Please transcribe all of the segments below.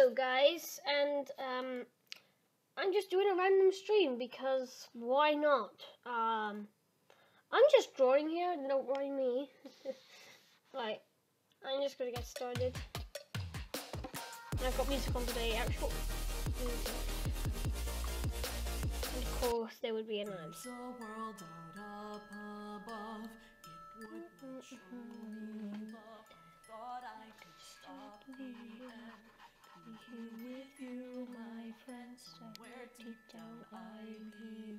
Hello guys, and I'm just doing a random stream because why not? I'm just drawing here, don't worry me. Right, I'm just gonna get started. I've got music on today, actual music. And of course there would be an ad. There's a world out up above, it would not show me love. I thought I could stop the end. Be here with you, my friend. Somewhere deep down I believe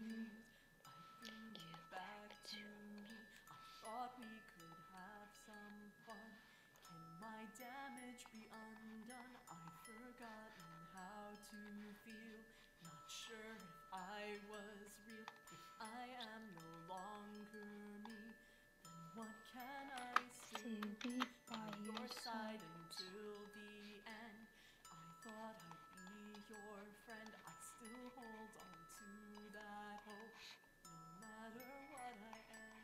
I bring you back to me. I thought we could have some fun. Can my damage be undone? I've forgotten how to feel. Not sure if I was real. If I am no longer me, then what can I still be by your side until the end? I thought I'd be your friend. I still hold on to that hope, no matter what I am.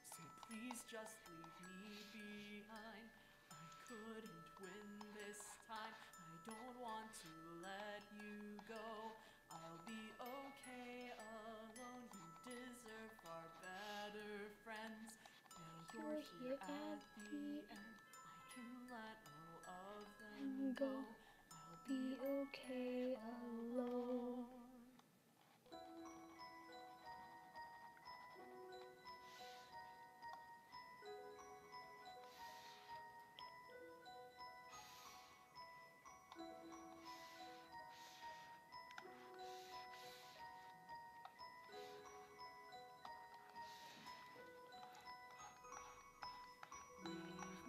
So please just leave me behind. I couldn't win this time. I don't want to let you go. I'll be okay alone. You deserve far better friends. Now you're here at the end. I can let all of them go. I'll be okay alone.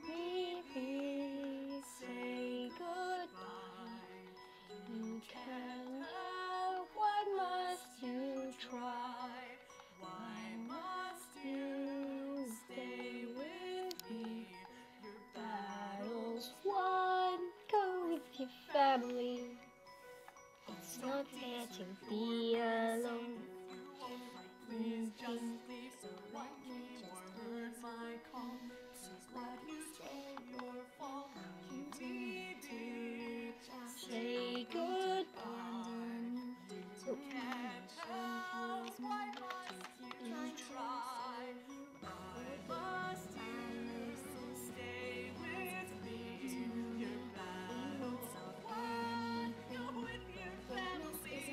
Maybe say goodbye. You can have. Why must you try? Why must you stay with me? Your battles won. Go with your family. It's not fair to be alone. Please just leave so I can just hurt my call. So glad you took your fall. You needed just Say goodbye. you can't help. Why must you try? Why must you stay with me? Your battles won. Go with your family.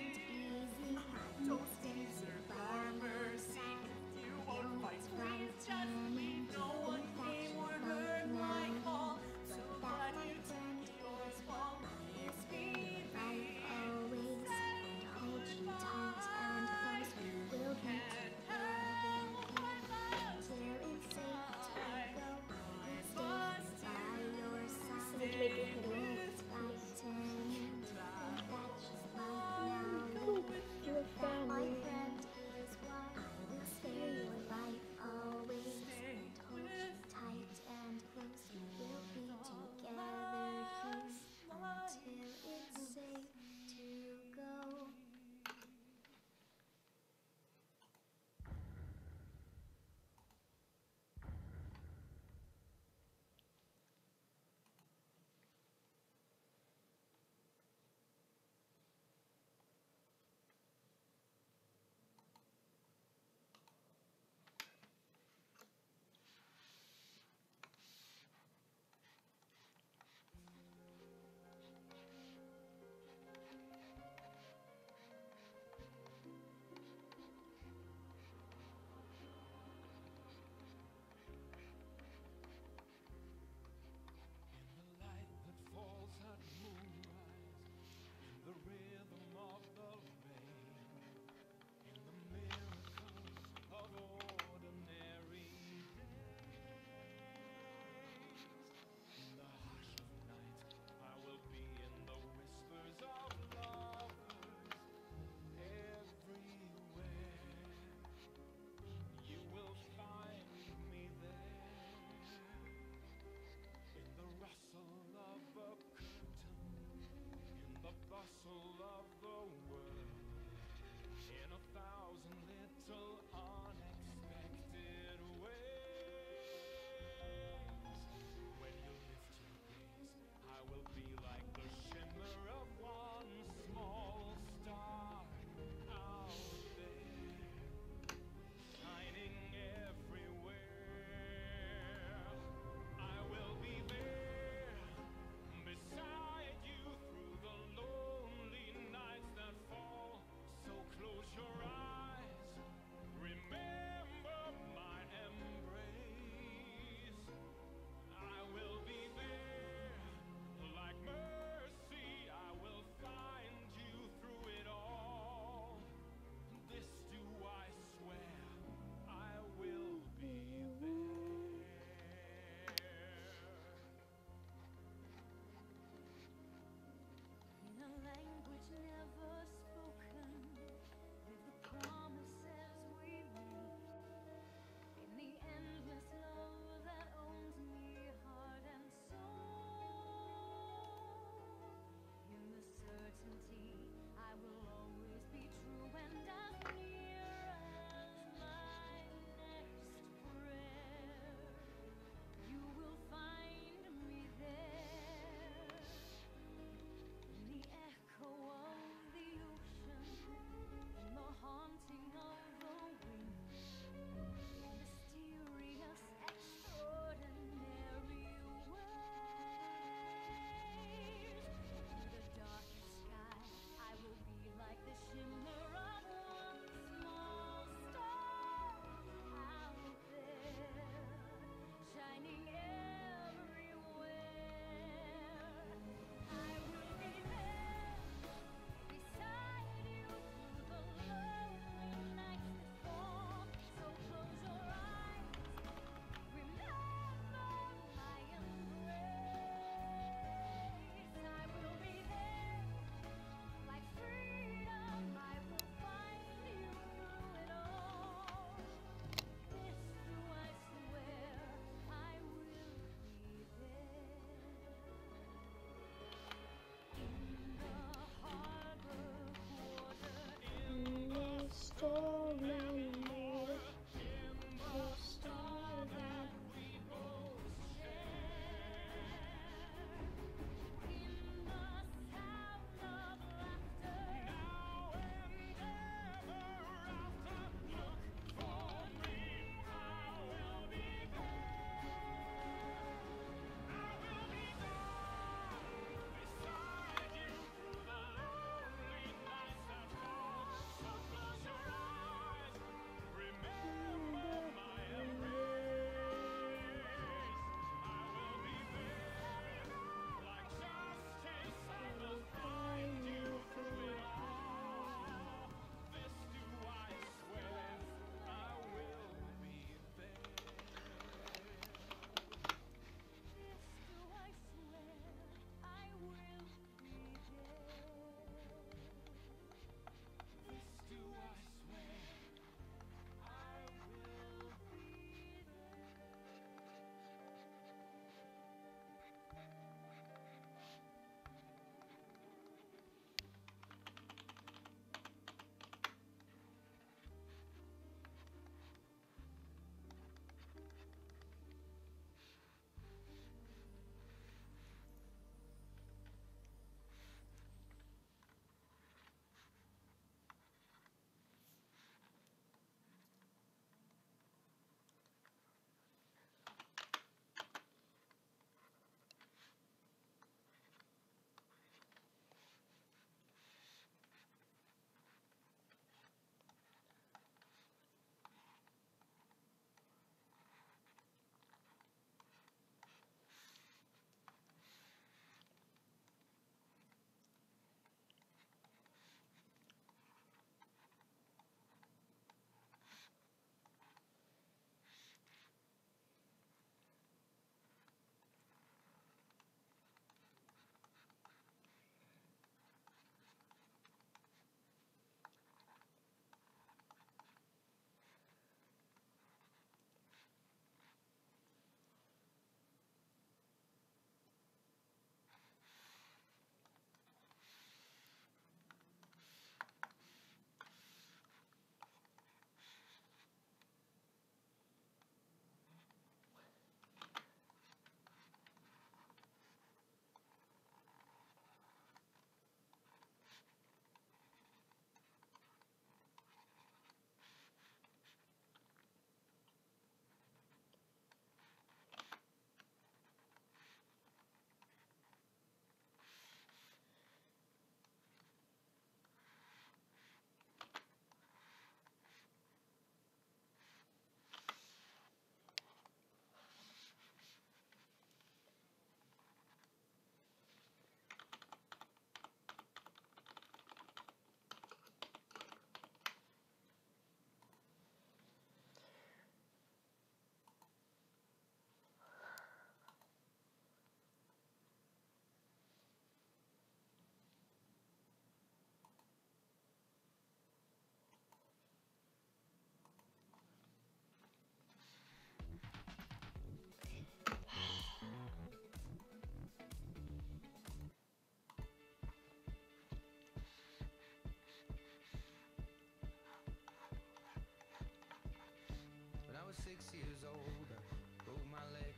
6 years old, I broke my leg.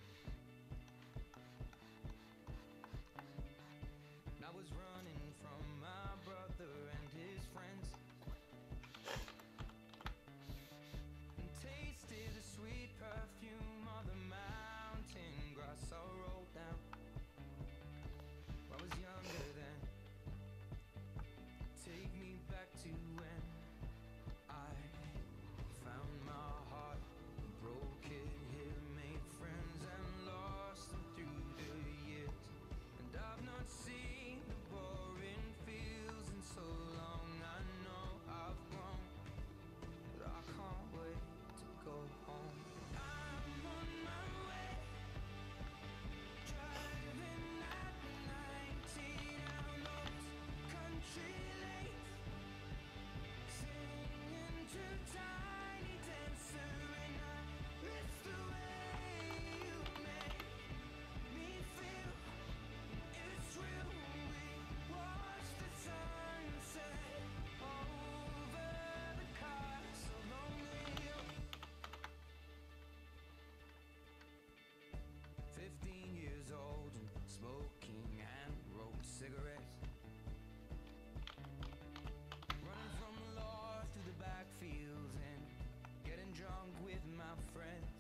And I was running from my brother and his friends, and tasted the sweet perfume of the mountain grass I rolled down. I was younger then. Take me back to when I found my heart, broke it here, made friends and lost them through the years. And I've not seen the boring fields in so long. I know I've grown, but I can't wait to go home. I'm on my way, driving at 90 down those country lanes, singing to Tiny Dancer, and I miss the way you make me feel. It's real. We watch the sunset over the castle on the hill. 15 years old and smoking hand-rolled cigarettes, running from the law through the backfields and getting drunk with my friends.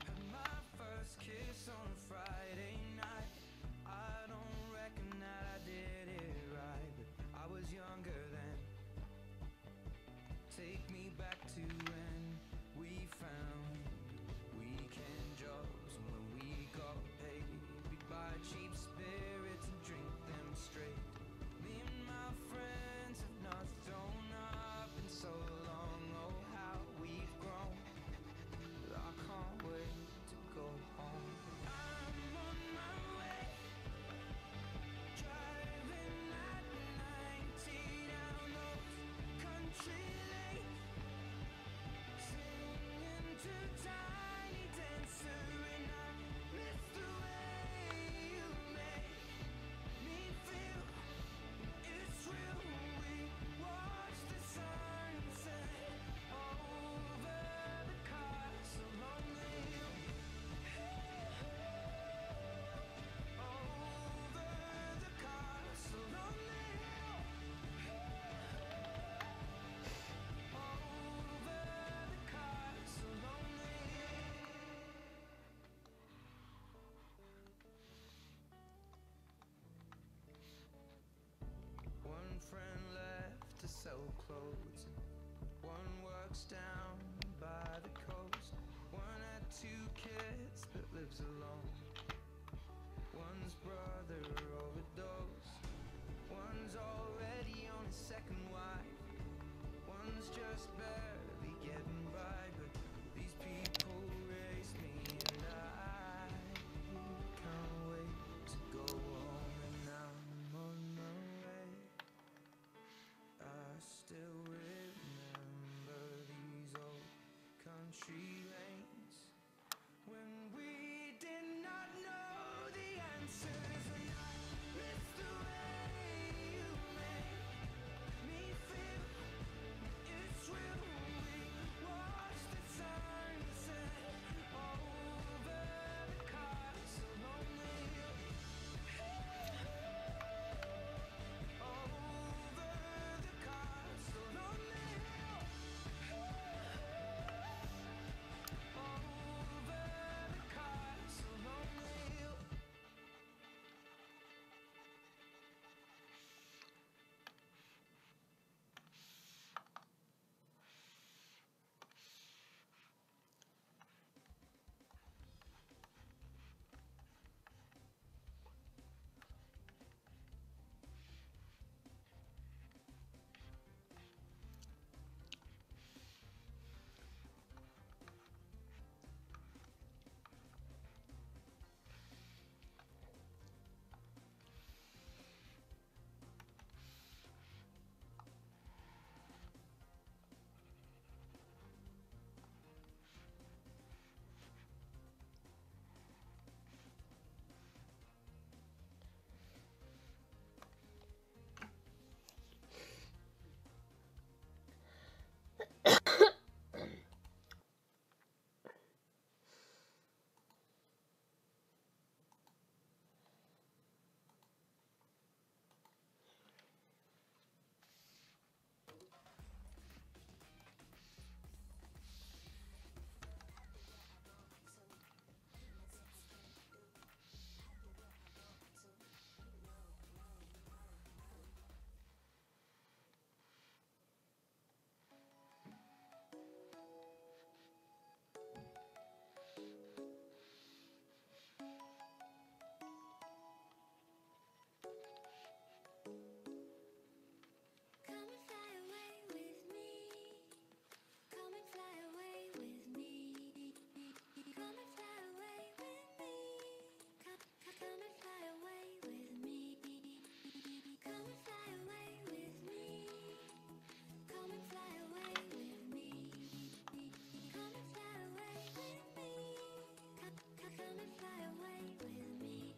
Had my first kiss on a Friday night. I don't reckon that I did it right, but I was younger then. Take me back to when we found weekend jobs, and when we got paid, we'd buy cheap spirits and drink them straight. Me and my friends have not thrown up in so long. Oh, how we've grown, but I can't wait to go home. I'm on my way, driving at 90 down those country lanes, singing to Tiny Dancer, and I miss the way you make me feel. It's real. We watch the sunset over the castle on the hill. Over the castle on the hill. Over the castle on the hill. One friend left to sell clothes, one works down by the coast, one had 2 kids but lives alone, one's brother overdosed, one's already on his second wife, one's just barely getting by. But these people raise me, and I can't wait to go home. And I'm on my way. I still remember these old country lanes when we did not know the answers, and I miss the way you make me feel. It's real. We watch the sunset over the castle on the hill. Over the castle on the hill. Come and fly away with me. Come and fly away with me. Come and fly away with me. Come and fly away with me. Come and fly away with me. Come and fly away with me. Come and fly away with me. Come and fly away with me.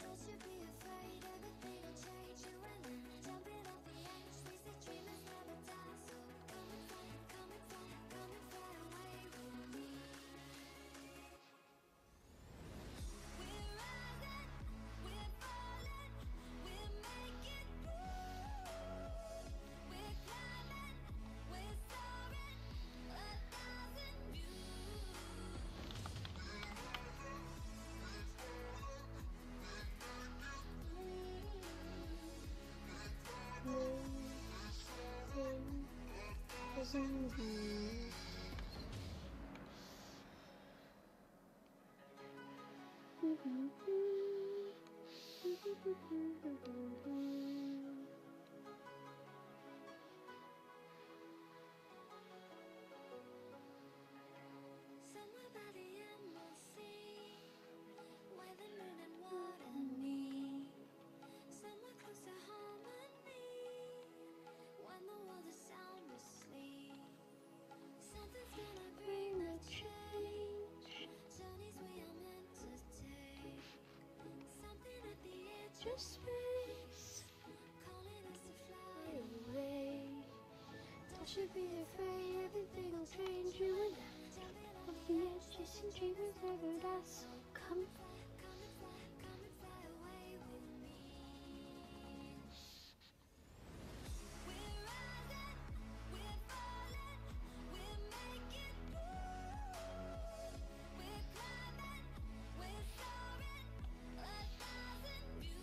Don't you be afraid, everything will change. You and I jumping off the edge. They say dreamers never die. So come and fly, come and fly, come and fly away with me. We're rising, we're falling, we're making moves. We're climbing, we're soaring, 1,000 views. Somewhere by the endless sea, where the moon and water meet. Somewhere close to harmony, when the world is sound asleep. Something's gonna bring the change. Journeys we are meant to take. Something at the edge of space, calling us to fly away. Don't you be afraid, everything will change. You and I, jumping off the edge, chasing dreamers never die. So come and fly, come and fly, come and fly away with me. We're rising, we're falling, we're making moves. We're climbing, we're soaring, 1,000 views.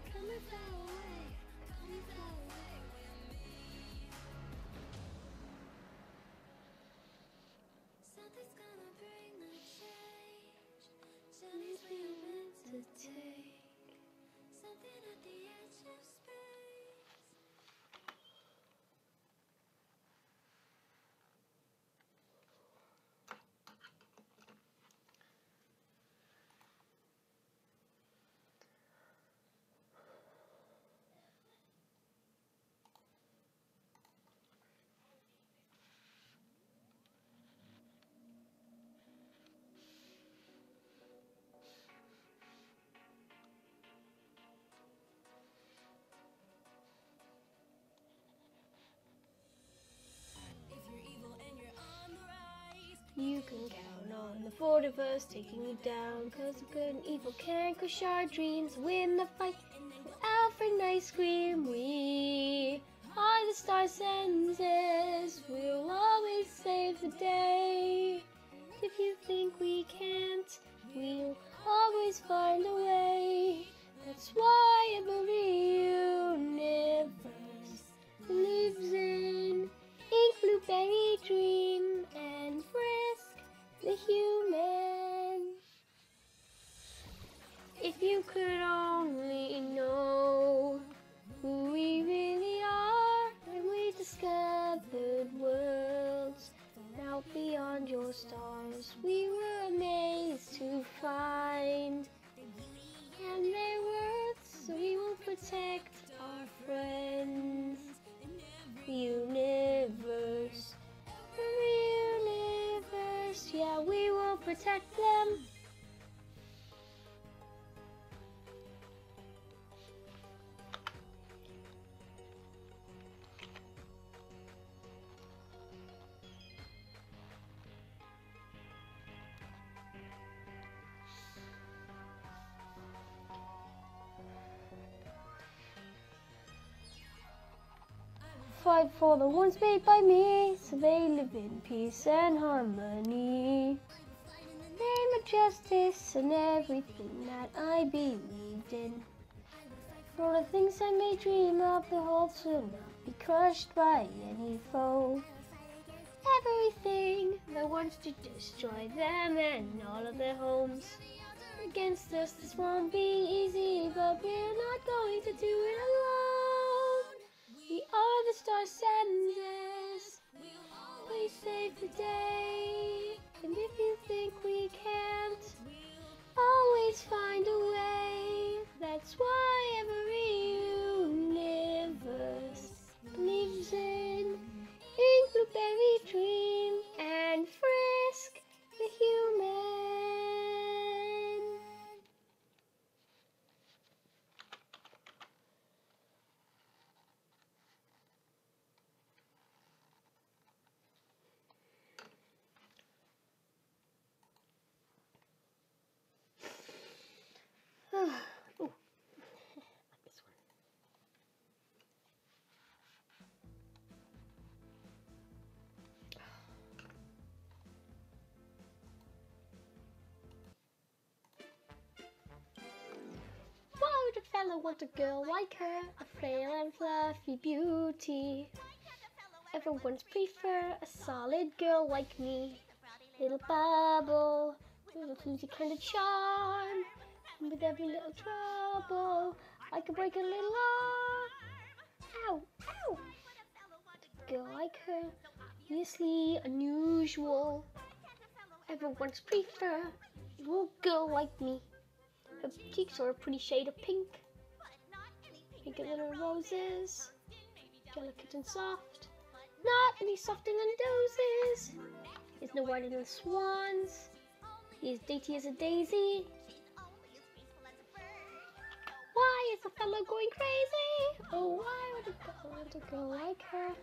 Come and fly away, come and fly away with me. Something's gonna bring the change. Journeys we are meant to take. Something at the edge of space. If you're evil and you're on the rise, You can count on the 4 of us taking you down. Cause the good and evil can crush our dreams. Win the fight with Alfred and ice cream. We are the star senses. We'll always save the day. If you think we can't, we'll always find a way. That's why every universe lives in Ink, Blueberry, Dream, and Frisk the human. If you could only know who we really are, and we discovered worlds out beyond your stars, we were amazed to find, and their worths we will protect our friends. The universe, yeah, we will protect them. fight for the ones made by me, so they live in peace and harmony. Name of justice and everything that I believed in. For the things I may dream of, the hopes will not be crushed by any foe. Everything that wants to destroy them and all of their homes. Against us, this won't be easy, but we're not going to do it alone. We are the star senders. We'll always save the day. And if you think we can't, always find a way. That's why every universe believes in Blueberry Dream and Frisk the human. Ooh. This one. Why would a fellow want a girl like her, a frail and fluffy beauty? Everyone's prefer a solid girl like me. Little bubble, with a flimsy kind of charm. And with every little trouble, I could break a little arm. Ow, ow! A girl like her, obviously unusual. Everyone's prefer a little girl like me. Her cheeks are a pretty shade of pink. Pink little roses, delicate and soft. Not any softer than doses. He's no whiter than swans. He is dainty as a daisy. Why is the fellow going crazy? Oh, why would a girl want a girl like her?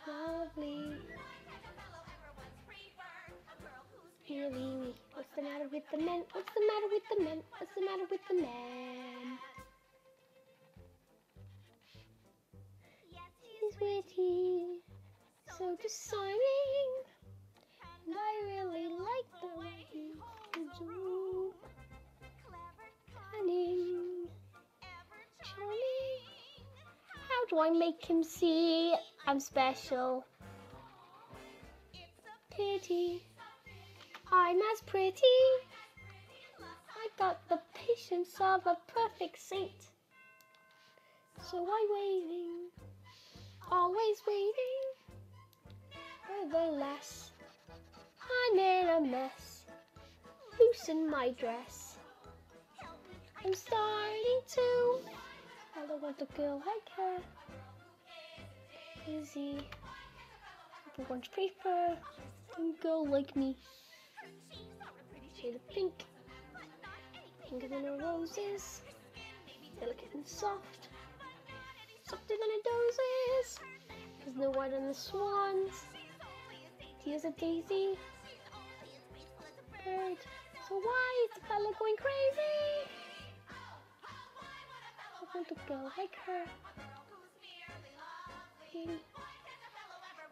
Lovely. Really, what's the matter with the men? What's the matter with the men? What's the matter with the men? He's witty, so disarming, and I really like the way he's so cunning, charming. How do I make him see I'm special? Pity, I'm as pretty. I got the patience of a perfect saint. So I'm waiting, always waiting for the less. I'm in a mess. Loosen my dress. I'm starting to. I don't want a girl like her. Easy. Everyone's prefer a girl like me. Shade of pink. Pinker than her roses. Delicate and soft. Softer than her doses. There's no white on the swans. Here's a daisy. Bird. So why is the fella going crazy? I want a girl like her.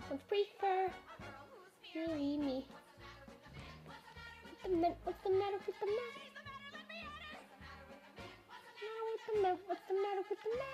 Would prefer really me. What's the matter with the man? What's the matter with the man?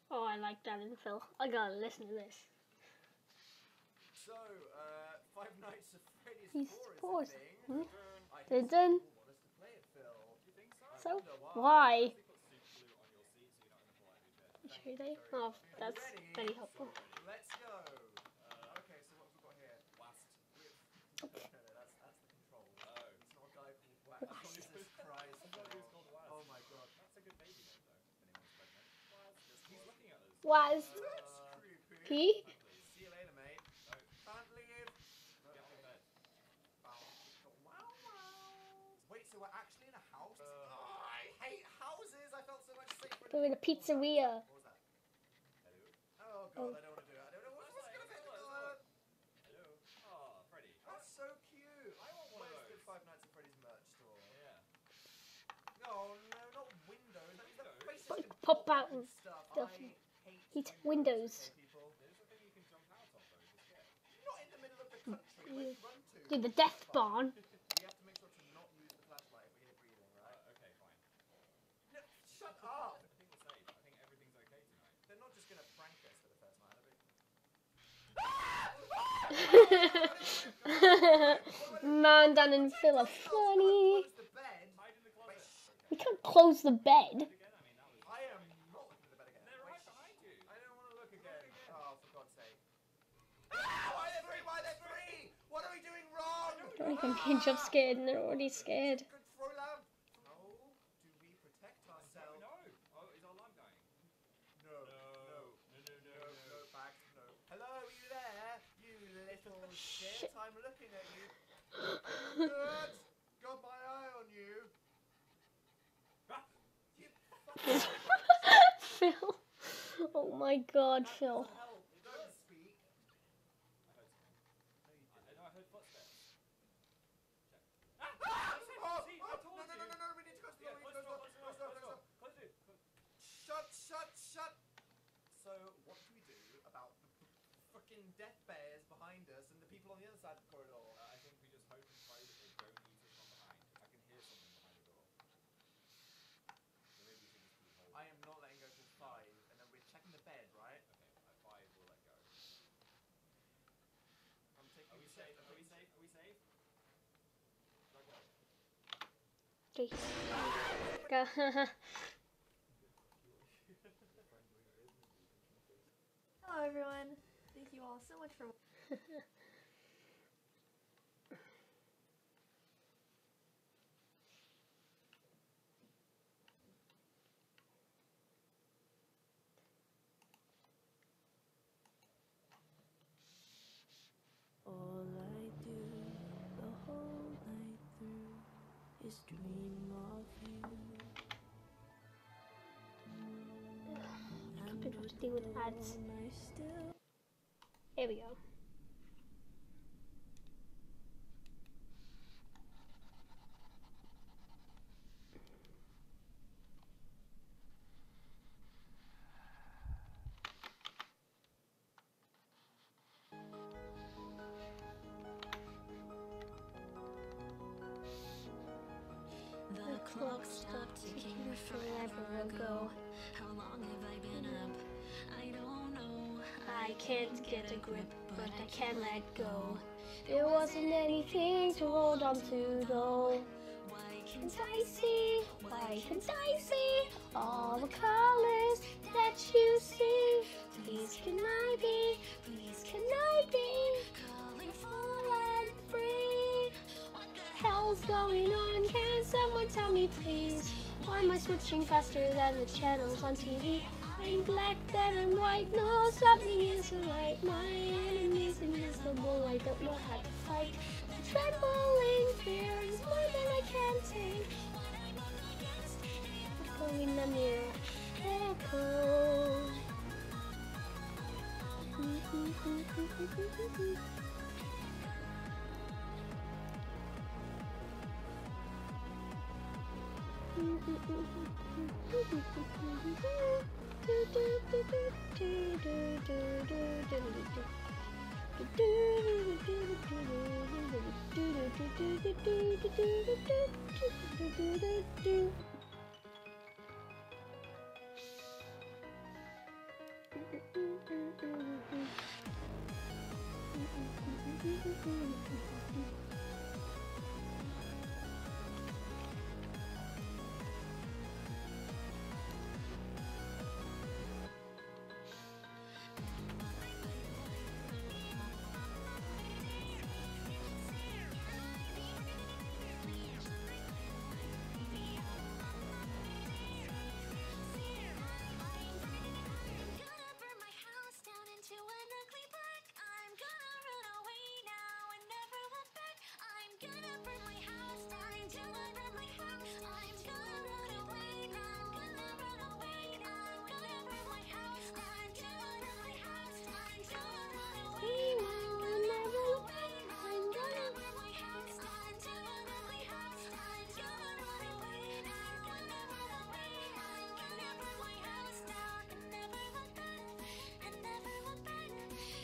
Oh, I like that in Phil. I gotta listen to this. So, Five Nights at Freddy's He's 4 is a fourth. thing. I They're think done. people want us to play it, Phil. Do you think so? So, I wonder why? They put super glue on your seat so you're not in the fall every bit. Should they? Oh, that's very helpful. Let's go. Okay, so what have we got here? Blast. No, that's the control. Oh. It's not a guy called Blast. Jesus Christ. Oh my god. That's a good baby name though, if anyone's pregnant. Was That's creepy. P? See you later, mate. Can't leave. Get on the bed. Wow, wow. Wait, so we're actually in a house? Oh, I hate houses. I felt so much safer. We're in a pizzeria. What was that? Hello? Oh god, I don't want to do it. I don't know what's gonna be. Hello? Oh, Freddy. That's so cute. I want one of those. Where's the Five Nights at Freddy's merch store? Yeah. No, no, not windows. That means the faces But can pop out and and stuff. stuff. I hate He's windows. Windows. Okay, people. There's a thing you can jump out of though if you're scared. Not in the middle of the country. Where do you run to? Dude, the death barn. We have to make sure to not use the flashlight if we hear breathing, right? Okay, fine. No, shut up! I think we're safe. I think everything's okay tonight. They're not just gonna prank us for the first night, are they? Man, Dan and Phil are funny. Close the bed. Hide in the closet. We can't close the bed. I am not looking at the bed again. They're right behind you. I don't want to look again. Oh, for God's sake. Why are there three? Why are there three? What are we doing wrong? Don't even being jump scared and they're already scared. Good throw lamp. How do we protect ourselves? No. Oh, is our lamp going? No. No, back. No. Hello, are you there? You little shit. I'm looking at you. Good. Got my eye on you. You fucking Phil. Oh my god, Phil. help. Don't speak. I heard something. No, I heard footsteps. Check. No, we need to go slow. Close it. Shut. So, what do we do about the fucking death bears behind us and the people on the other side of the corridor? I think we just hope and pray that they don't eat us from behind. I can hear something behind the door. So maybe we should just keep holding. I am not letting go till 5, and then we're checking the bed, right? Okay, at 5 we'll let go. I'm taking Are we safe? Should I go? Okay. Go. Hello everyone. Thank you all so much for All I do the whole night through is dream of you. People to deal with ads. And I still Here we go. the clock stopped ticking forever ago. How long have I been up? I don't know. I can't get a grip, but I can't let go. There wasn't anything to hold on to though. Why Can't I see? Why can't I see all the colors that you see? Please can I be? Please can I be calling full and free? What the hell's going on? Can someone tell me please? Why am I switching faster than the channels on TV? I'm black, then I'm white, no, something isn't right. My enemy's invisible, I don't know how to fight. The trembling fear is more than I can take. Echoing the mirror, echoes. gonna burn my house down till I burn my house. I'm gonna run away. I'm gonna run away. I'm gonna burn my house down till I burn my house. I'm gonna run away. I'm gonna run away. I'm gonna burn my house down till I burn my house. I'm gonna run away. I'm gonna run away. I'm gonna burn my house down and never look back. And never look back.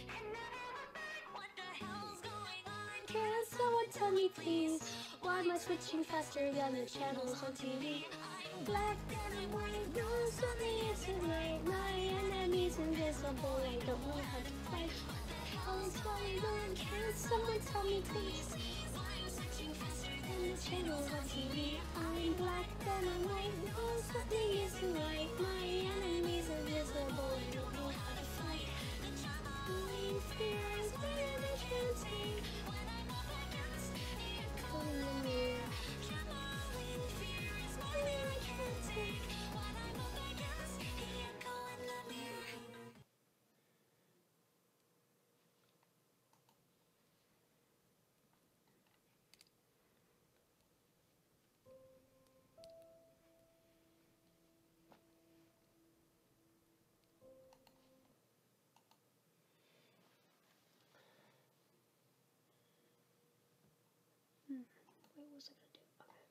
And never look back. What the hell's going on? Can someone tell me please? Why am I switching faster than the channels on TV? I'm black and I'm white, no something isn't right. My enemy's invisible, I don't know how to fight. What the hell is going on? Can someone tell me please? Why am I switching faster than the channels on TV? I'm black and I'm white, no something isn't right. My enemy's invisible, I don't know how to fight. The trembling fear is better than can't take. When I'm up against the echo in the mirror, trembling fear is better than I can't take. When I'm up against the echo in the mirror. What was I gonna do? Okay.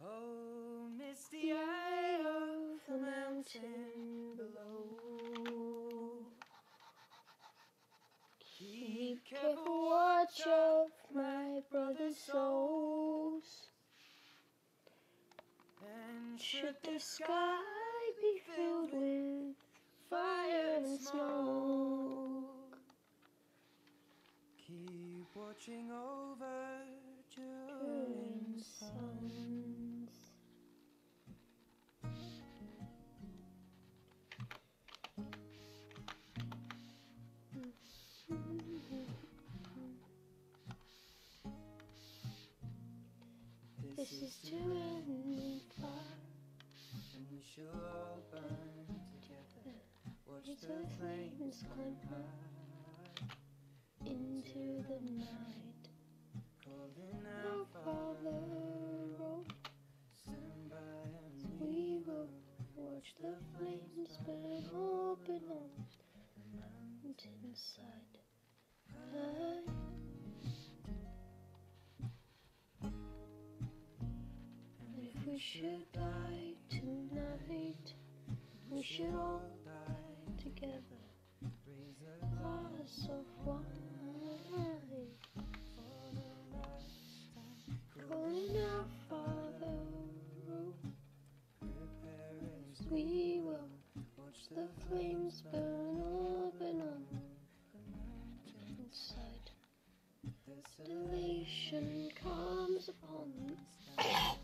Oh, misty eye of the mountain below. Keep careful watch of my brother's souls. And should the sky be filled with fire and smoke, keep watching over during suns. This is to end fire, and we shall all burn together. Watch the flames climb high into the night, calling out, Father, oh, stand by and we will watch the flames burn open on the mountainside. And if we should die tonight, we should all die together. Raise a glass of wine for the last time, calling out, Father, oh, prepare as we will watch the flames burn open on the mountainside. Desolation comes upon us.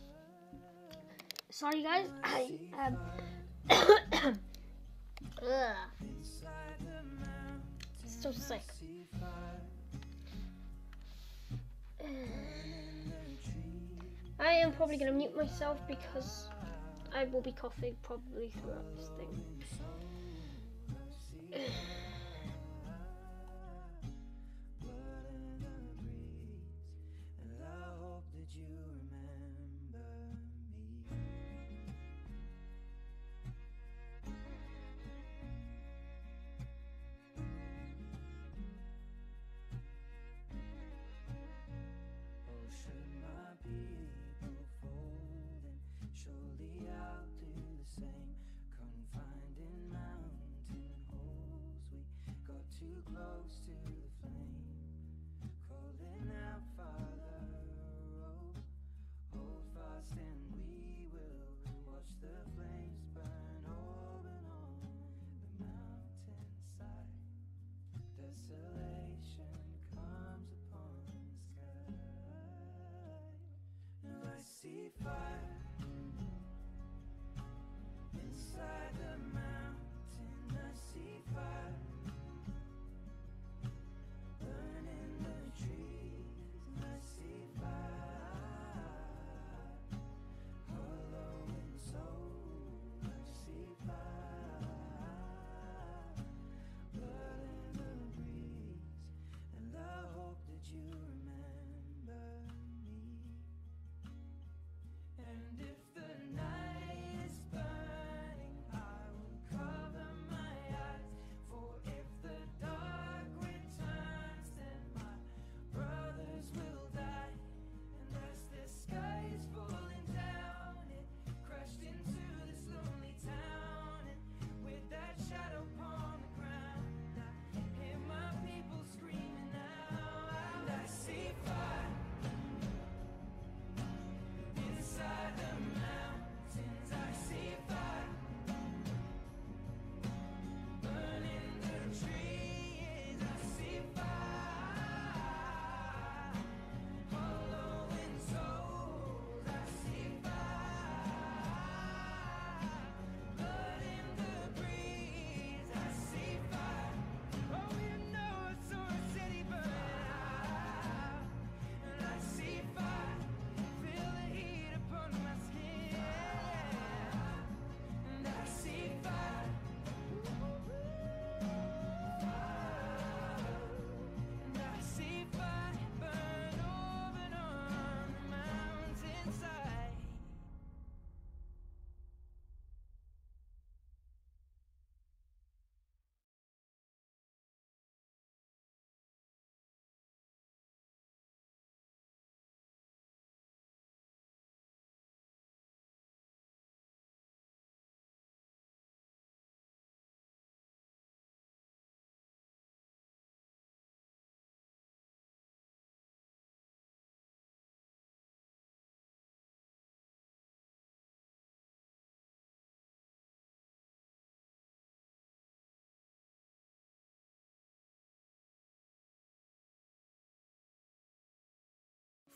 Sorry guys, I am so sick. I am probably gonna mute myself because I will be coughing probably throughout this thing.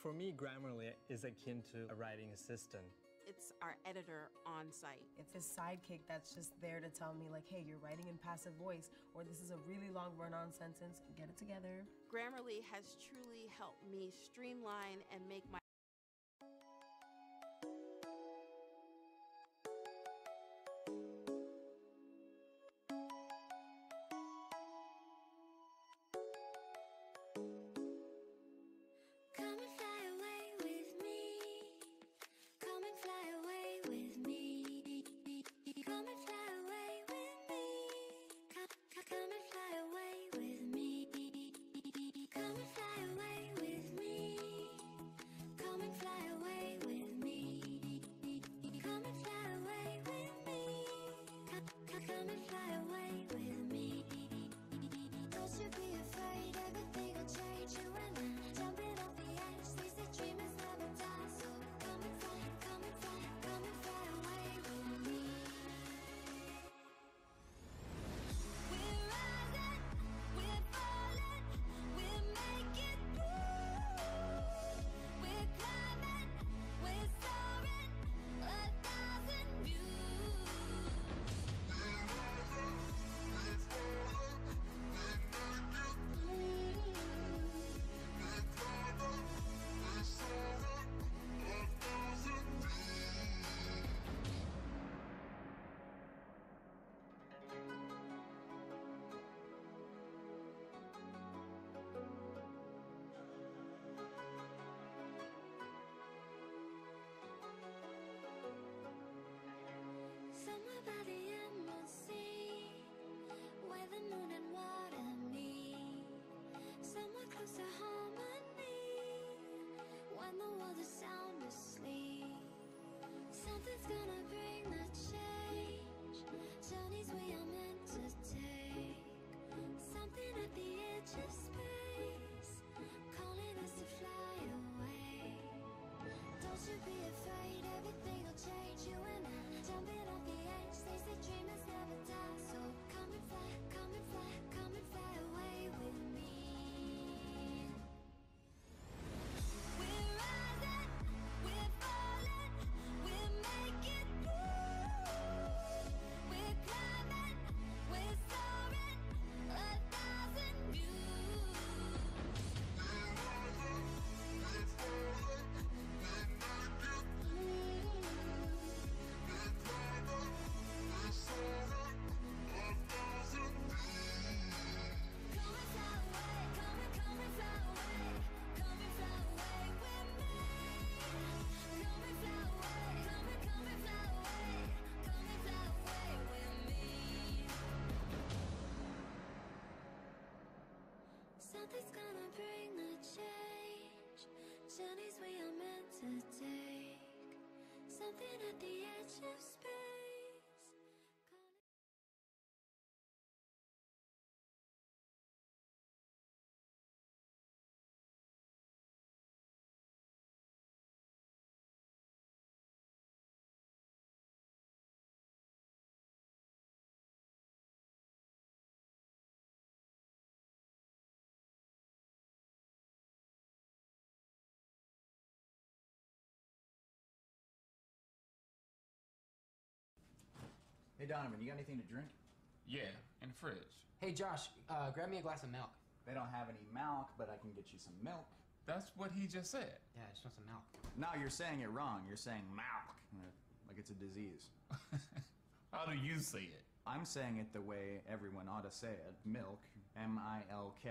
For me, Grammarly is akin to a writing assistant. It's our editor on site. It's his sidekick that's just there to tell me, like, hey, you're writing in passive voice, or this is a really long run-on sentence, get it together. Grammarly has truly helped me streamline and make my Come and fly away with me. Come and fly away with me. Come and fly away with me. Come and fly away with me. Come and fly away with me. Come and fly away with me. Come and fly away with me. Come and fly away with me. Don't you be afraid, everything will change. You and I jumping off the edge. They say dreamers never die, so come and fly, come and fly, come and fly away with me. We're rising, we're falling, we're making through. We're climbing, we're soaring, 1,000 views. Somewhere by the emerald sea, where the moon and water meet. Somewhere close to harmony, when the world is sound asleep. Something's gonna bring the change, journeys we are meant to take. Something at the edge of space, calling us to fly away. Don't you be afraid, everything will change. You and I jumping off the edge. They say dreamers never die, so come and fly, come and fly, come and fly away with me. We're rising, we're falling, we're making through. We're climbing, we're soaring, 1,000 views. Come and fly away, come and fly away, come and fly away with me. Come and fly away, come and fly away, come and fly away with me. Something's gonna bring the change, journeys we are meant to take. Something at the edge of space. Hey Donovan, you got anything to drink? Yeah, in the fridge. Hey Josh, grab me a glass of milk. They don't have any milk, but I can get you some milk. That's what he just said. Yeah, I just want some milk. No, you're saying it wrong. You're saying milk, like it's a disease. How do you say it? I'm saying it the way everyone ought to say it. Milk, M-I-L-K.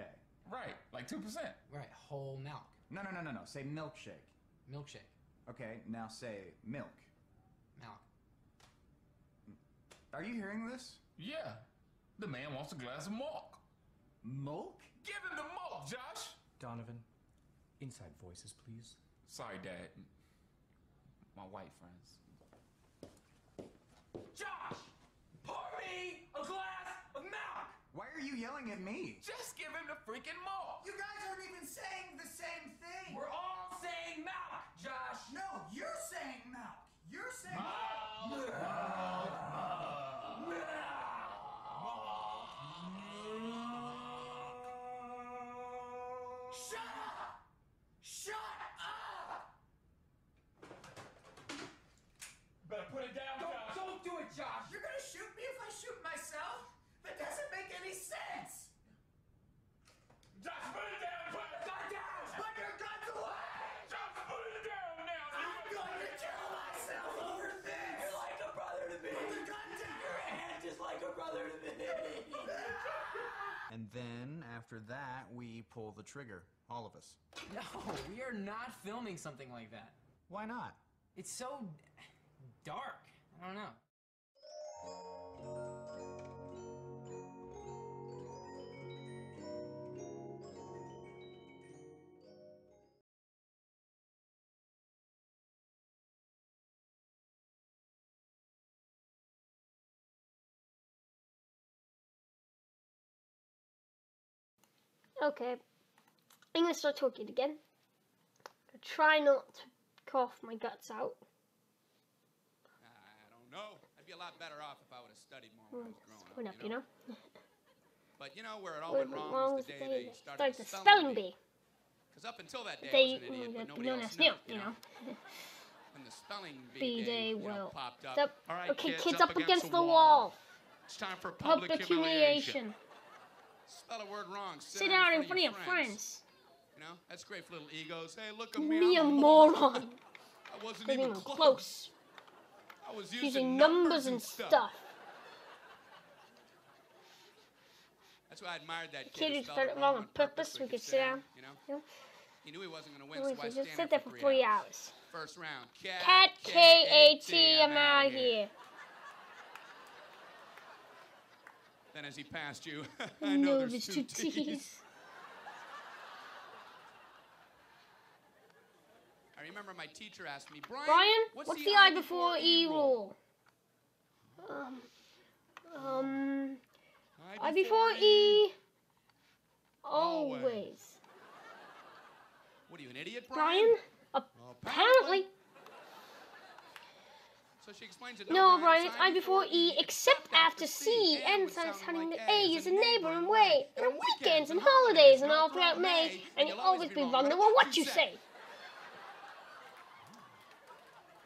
Right, like 2%. Right, whole milk. No. Say milkshake. Milkshake. Okay, now say milk. Milk. Are you hearing this? Yeah, the man wants a glass of milk. Milk? Give him the milk, Josh! Donovan, inside voices, please. Sorry, Dad. My white friends. Josh! Pour me a glass of milk! Why are you yelling at me? Just give him the freaking milk! You guys aren't even saying the same thing! We're all saying milk, Josh! No, you're saying milk! You're saying Shut up! Shut up! Josh, you're gonna shoot me if I shoot myself? That doesn't make any sense! Josh, put it down! Put the gun down! Put your guns away! Josh, put it down now! I'm going to kill myself over this! You're like a brother to me! Put the gun down! Your aunt is like a brother to me! And then, after that, we pull the trigger. All of us. No, we are not filming something like that. Why not? It's so dark. I don't know. Okay, I'm gonna start talking again. I try not to cough my guts out. I don't know. I'd be a lot better off if I would have studied more when I was Going growing up, you know. But you know where it all Where went it wrong wrong was the day they started the the spelling bee. Because up until that day, They I was an idiot, but nobody known else as knew, new, you know. When the spelling Bee bee day day will popped up. Step- All right, okay, kids, up against the wall. It's time for Public humiliation. Spell a word wrong. Sit down in front of your friends. You know, that's great for little egos. Hey, look at me. Me a I'm moron. I wasn't Not even even close. I was Using numbers and stuff. That's why I admired that Kid kid who started wrong on purpose so we could sit down. You know? Yeah. He knew he wasn't going to win, Anyways, so I we stand just sit there for 3 3 hours. First round. Cat K-A-T, I'm out of here. Then as he passed you, I know there's two T's. I remember my teacher asked me, Brian, What's the I before E rule? I before E, always. What are you, an idiot, Brian? Apparently. So she explains it. No, Brian, it's I before E, except after C. N starts having the A is a neighboring way. And on weekends and holidays and all throughout May. And you'll always be wrong no matter what you say.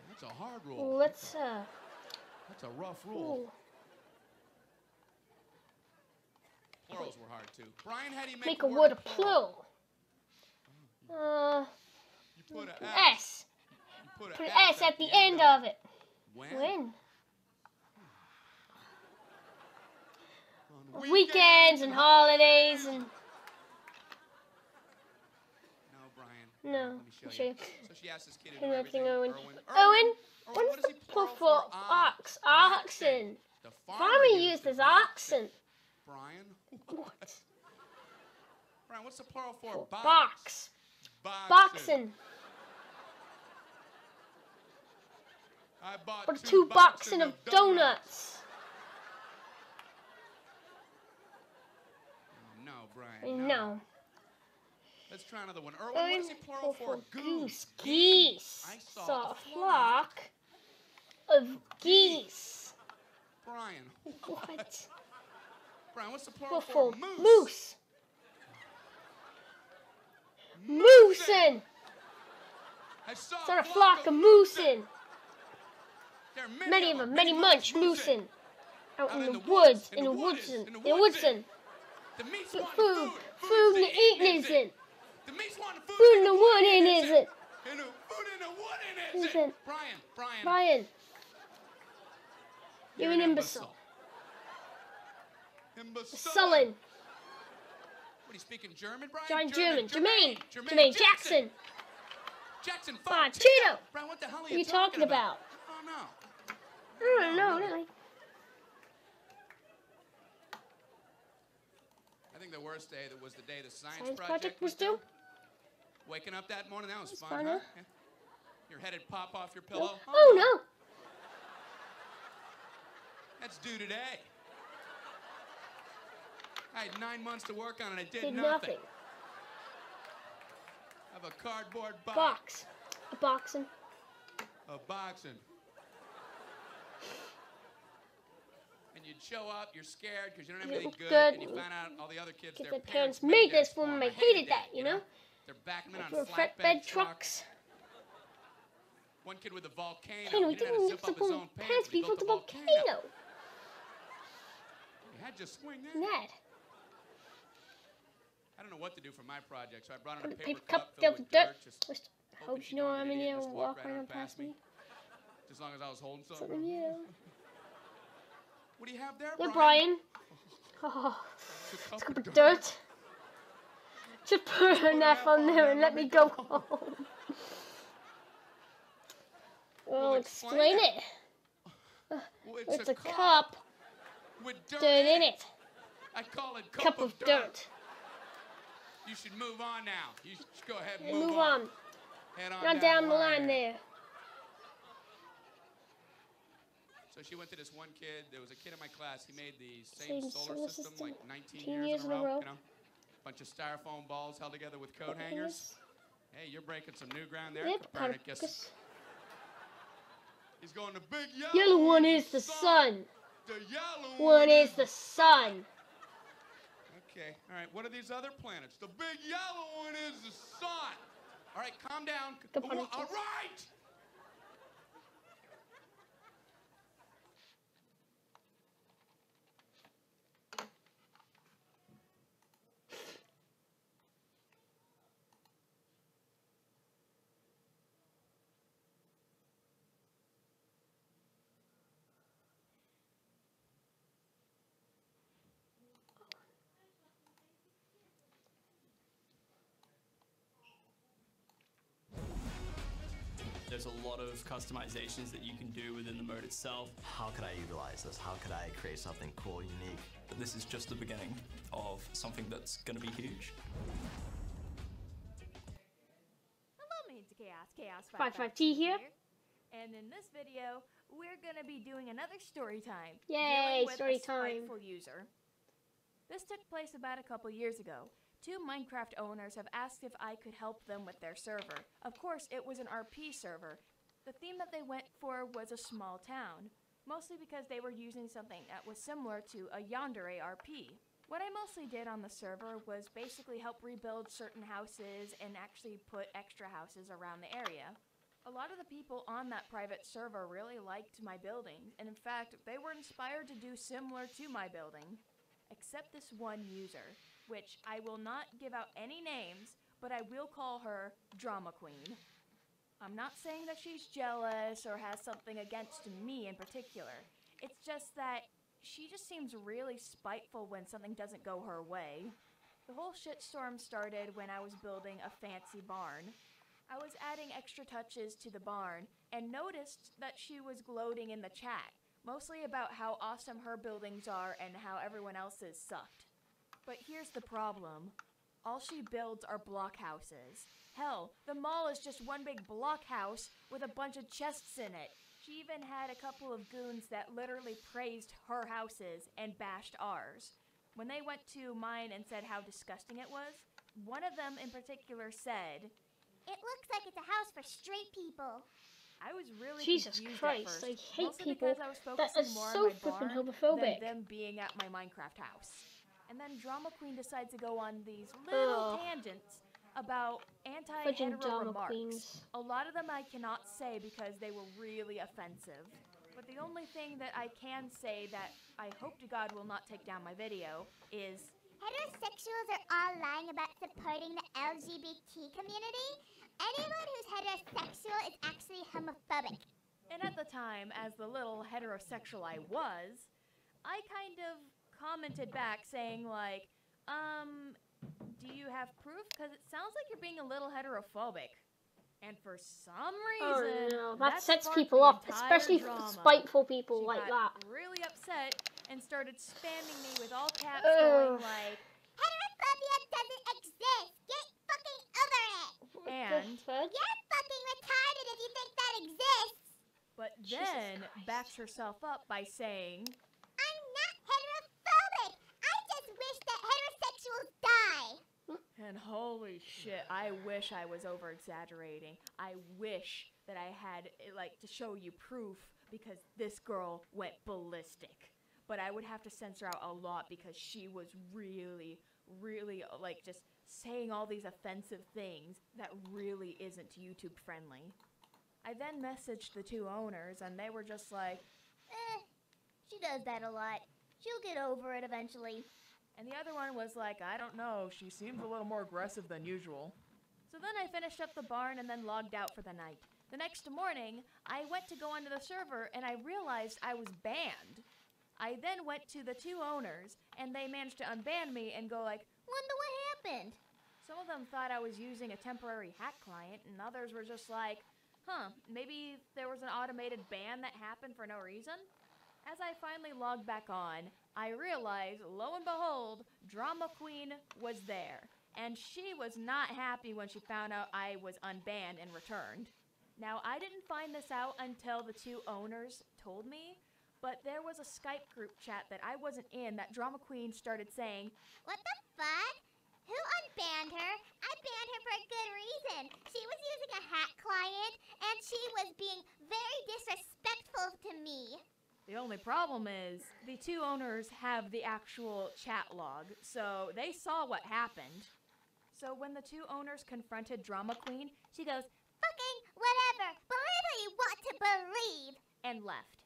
That's a hard rule. Let's, That's a rough rule. ooh. Plurals were hard, too. Brian, how do you Make a word a plural. You put a S. You Put an S at the end of it. When? On weekends and holidays and... No, Brian. No, Let me show you. So she asked this kid to do everything, everything. Owen. Owen, what is the plural for ox? Oxen. The Farmer used as oxen. Brian? What? Brian, what's the plural for box? Box. Boxen. I bought Or 2 boxen of donuts. No, Brian. No. Let's try another one. Erwin, what is the plural for goose? Geese. I Saw a flock of geese. Brian. What? Brian, what's the plural For for moose? moose. Moosin. I saw Saw a flock of moosin. There are Many of them, many munch moosin. Out in the woods, in the woodsin, in the woodsin. The meat's Food, wanting food in the eating isn't. The meat's wanting food. Food in the wood in isn't. And the food in the wood in Isn't. isn't. Brian. You're an imbecile. Sullen. What are you speaking German, Brian? John German. Jermaine. Jermaine Jermaine Jackson. Jackson Fine. Cheeto. Brian, what the hell What are you talking about? Oh, no. I don't know, really. I think the worst day was the day the Science project was due? Waking up that morning, that was fun, fun, huh? huh? Yeah. Your head would pop off your pillow. Oh, no. That's due today. I had 9 months to work on it. I did Did nothing. nothing. I have a cardboard Box. A boxing. A boxing. And you'd show up, you're scared because you don't have anything Look good, good. and you find out all the other kids, Their their parents made this for them. I hated that, you know? They're backing in on For flatbed flatbed trucks. trucks. One kid with a volcano. He He didn't have to zip up his own pants when he built the the volcano. volcano. You had to swing that. Ned. I don't know what to do for my project, so I brought in a Paper paper cup cup filled with dirt. Just Hope you know I'm in here and walk right on past me. As long as I was holding something. Something, yeah. What do you have there, Yeah, Brian? Oh, It's it's a cup of dirt. Just put an F on there and let me go home. Well, explain it. Well, It's a cup with dirt in it. I call it Cup of dirt. You should move on now. You should go ahead and Move on. Head on Not down the line there. So she went to this one kid. There was a kid in my class. He made the same solar system like 19 years in a row. You know, bunch of styrofoam balls held together with coat hangers. Hey, you're breaking some new ground there, Copernicus. He's going the big Yellow one is the sun. The yellow one is the sun. Okay, all right. What are these other planets? The big yellow one is the sun. All right, calm down. All right. There's a lot of customizations that you can do within the mode itself. How could I utilize this? How could I create something cool, unique? But this is just the beginning of something that's going to be huge. Hello, Maids of Chaos, Chaos 55T here. And in this video, we're gonna be doing another story time. Yay, dealing with story a time. spiteful user. This took place about a couple years ago. Two Minecraft owners have asked if I could help them with their server. Of course, it was an RP server. The theme that they went for was a small town, mostly because they were using something that was similar to a Yandere RP. What I mostly did on the server was basically help rebuild certain houses and actually put extra houses around the area. A lot of the people on that private server really liked my building, and in fact, they were inspired to do similar to my building. Except this one user, which I will not give out any names, but I will call her Drama Queen. I'm not saying that she's jealous or has something against me in particular. It's just that she just seems really spiteful when something doesn't go her way. The whole shitstorm started when I was building a fancy barn. I was adding extra touches to the barn and noticed that she was gloating in the chat, mostly about how awesome her buildings are and how everyone else's sucked. But here's the problem. All she builds are blockhouses. Hell, the mall is just one big blockhouse with a bunch of chests in it. She even had a couple of goons that literally praised her houses and bashed ours. When they went to mine and said how disgusting it was, one of them in particular said, "It looks like it's a house for straight people." I was really Jesus confused Christ, at first, I hate mostly people because I was that focusing are more so on my freaking barn homophobic. than them being at my Minecraft house. And then Drama Queen decides to go on these little tangents about anti-hetero drama remarks. queens. A lot of them I cannot say because they were really offensive. But the only thing that I can say that I hope to God will not take down my video is Heterosexuals are all lying about supporting the LGBT community. Anyone who's heterosexual is actually homophobic. And at the time, as the little heterosexual I was, I kind of commented back saying like, do you have proof? Because it sounds like you're being a little heterophobic. And for some reason, Oh no, that sets sparked people the off, entire especially drama. spiteful people She like got that. really upset and started spamming me with all caps Ugh. going like, Heterophobia doesn't exist. Get fucking over it. and You're fucking retarded if you think that exists. but then backs herself up by saying, I'm not heterophobic. I just wish that heterosexuals die. and holy shit, I wish I was over exaggerating. I wish that I had like to show you proof because this girl went ballistic. But I would have to censor out a lot because she was really, really like just saying all these offensive things that really isn't YouTube friendly. I then messaged the two owners, and they were just like, She does that a lot. She'll get over it eventually. and the other one was like, I don't know, she seems a little more aggressive than usual. So then I finished up the barn and then logged out for the night. The next morning, I went to go onto the server and I realized I was banned. I then went to the two owners and they managed to unban me and go like, Wonder what happened? some of them thought I was using a temporary hack client and others were just like, maybe there was an automated ban that happened for no reason? As I finally logged back on, I realized, lo and behold, Drama Queen was there. And she was not happy when she found out I was unbanned and returned. Now, I didn't find this out until the two owners told me, but there was a Skype group chat that I wasn't in that Drama Queen started saying, What the fuck? Who unbanned her? I banned her for a good reason. She was using a hack client, and she was being very disrespectful to me. The only problem is the two owners have the actual chat log, so they saw what happened. So when the two owners confronted Drama Queen, she goes, Fucking whatever. Believe what you want to believe. and left.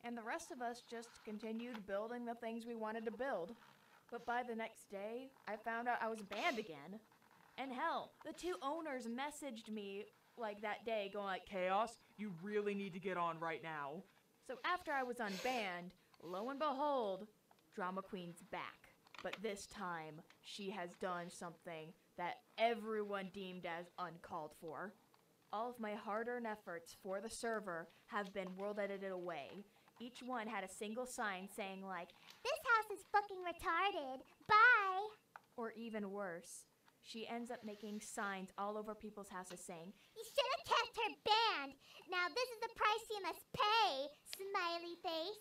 And the rest of us just continued building the things we wanted to build. But by the next day, I found out I was banned again. And hell, the two owners messaged me like that day going like, Chaos, you really need to get on right now. So after I was unbanned, lo and behold, Drama Queen's back. But this time, she has done something that everyone deemed as uncalled for. All of my hard-earned efforts for the server have been world edited away. Each one had a single sign saying like, This house is fucking retarded. Bye. or even worse, she ends up making signs all over people's houses saying, You should have kept her banned. Now this is the price you must pay, smiley face.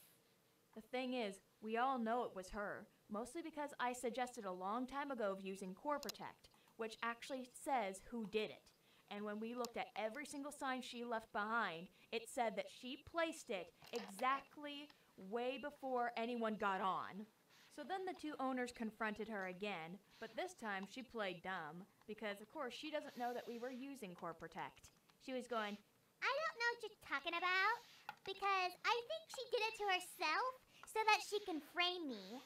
the thing is, we all know it was her, mostly because I suggested a long time ago of using Core Protect, which actually says who did it. And when we looked at every single sign she left behind, it said that she placed it exactly way before anyone got on. So then the two owners confronted her again, but this time she played dumb, because of course she doesn't know that we were using Core Protect. She was going, I don't know what you're talking about, because I think she did it to herself so that she can frame me.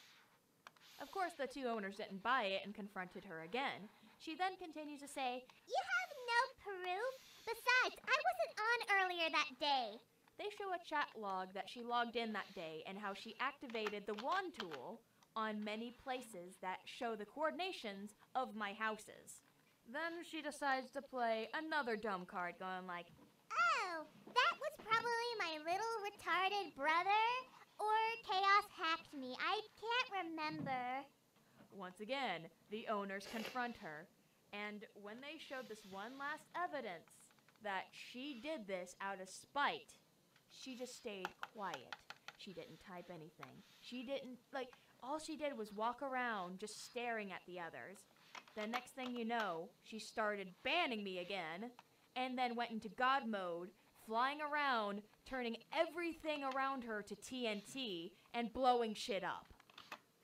of course the two owners didn't buy it and confronted her again. She then continues to say, You have no proof. Besides, I wasn't on earlier that day. they show a chat log that she logged in that day and how she activated the wand tool on many places that show the coordinations of my houses. Then she decides to play another dumb card going like, Oh, that was probably my little retarded brother, or Chaos hacked me. I can't remember. once again, the owners confront her. And when they showed this one last evidence that she did this out of spite, she just stayed quiet. She didn't type anything. She didn't, all she did was walk around just staring at the others. The next thing you know, she started banning me again, and then went into God mode, flying around, turning everything around her to TNT, and blowing shit up.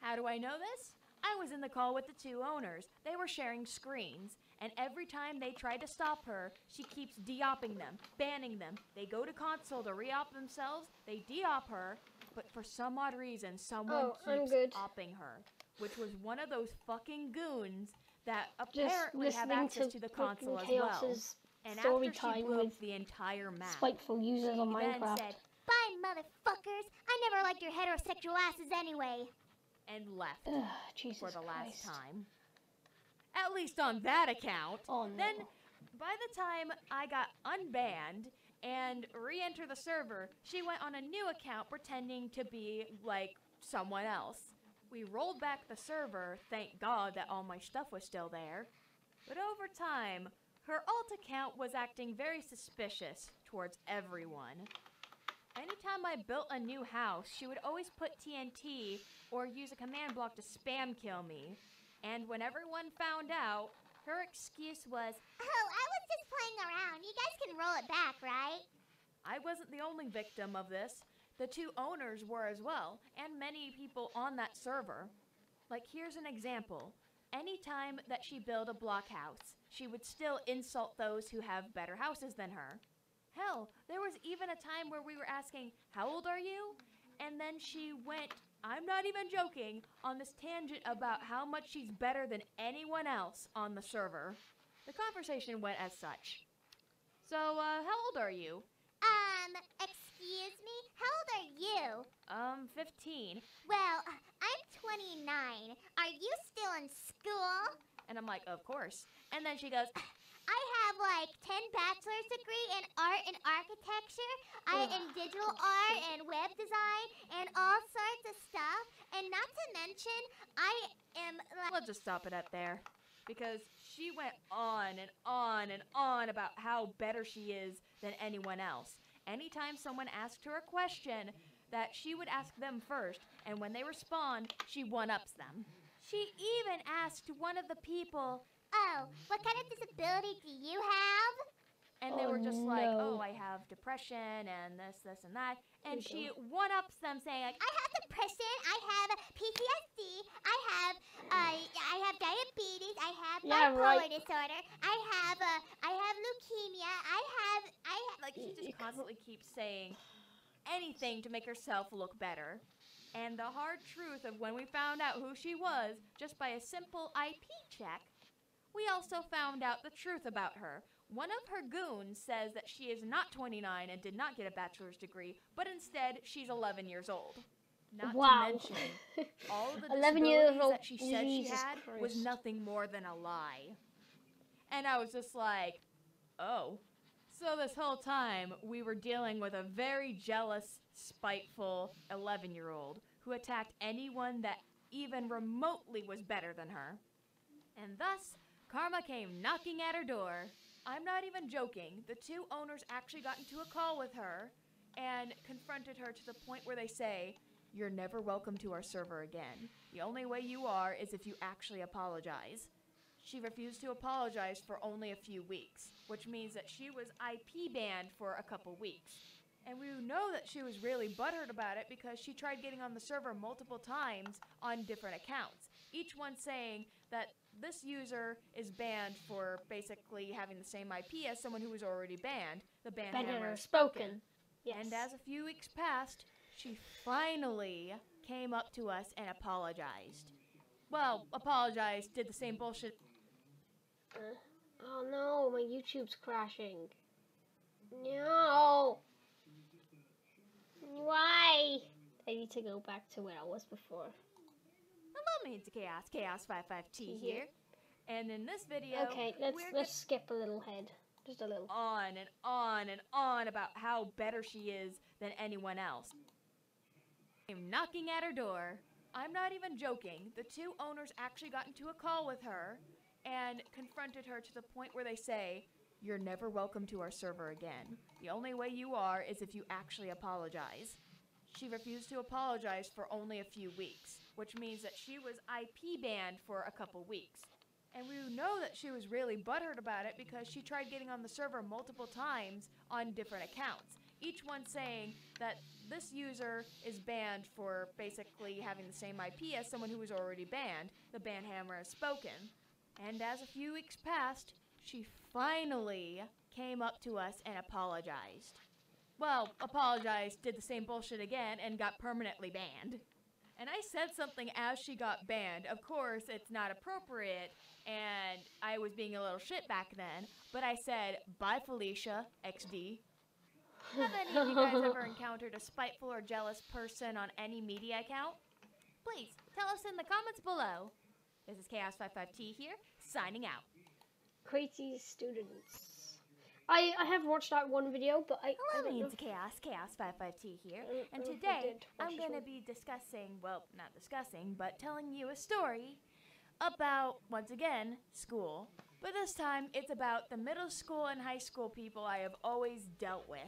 How do I know this? I was in the call with the two owners. They were sharing screens, and every time they tried to stop her, she keeps de-opping them, banning them. They go to console to re-op themselves, they de-op her, but for some odd reason, someone keeps opping her, which was one of those fucking goons that apparently have access to the console as well. And after she blew up the entire map, spiteful users on she then Minecraft. said, Bye, motherfuckers. I never liked your heterosexual asses anyway. and left Jesus for the last Christ. time. At least on that account. Oh, no. Then, by the time I got unbanned and re-entered the server, she went on a new account pretending to be like someone else. We rolled back the server, thank God that all my stuff was still there. But over time, her alt account was acting very suspicious towards everyone. Anytime I built a new house, she would always put TNT or use a command block to spam kill me. And when everyone found out, her excuse was, Oh, I was just playing around. You guys can roll it back, right? I wasn't the only victim of this. The two owners were as well, and many people on that server. Like, here's an example. Anytime that she built a block house, she would still insult those who have better houses than her. Hell, there was even a time where we were asking, how old are you? And then she went, I'm not even joking, on this tangent about how much she's better than anyone else on the server. The conversation went as such. So, how old are you? Excuse me? How old are you? 15. Well, I'm 29. Are you still in school? And I'm like, of course. And then she goes, I have like 10 bachelor's degree in art and architecture, in digital art and web design and all sorts of stuff. And not to mention, I am like... We'll just stop it at there. Because she went on and on and on about how better she is than anyone else. Anytime someone asked her a question, that she would ask them first, and when they respond, she one-ups them. She even asked one of the people, oh, what kind of disability do you have? And they were just like, oh, I have depression and this, and that. And she one-ups them saying, like, I have depression, I have PTSD, I have diabetes, I have bipolar disorder, I have leukemia, I have... Like, she just constantly keeps saying anything to make herself look better. And the hard truth of when we found out who she was, just by a simple IP check, we also found out the truth about her. One of her goons says that she is not 29 and did not get a bachelor's degree, but instead she's 11 years old. Not to mention, all of the disabilities that she said she had was nothing more than a lie. And I was just like, oh. So this whole time, we were dealing with a very jealous, spiteful 11-year-old who attacked anyone that even remotely was better than her. And thus, karma came knocking at her door. I'm not even joking. The two owners actually got into a call with her and confronted her to the point where they say, you're never welcome to our server again. The only way you are is if you actually apologize. She refused to apologize for only a few weeks, which means that she was IP banned for a couple weeks. And we know that she was really butthurt about it because she tried getting on the server multiple times on different accounts, each one saying that this user is banned for basically having the same IP as someone who was already banned. The ban hammer has spoken. Yes. And as a few weeks passed, she finally came up to us and apologized. Well, apologized, did the same bullshit. Oh no, my YouTube's crashing. No! Why? I need to go back to where I was before. Hello, Means of Chaos, Chaos55T here. And in this video, okay, let's skip a little head. Just a little. On and on and on about how better she is than anyone else. I'm knocking at her door. I'm not even joking. The two owners actually got into a call with her and confronted her to the point where they say, you're never welcome to our server again. The only way you are is if you actually apologize. She refused to apologize for only a few weeks, which means that she was IP banned for a couple weeks. And we know that she was really butthurt about it because she tried getting on the server multiple times on different accounts, each one saying that this user is banned for basically having the same IP as someone who was already banned. The ban hammer has spoken. And as a few weeks passed, she finally came up to us and apologized. Well, apologized, did the same bullshit again, and got permanently banned. And I said something as she got banned. Of course, it's not appropriate, and I was being a little shit back then, but I said, bye Felicia, XD. Have any of you guys ever encountered a spiteful or jealous person on any media account? Please, tell us in the comments below. This is Chaos55T here, signing out. Crazy students. I have watched that one video, but Hello, Means of Chaos, Chaos55T here, and today I'm going to be discussing, well, not discussing, but telling you a story about, once again, school. But this time, it's about the middle school and high school people I have always dealt with.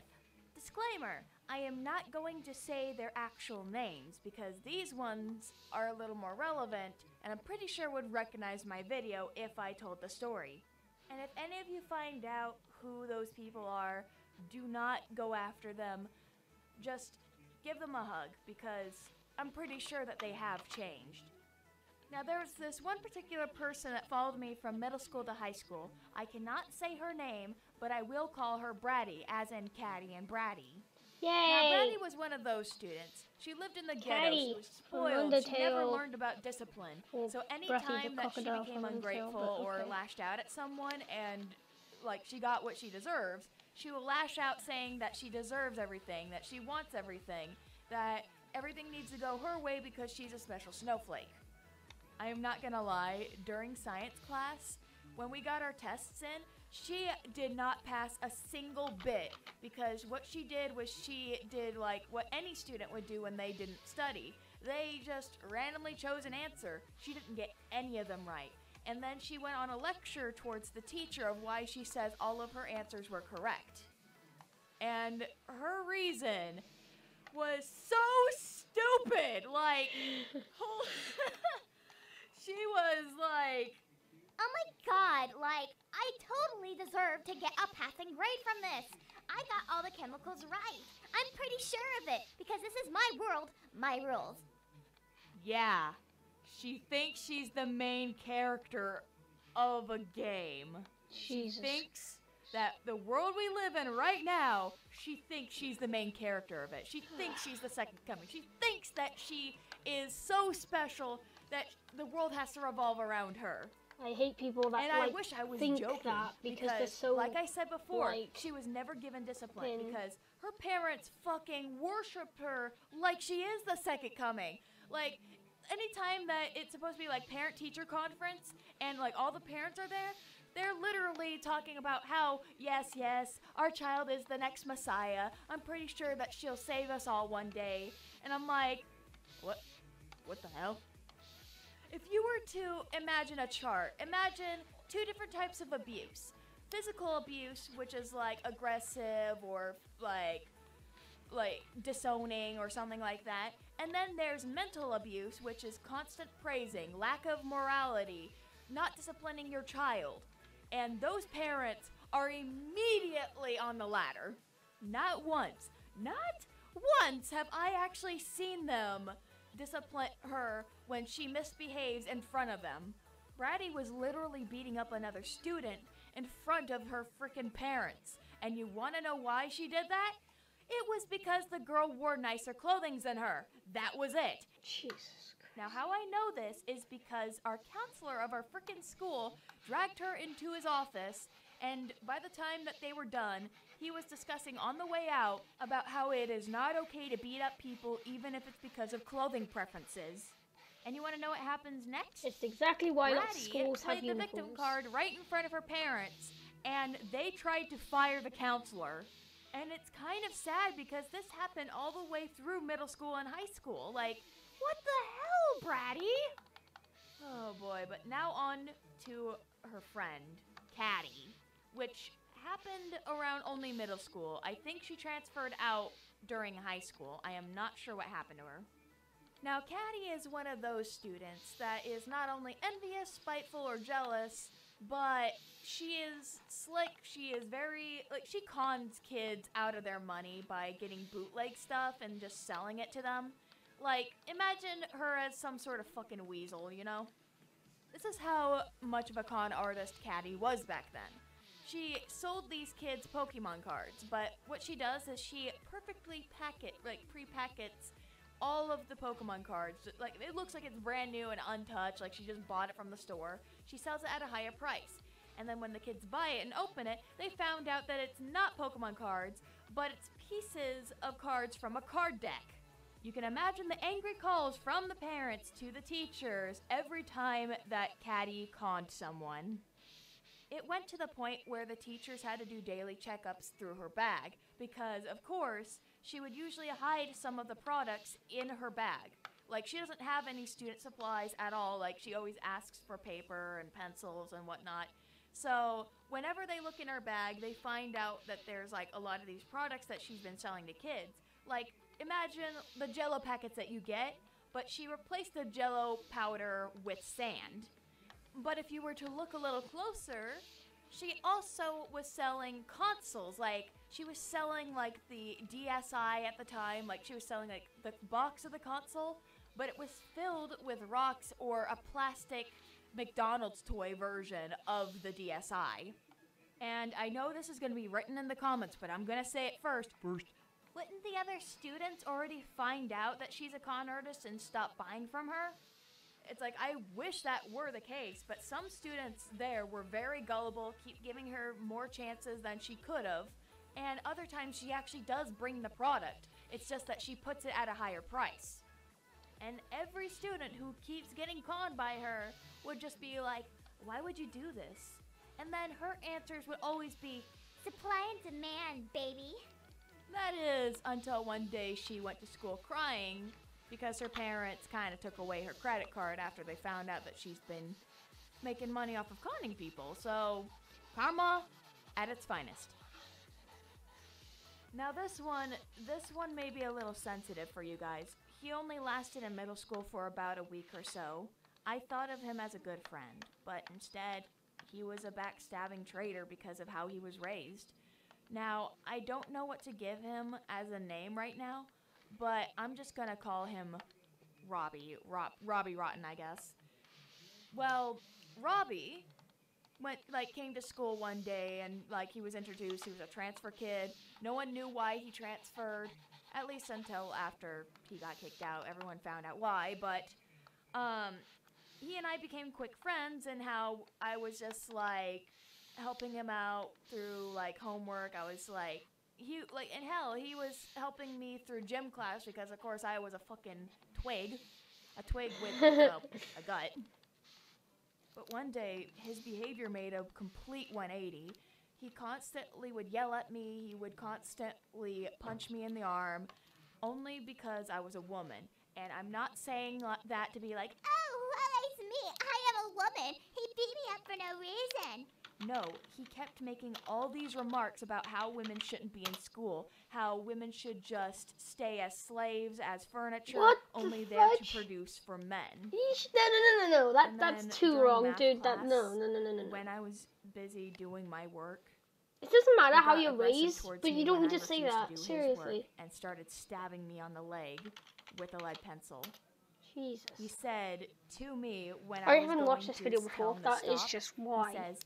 Disclaimer, I am not going to say their actual names, because these ones are a little more relevant, and I'm pretty sure would recognize my video if I told the story. And if any of you find out who those people are, do not go after them. Just give them a hug, because I'm pretty sure that they have changed. Now, there was this one particular person that followed me from middle school to high school. I cannot say her name, but I will call her Bratty, as in Caddy and Bratty. Yay! Now, Bratty was one of those students. She lived in the ghetto. Caddy She was from spoiled. She never Undertale. learned about discipline. So Bratty anytime the that she crocodile became from Undertale, ungrateful but or okay. lashed out at someone and, like, she got what she deserves, she will lash out saying that she deserves everything, that she wants everything, that everything needs to go her way because she's a special snowflake. I am not gonna lie, during science class, when we got our tests in, she did not pass a single bit because what she did was she did like what any student would do when they didn't study. They just randomly chose an answer. She didn't get any of them right. And then she went on a lecture towards the teacher of why she says all of her answers were correct. And her reason was so stupid. Like, she was like, Oh my god, like, I totally deserve to get a passing grade from this. I got all the chemicals right. I'm pretty sure of it, because this is my world, my rules. yeah, she thinks she's the main character of a game. Jesus. She thinks that the world we live in right now, she thinks she's the main character of it. She thinks she's the second coming. She thinks that she is so special that the world has to revolve around her. I hate people that And like I wish I was think joking that because they're so like I said before, like, she was never given discipline thin. because her parents fucking worshipped her like she is the second coming. Like, anytime that it's supposed to be like parent-teacher conference and like all the parents are there, they're literally talking about how, yes, our child is the next Messiah. I'm pretty sure that she'll save us all one day. And I'm like, what the hell? If you were to imagine a chart, imagine two different types of abuse. Physical abuse, which is like aggressive or like disowning or something like that. And then there's mental abuse, which is constant praising, lack of morality, not disciplining your child. And those parents are immediately on the latter. Not once have I actually seen them discipline her when she misbehaves in front of them. Bratty was literally beating up another student in front of her frickin' parents. And you wanna know why she did that? It was because the girl wore nicer clothing than her. That was it. Jesus Christ. Now, how I know this is because our counselor of our frickin' school dragged her into his office, and by the time that they were done, he was discussing on the way out about how it is not okay to beat up people even if it's because of clothing preferences. And you want to know what happens next? It's exactly why not Bratty schools have played the victim uniforms. card right in front of her parents, and they tried to fire the counselor. And it's kind of sad because this happened all the way through middle school and high school. Like, what the hell, Bratty? Oh boy, but now on to her friend, Caddy, which happened around only middle school. I think she transferred out during high school. I am not sure what happened to her. Now, Caddy is one of those students that is not only envious, spiteful, or jealous, but she is slick. She is very, like, she cons kids out of their money by getting bootleg stuff and just selling it to them. Like, imagine her as some sort of fucking weasel, you know? This is how much of a con artist Caddy was back then. She sold these kids Pokemon cards, but what she does is she perfectly pre-packets all of the Pokemon cards. Like, it looks like it's brand new and untouched, like she just bought it from the store. She sells it at a higher price. And then when the kids buy it and open it, they found out that it's not Pokemon cards, but it's pieces of cards from a card deck. You can imagine the angry calls from the parents to the teachers every time that Caddy conned someone. It went to the point where the teachers had to do daily checkups through her bag because, of course, she would usually hide some of the products in her bag. Like, she doesn't have any student supplies at all. Like, she always asks for paper and pencils and whatnot. So whenever they look in her bag, they find out that there's, like, a lot of these products that she's been selling to kids. Like, imagine the Jell-O packets that you get, but she replaced the Jell-O powder with sand. But if you were to look a little closer, she also was selling consoles. Like, she was selling, like, the DSi at the time. Like, she was selling, like, the box of the console, but it was filled with rocks or a plastic McDonald's toy version of the DSi. And I know this is going to be written in the comments, but I'm going to say it first. Wouldn't the other students already find out that she's a con artist and stop buying from her? It's like, I wish that were the case, but some students there were very gullible, keep giving her more chances than she could have, and other times she actually does bring the product. It's just that she puts it at a higher price. And every student who keeps getting conned by her would just be like, why would you do this? And then her answers would always be, supply and demand, baby. that is, until one day she went to school crying because her parents kind of took away her credit card after they found out that she's been making money off of conning people. So, karma at its finest. Now this one may be a little sensitive for you guys. He only lasted in middle school for about a week or so. I thought of him as a good friend, but instead, he was a backstabbing traitor because of how he was raised. Now, I don't know what to give him as a name right now, but I'm just gonna call him Robbie. Robbie Rotten, I guess. Well, Robbie came to school one day and he was introduced. He was a transfer kid. No one knew why he transferred, at least until after he got kicked out. Everyone found out why, but he and I became quick friends, and how I was just helping him out through homework. I was he was helping me through gym class because of course I was a fucking twig with a gut. But one day, his behavior made a complete 180. He constantly would yell at me, he would constantly punch me in the arm, only because I was a woman. And I'm not saying that to be like, oh, well, it's me. I am a woman. He beat me up for no reason. No, he kept making all these remarks about how women shouldn't be in school, how women should just stay as slaves, as furniture, only there to produce for men. No. That's too wrong, dude. No. When I was busy doing my work, it doesn't matter how you're raised, but you don't need to say that. Seriously. And started stabbing me on the leg with a lead pencil. Jesus. He said to me when I was haven't watched this video before. That is just why. He says,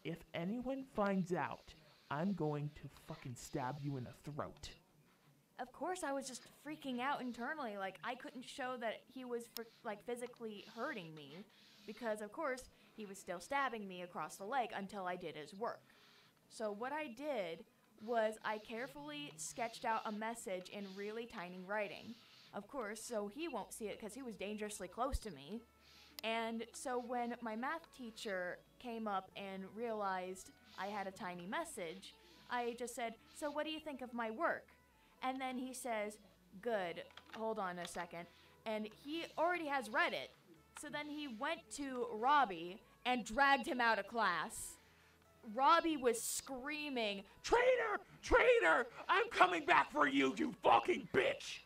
if anyone finds out, I'm going to fucking stab you in the throat. Of course, I was just freaking out internally. I couldn't show that he was physically hurting me because, of course, he was still stabbing me across the leg until I did his work. So what I did was I carefully sketched out a message in really tiny writing. Of course, so he won't see it because he was dangerously close to me. And so when my math teacher came up and realized I had a tiny message, I just said, so what do you think of my work? And then he says, good, hold on a second. And he already has read it. So then he went to Robbie and dragged him out of class. Robbie was screaming, Traitor! Traitor! I'm coming back for you, you fucking bitch!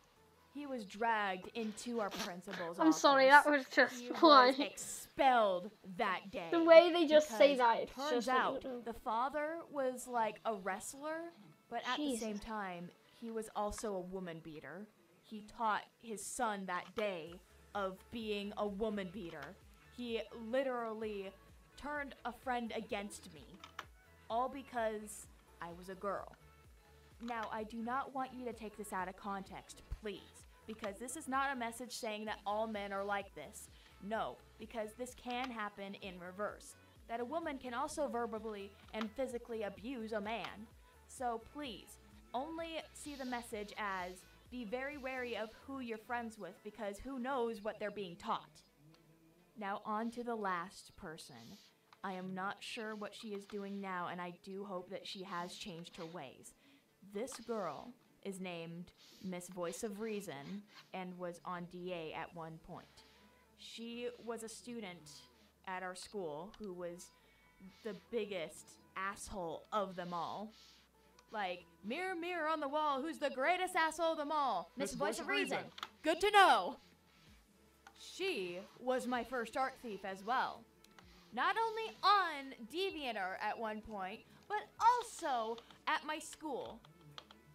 He was dragged into our principal's office. I'm sorry, that was just he was expelled that day. The way they just say that, it's turns just out the father was a wrestler, but at the same time, he was also a woman beater. He taught his son that day of being a woman beater. He literally turned a friend against me, all because I was a girl. Now, I do not want you to take this out of context, please, because this is not a message saying that all men are like this. No, because this can happen in reverse, that a woman can also verbally and physically abuse a man. So please, only see the message as be very wary of who you're friends with, because who knows what they're being taught. Now on to the last person. I am not sure what she is doing now, and I do hope that she has changed her ways. This girl is named Miss Voice of Reason and was on DA at one point. She was a student at our school who was the biggest asshole of them all. Mirror, mirror on the wall, who's the greatest asshole of them all? Miss Voice of Reason. Good to know. She was my first art thief as well. Not only on DeviantArt at one point, but also at my school.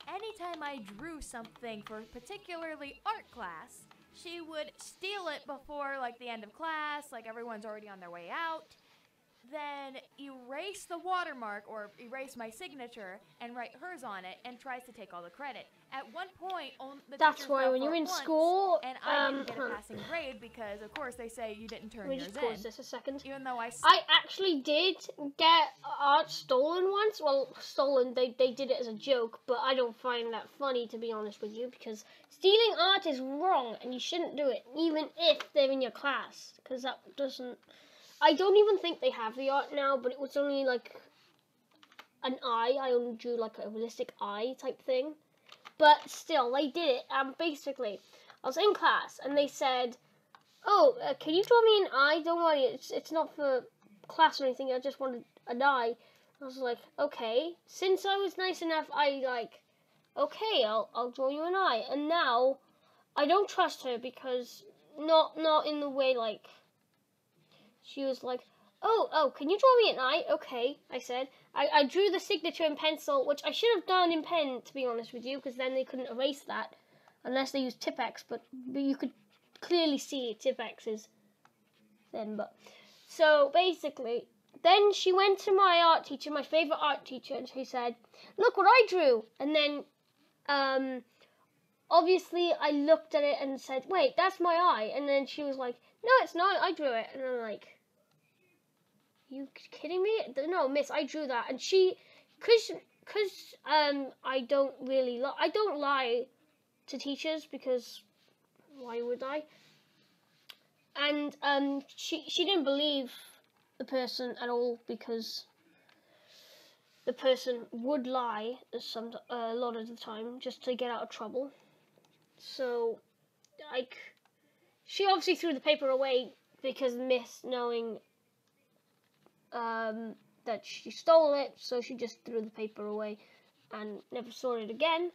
Anytime I drew something for particularly art class, she would steal it before, like, the end of class, like, everyone's already on their way out, then erase the watermark or erase my signature and write hers on it and tries to take all the credit. At one point, the That's teachers why fell when for you're it in once, school, and I didn't get a passing grade because, of course, they say you didn't turn Let me yours just pause in. this a second. Even though I actually did get art stolen once. Well, stolen, they did it as a joke, but I don't find that funny, to be honest with you, because stealing art is wrong, and you shouldn't do it, even if they're in your class, because that doesn't... I don't even think they have the art now, but it was only, like, an eye. I only drew, like, a realistic eye type thing. But still, they did it, and basically, I was in class, and they said, oh, can you draw me an eye? Don't worry, it's not for class or anything, I just wanted an eye. I was like, okay. Since I was nice enough, okay, I'll draw you an eye. And now, I don't trust her, because, not in the way, like, she was like, oh, can you draw me an eye? Okay, I said. I drew the signature in pencil, which I should have done in pen, to be honest with you, because then they couldn't erase that, unless they used Tipp-Ex, but you could clearly see Tipp-Ex's then, but... So, basically, then she went to my art teacher, my favourite art teacher, and she said, look what I drew! And then, obviously, I looked at it and said, wait, that's my eye. And then she was like, no, it's not, I drew it. And I'm like... You kidding me? No, miss, I drew that. And she, cause I don't really, I don't lie to teachers, because why would I? And she didn't believe the person at all, because the person would lie a lot of the time just to get out of trouble. So, like, she obviously threw the paper away because miss knowing that she stole it, so she just threw the paper away and never saw it again.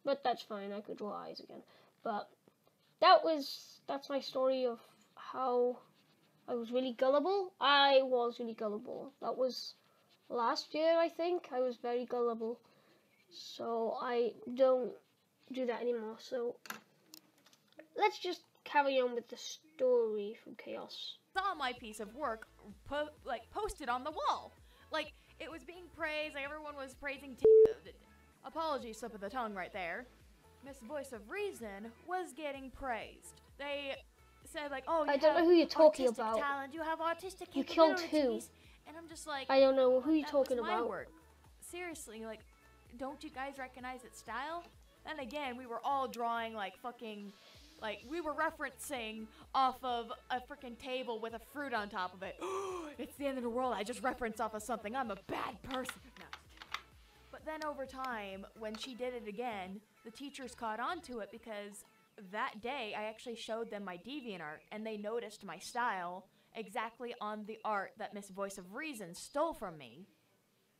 But that's fine, I could draw eyes again. But that's my story of how I was really gullible. I was really gullible. That was last year, I think. I was very gullible. So I don't do that anymore. So let's just carry on with the story from Chaos. Saw my piece of work posted on the wall. Like, it was being praised, like everyone was praising apologies, slip of the tongue right there. Miss Voice of Reason was getting praised. They said like, oh, I don't know who you're talking artistic about. Talent, you have artistic You killed capabilities. who? And I'm just like, I don't know who you're that talking was my about. work. Seriously, like, don't you guys recognize its style? Then again, we were all drawing like fucking... Like, we were referencing off of a freaking table with a fruit on top of it. It's the end of the world. I just referenced off of something. I'm a bad person. No. But then over time, when she did it again, the teachers caught on to it because that day I actually showed them my DeviantArt and they noticed my style exactly on the art that Miss Voice of Reason stole from me.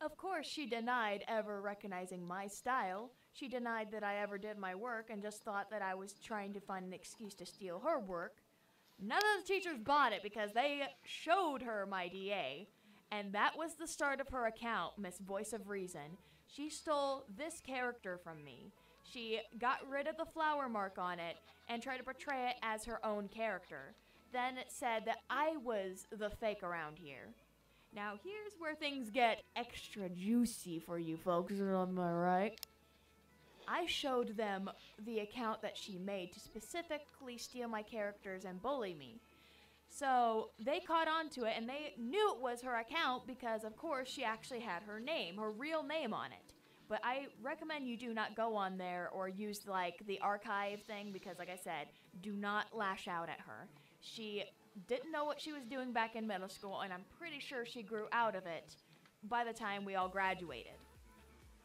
Of course, she denied ever recognizing my style. She denied that I ever did my work and just thought that I was trying to find an excuse to steal her work. None of the teachers bought it because they showed her my DA, and that was the start of her account, Miss Voice of Reason. She stole this character from me. She got rid of the flower mark on it and tried to portray it as her own character. Then it said that I was the fake around here. Now here's where things get extra juicy for you folks, am I right? I showed them the account that she made to specifically steal my characters and bully me. So they caught on to it and they knew it was her account because of course she actually had her name, her real name on it. But I recommend you do not go on there or use like the archive thing because like I said, do not lash out at her. She didn't know what she was doing back in middle school and I'm pretty sure she grew out of it by the time we all graduated.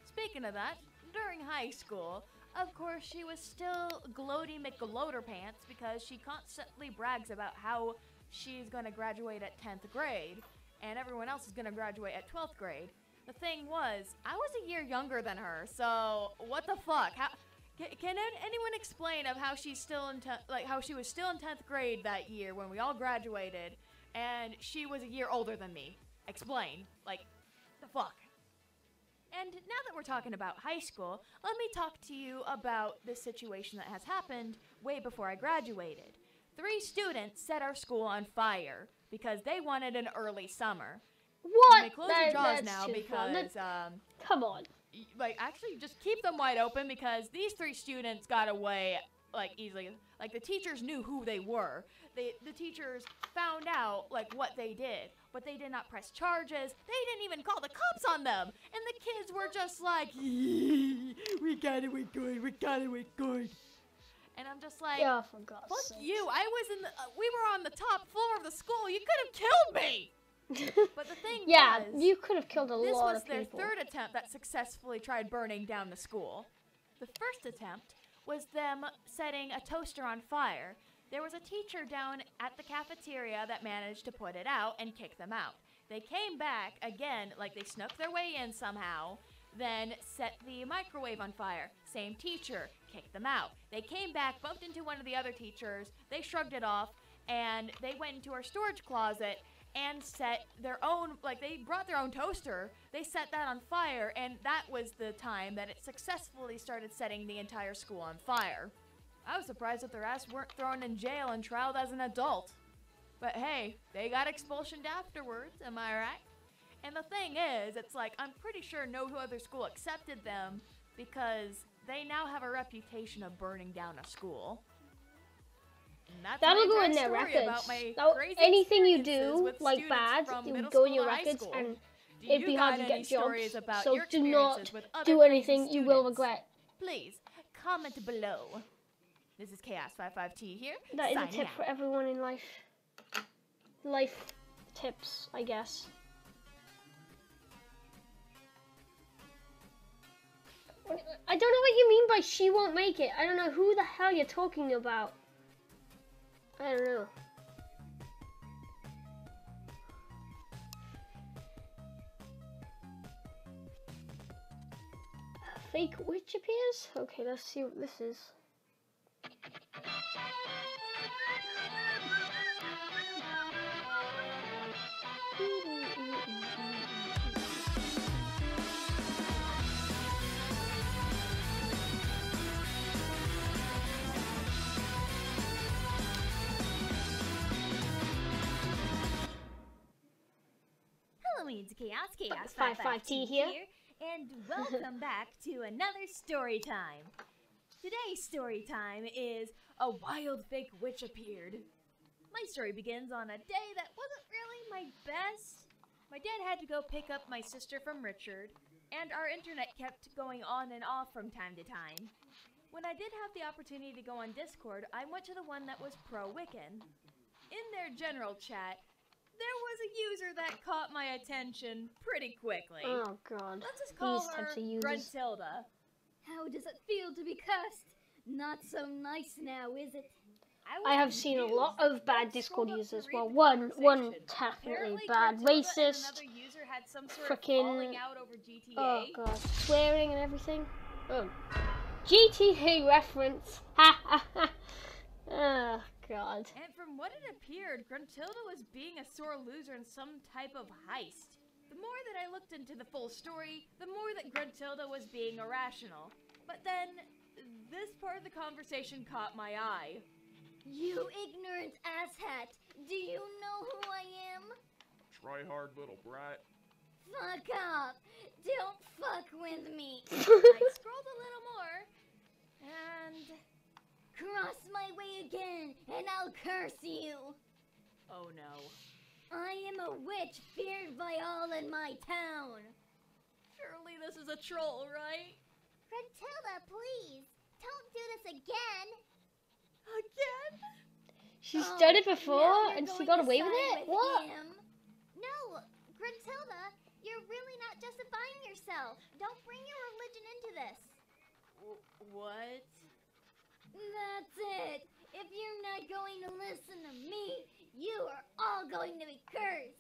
Speaking of that, during high school, of course, she was still gloaty McGloater pants because she constantly brags about how she's going to graduate at 10th grade and everyone else is going to graduate at 12th grade. The thing was, I was a year younger than her, so what the fuck? How, can anyone explain of how she's still in how she was still in 10th grade that year when we all graduated and she was a year older than me? Explain. Like, the fuck? And now that we're talking about high school, let me talk to you about this situation that has happened way before I graduated. 3 students set our school on fire because they wanted an early summer. What? You may close your jaws now too fun. because, Come on. like, actually just keep them wide open because these 3 students got away, like, easily. Like, the teachers knew who they were. The teachers found out, like, what they did, but they did not press charges. They didn't even call the cops on them. And the kids were just like, we got away good, we got away good. And I'm just like, yeah, for God's fuck sakes. you. I was in the, we were on the top floor of the school. You could have killed me. But the thing yeah, was, you could have killed a this lot was of their people. 3rd attempt that successfully tried burning down the school. The first attempt was them setting a toaster on fire. There was a teacher down at the cafeteria that managed to put it out and kick them out. They came back again, like they snuck their way in somehow, then set the microwave on fire. Same teacher, kicked them out. They came back, bumped into one of the other teachers, they shrugged it off, and they went into our storage closet and set their own, like they brought their own toaster, they set that on fire, and that was the time that it successfully started setting the entire school on fire. I was surprised that their ass weren't thrown in jail and trialed as an adult. But hey, they got expulsioned afterwards, am I right? And the thing is, it's like, I'm pretty sure no other school accepted them because they now have a reputation of burning down a school. That'll go in their records. Anything you do, like bad, it would go in your records and it'd be hard to get jobs. So do not do anything you will regret. Please, comment below. This is Chaos55T here. That is a tip for everyone in life. Life tips, I guess. I don't know what you mean by she won't make it. I don't know who the hell you're talking about. I don't know. A fake witch appears? Okay, let's see what this is. It's Chaos 55T here. And welcome back to another story time. Today's story time is A Wild Fake Witch Appeared. My story begins on a day that wasn't really my best. My dad had to go pick up my sister from Richard, and our internet kept going on and off from time to time. When I did have the opportunity to go on Discord, I went to the one that was pro-Wiccan. In their general chat, there was a user that caught my attention pretty quickly. Oh god. Let's just call These her types of users. Gruntilda. How does it feel to be cursed? Not so nice now, is it? I have seen a lot of bad Discord users. Well, one definitely bad, racist, freaking, oh god, swearing and everything. Oh, GTA reference. Ha ha ha. Oh god. And from what it appeared, Gruntilda was being a sore loser in some type of heist. The more that I looked into the full story, the more that Gruntilda was being irrational. But then, this part of the conversation caught my eye. You ignorant asshat! Do you know who I am? Try hard, little brat. Fuck off! Don't fuck with me! I scrolled a little more, and... Cross my way again, and I'll curse you! Oh no. I am a witch feared by all in my town! Surely this is a troll, right? Gruntilda, please! Don't do this again! Again? She's done it before and she got away with it? What? No, Gruntilda, you're really not justifying yourself. Don't bring your religion into this. What? That's it! If you're not going to listen to me, you are all going to be cursed!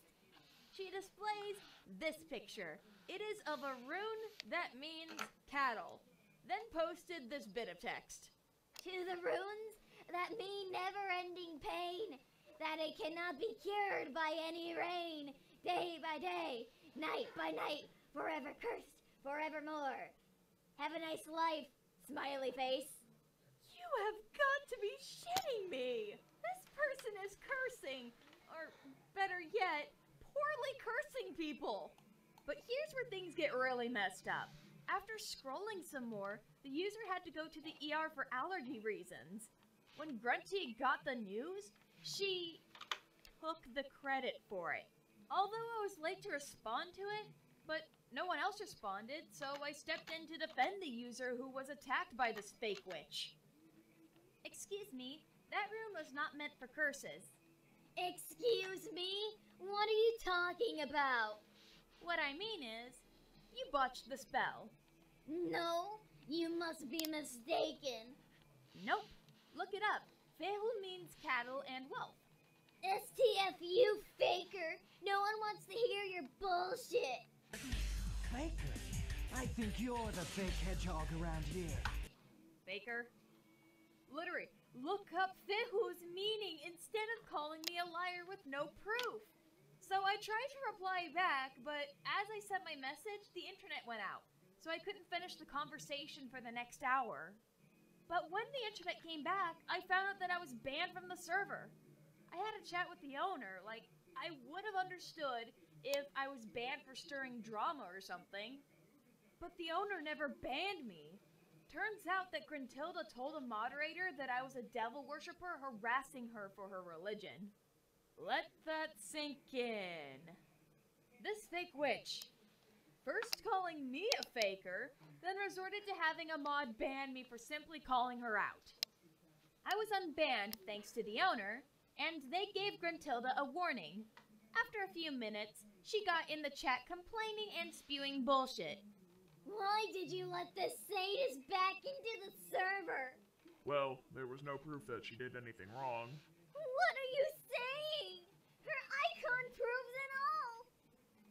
She displays this picture. It is of a rune that means cattle. Then posted this bit of text. To the runes that mean never-ending pain, that it cannot be cured by any rain, day by day, night by night, forever cursed, forevermore. Have a nice life, smiley face. You have got to be shitting me! This person is cursing, or better yet, poorly cursing people. But here's where things get really messed up. After scrolling some more, the user had to go to the ER for allergy reasons. When Grunty got the news, she took the credit for it. Although I was late to respond to it, but no one else responded, so I stepped in to defend the user who was attacked by this fake witch. Excuse me, that room was not meant for curses. Excuse me? What are you talking about? What I mean is, you botched the spell. No, you must be mistaken. Nope. Look it up. Fehu means cattle and wealth. STFU, faker. No one wants to hear your bullshit. Faker? I think you're the fake hedgehog around here. Faker? Literally, look up Fehu's meaning instead of calling me a liar with no proof. So I tried to reply back, but as I sent my message, the internet went out. So I couldn't finish the conversation for the next hour. But when the internet came back, I found out that I was banned from the server. I had a chat with the owner, like, I would have understood if I was banned for stirring drama or something. But the owner never banned me. Turns out that Gruntilda told a moderator that I was a devil worshipper harassing her for her religion. Let that sink in. This fake witch, first calling me a faker, then resorted to having a mod ban me for simply calling her out. I was unbanned thanks to the owner, and they gave Gruntilda a warning. After a few minutes, she got in the chat complaining and spewing bullshit. Why did you let this sadist back into the server? Well, there was no proof that she did anything wrong. What are you saying? Her icon proves it all.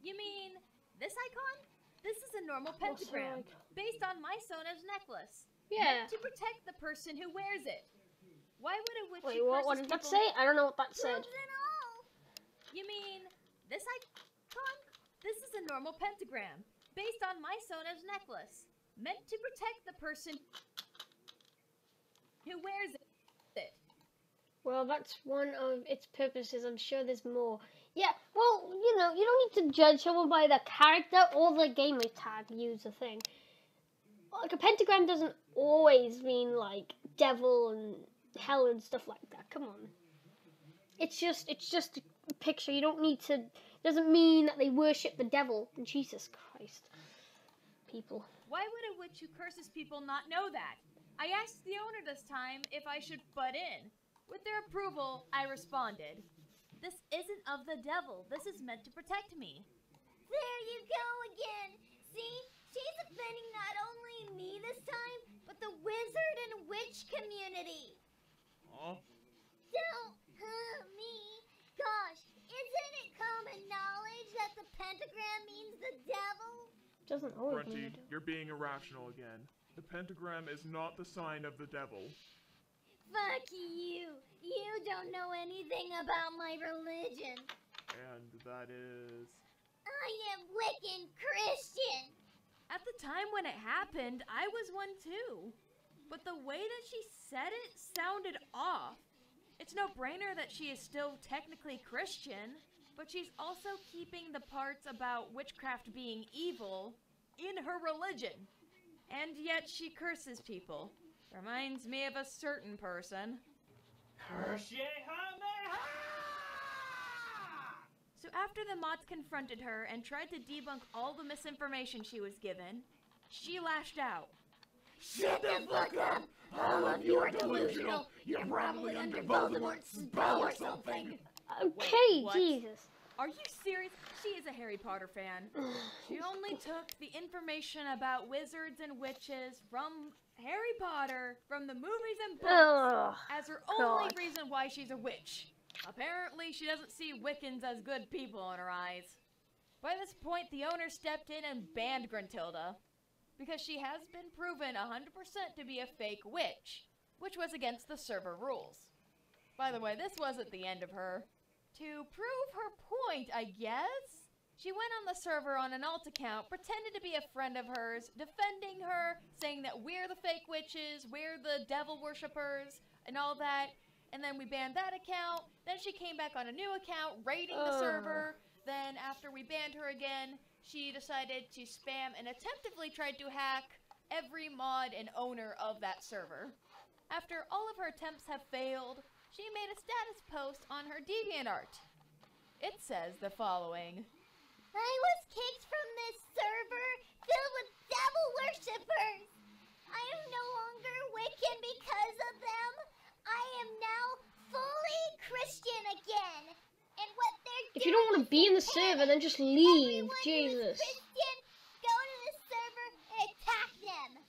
You mean this icon? This is a normal pentagram, based on my Sona's necklace. Yeah. Meant to protect the person who wears it. Why would a witch Wait, what did that say? I don't know what that said. You mean this icon? This is a normal pentagram, based on my Sona's necklace. Meant to protect the person who wears it. Well, that's one of its purposes. I'm sure there's more. Yeah, well, you know, you don't need to judge someone by the character or the gamer tag user thing. Like, a pentagram doesn't always mean, like, devil and hell and stuff like that. Come on. It's just a picture. You don't need to... It doesn't mean that they worship the devil. Jesus Christ. People. Why would a witch who curses people not know that? I asked the owner this time if I should butt in. With their approval, I responded. This isn't of the devil. This is meant to protect me. There you go again. See? She's offending not only me this time, but the wizard and witch community. Huh? Don't me. Gosh, isn't it common knowledge that the pentagram means the devil? Doesn't always mean Grunty, you're being irrational again. The pentagram is not the sign of the devil. Fuck you. You don't know anything about my religion. And that is... I am Wiccan Christian. At the time when it happened, I was one too. But the way that she said it sounded off. It's no brainer that she is still technically Christian, but she's also keeping the parts about witchcraft being evil in her religion. And yet she curses people. Reminds me of a certain person. So after the mods confronted her and tried to debunk all the misinformation she was given, she lashed out. Shut the fuck up! All of you are delusional! You're probably under Voldemort's spell or something! Okay, Wait, Jesus. Are you serious? She is a Harry Potter fan. She only took the information about wizards and witches from Harry Potter, from the movies and books, as her only reason why she's a witch. Apparently, she doesn't see Wiccans as good people in her eyes. By this point, the owner stepped in and banned Gruntilda, because she has been proven 100% to be a fake witch, which was against the server rules. By the way, this wasn't the end of her. To prove her point, I guess, She went on the server on an alt account, pretended to be a friend of hers, defending her, saying that we're the fake witches, we're the devil worshippers, and all that. And then we banned that account. Then she came back on a new account, raiding the server. Then after we banned her again, she decided to spam and attemptively tried to hack every mod and owner of that server. After all of her attempts have failed, she made a status post on her DeviantArt. It says the following. I was kicked from this server filled with devil worshippers. I am no longer Wiccan because of them. I am now fully Christian again. And what they're If you don't want to be in the server, then just leave. Jesus. Christian, go to the server and attack them.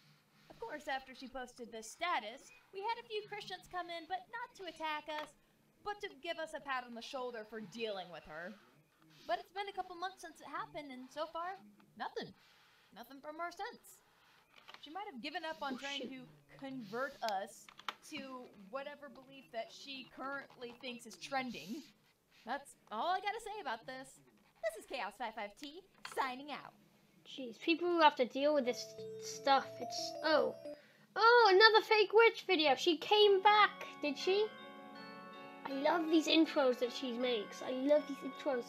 Of course, after she posted this status, we had a few Christians come in, but not to attack us, but to give us a pat on the shoulder for dealing with her. But it's been a couple months since it happened, and so far, nothing. Nothing from her since. She might have given up on trying to convert us to whatever belief that she currently thinks is trending. That's all I gotta say about this. This is Chaos55T, signing out. Jeez, people who have to deal with this stuff, it's... Oh, another fake witch video. She came back, did she? I love these intros that she makes. I love these intros.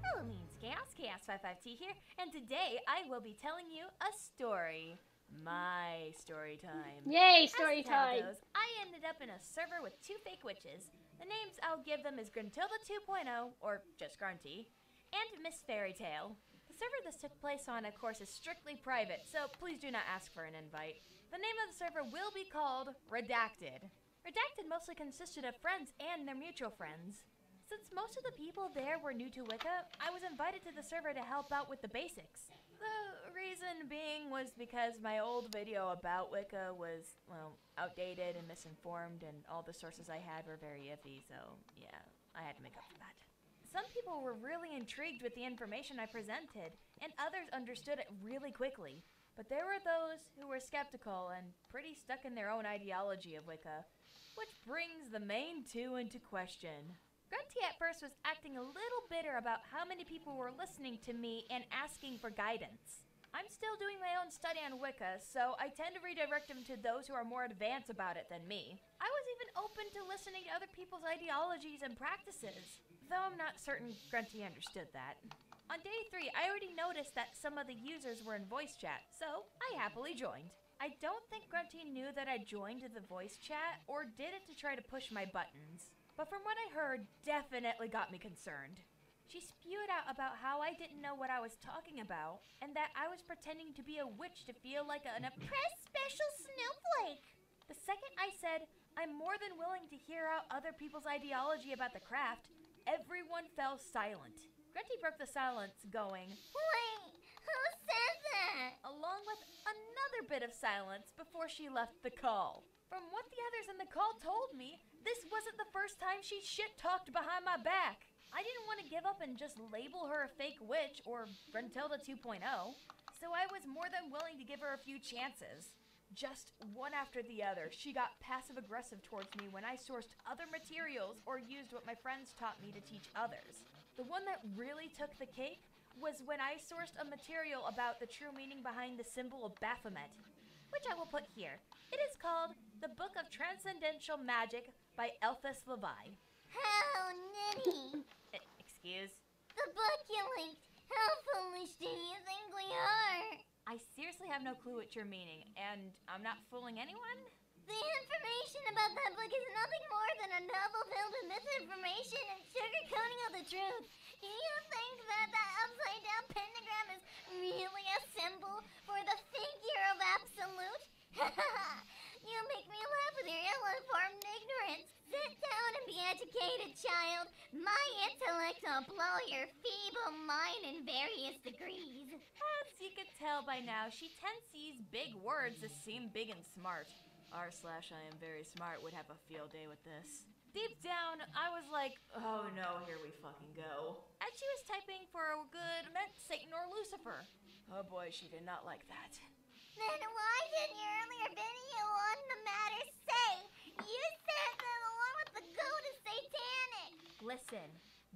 Hello, Means Chaos, Chaos55T here, and today I will be telling you a story. My story time. Yay, story As the title time. goes, I ended up in a server with two fake witches. The names I'll give them is Gruntilda 2.0, or just Grunty, and Miss Fairy Tale. The server this took place on, of course, is strictly private, so please do not ask for an invite. The name of the server will be called Redacted. Redacted mostly consisted of friends and their mutual friends. Since most of the people there were new to Wicca, I was invited to the server to help out with the basics. The reason being was because my old video about Wicca was, well, outdated and misinformed, and all the sources I had were very iffy, so yeah, I had to make up for that. Some people were really intrigued with the information I presented, and others understood it really quickly. But there were those who were skeptical and pretty stuck in their own ideology of Wicca, which brings the main two into question. Grunty at first was acting a little bitter about how many people were listening to me and asking for guidance. I'm still doing my own study on Wicca, so I tend to redirect him to those who are more advanced about it than me. I was even open to listening to other people's ideologies and practices, though I'm not certain Grunty understood that. On day 3, I already noticed that some of the users were in voice chat, so I happily joined. I don't think Grunty knew that I joined the voice chat or did it to try to push my buttons, but from what I heard, definitely got me concerned. She spewed out about how I didn't know what I was talking about, and that I was pretending to be a witch to feel like an oppressed special snowflake. The second I said, I'm more than willing to hear out other people's ideology about the craft, everyone fell silent. Grunty broke the silence, going, Wait, who said that? along with another bit of silence before she left the call. From what the others in the call told me, this wasn't the first time she shit-talked behind my back. I didn't want to give up and just label her a fake witch or Gruntilda 2.0, so I was more than willing to give her a few chances. Just one after the other, she got passive-aggressive towards me when I sourced other materials or used what my friends taught me to teach others. The one that really took the cake was when I sourced a material about the true meaning behind the symbol of Baphomet, which I will put here. It is called The Book of Transcendental Magic by Elphas Levi. How nitty. Excuse? The book you linked. How foolish do you think we are? I seriously have no clue what you're meaning, and I'm not fooling anyone? The information about that book is nothing more than a novel filled with misinformation and sugarcoating of the truth. Do you think that upside-down pentagram is really a symbol for the figure of absolute? You make me laugh with your ill-informed ignorance. Sit down and be educated, child. My intellect will blow your feeble mind in various degrees. As you could tell by now, she tends to use big words that seem big and smart. R/ I am very smart would have a field day with this. Deep down, I was like, oh no, here we fucking go. As she was typing for a good meant Satan or Lucifer. Oh boy, she did not like that. Then why didn't your earlier video on the matter say you said that along with the goat is satanic? Listen,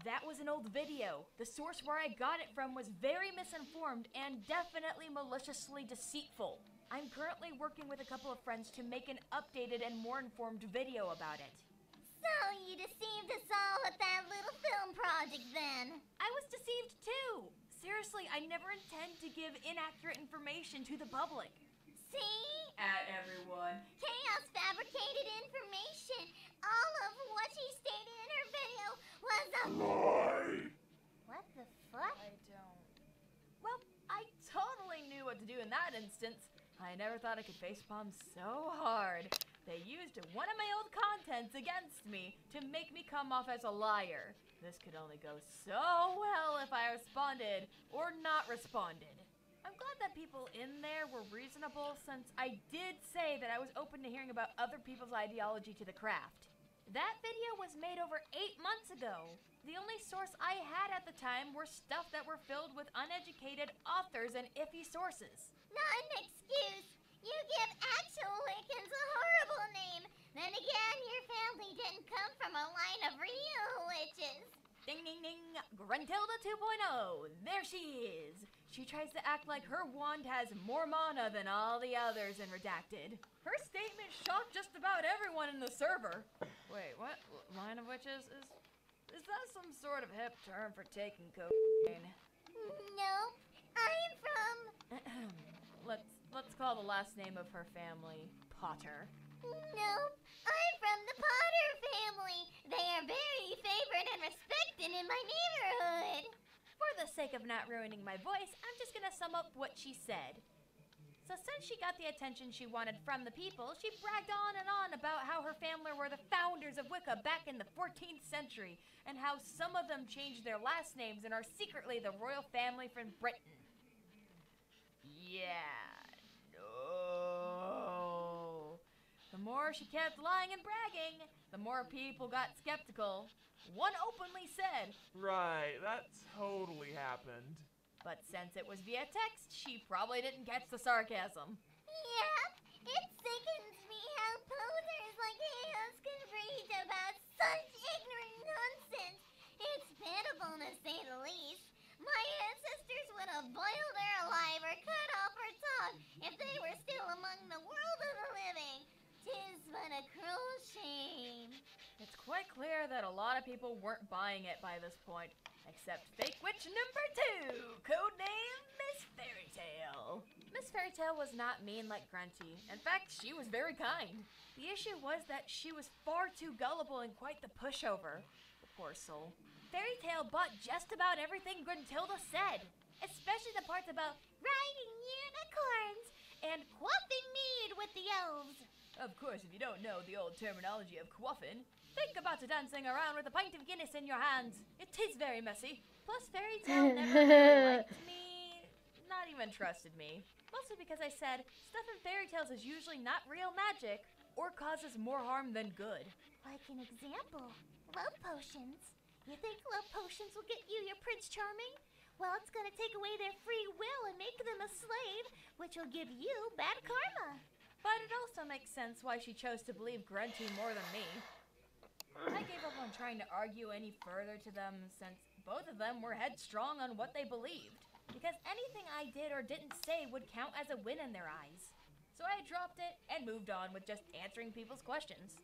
that was an old video. The source where I got it from was very misinformed and definitely maliciously deceitful. I'm currently working with a couple of friends to make an updated and more informed video about it. So you deceived us all with that little film project then? I was deceived too. Seriously, I never intend to give inaccurate information to the public. See? At everyone. Chaos fabricated information. All of what she stated in her video was a lie. What the fuck? I don't. Well, I totally knew what to do in that instance. I never thought I could facepalm so hard. They used one of my old contents against me to make me come off as a liar. This could only go so well if I responded or not responded. I'm glad that people in there were reasonable since I did say that I was open to hearing about other people's ideology to the craft. That video was made over 8 months ago. The only source I had at the time were stuff that were filled with uneducated authors and iffy sources. Not an excuse. You give actual Wiccans a horrible name. Then again, your family didn't come from a line of real witches. Ding ding ding, Gruntilda 2.0, there she is. She tries to act like her wand has more mana than all the others in Redacted. Her statement shocked just about everyone in the server. Wait, what? Line of witches? Is that some sort of hip term for taking cocaine? Nope, I'm from... Let's call the last name of her family Potter. Nope, I'm from the Potter family. They are very favored and respected in my neighborhood. For the sake of not ruining my voice, I'm just gonna sum up what she said. So since she got the attention she wanted from the people, she bragged on and on about how her family were the founders of Wicca back in the 14th century, and how some of them changed their last names and are secretly the royal family from Britain. Yeah, no. The more she kept lying and bragging, the more people got skeptical. One openly said, Right, that totally happened. But since it was via text, she probably didn't catch the sarcasm. Yeah, it sickens me how posers like Chaos can read about such ignorant nonsense. It's pitiful to say the least. My ancestors would have boiled her alive or cut off her tongue if they were still among the world of the living. 'Tis but a cruel shame. It's quite clear that a lot of people weren't buying it by this point, except Fake Witch number 2, codename Miss Fairytale. Miss Fairytale was not mean like Grunty. In fact, she was very kind. The issue was that she was far too gullible and quite the pushover. The poor soul. Fairytale bought just about everything Gruntilda said, especially the parts about riding unicorns and quaffing mead with the elves. Of course, if you don't know the old terminology of quaffing, think about dancing around with a pint of Guinness in your hands. It is very messy. Plus, Fairytale never really liked me, not even trusted me. Mostly because I said, stuff in fairy tales is usually not real magic, or causes more harm than good. Like an example, love potions. You think love potions will get you your Prince Charming? Well, it's gonna take away their free will and make them a slave, which will give you bad karma. But it also makes sense why she chose to believe Grunty more than me. I gave up on trying to argue any further to them since both of them were headstrong on what they believed. Because anything I did or didn't say would count as a win in their eyes. So I dropped it and moved on with just answering people's questions.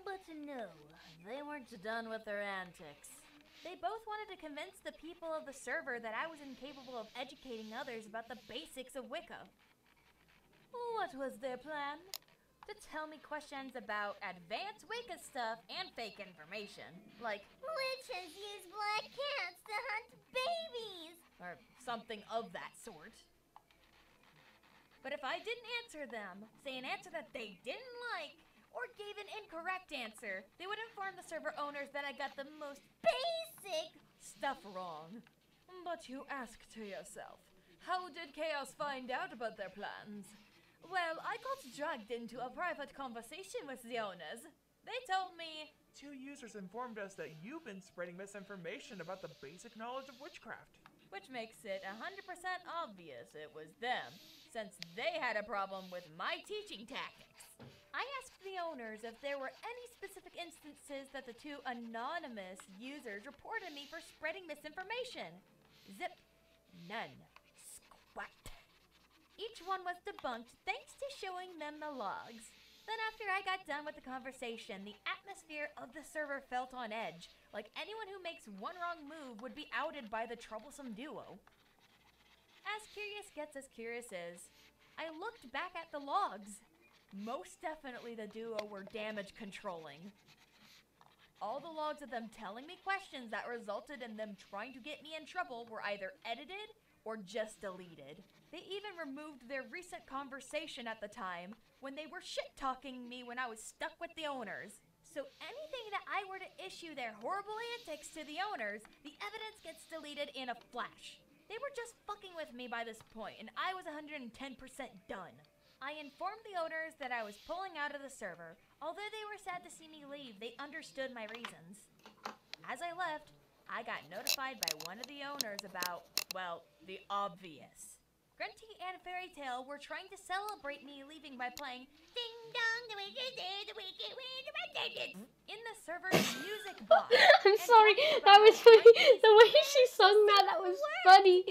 But no, they weren't done with their antics. They both wanted to convince the people of the server that I was incapable of educating others about the basics of Wicca. What was their plan? To tell me questions about advanced Wicca stuff and fake information. Like, witches use black cats to hunt babies! Or something of that sort. But if I didn't answer them, say an answer that they didn't like, or gave an incorrect answer, they would inform the server owners that I got the most basic stuff wrong. But you ask to yourself, how did Chaos find out about their plans? Well, I got dragged into a private conversation with the owners. They told me... 2 users informed us that you've been spreading misinformation about the basic knowledge of witchcraft. Which makes it 100% obvious it was them, since they had a problem with my teaching tactics. I asked the owners if there were any specific instances that the two anonymous users reported me for spreading misinformation. Zip. None. Squat. Each one was debunked thanks to showing them the logs. Then after I got done with the conversation, the atmosphere of the server felt on edge, like anyone who makes one wrong move would be outed by the troublesome duo. As curious gets as curious is, I looked back at the logs. Most definitely the duo were damage controlling. All the logs of them telling me questions that resulted in them trying to get me in trouble were either edited or just deleted. They even removed their recent conversation at the time when they were shit-talking me when I was stuck with the owners. So anything that I were to issue their horrible antics to the owners, the evidence gets deleted in a flash. They were just fucking with me by this point, and I was 110% done. I informed the owners that I was pulling out of the server. Although they were sad to see me leave, they understood my reasons. As I left, I got notified by one of the owners about, well, the obvious. Grunty and Fairy Tale were trying to celebrate me leaving by playing Ding Dong, the Wicked Day, the Wicked Way, the Wicked in the server's music box. I'm sorry, that was funny. The way she sung that was funny.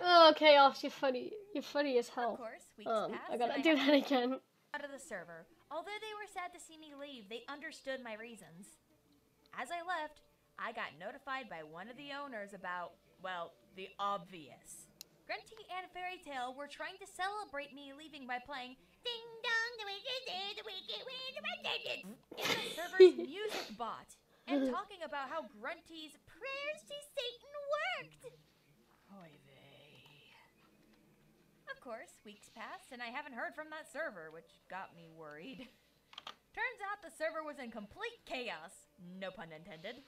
Oh, Chaos, you're funny. You're funny as hell. Of course, weeks I passed gotta and do that again. Out of the server. Although they were sad to see me leave, they understood my reasons. As I left, I got notified by one of the owners about, well, the obvious. Grunty and Fairy Tale were trying to celebrate me leaving by playing Ding Dong, the Wicked Day, the Wicked Way, the Wicked in the server's music bot, and talking about how Grunty's prayers to Satan worked. Oy vey. Of course, weeks passed and I haven't heard from that server, which got me worried. Turns out the server was in complete chaos, no pun intended.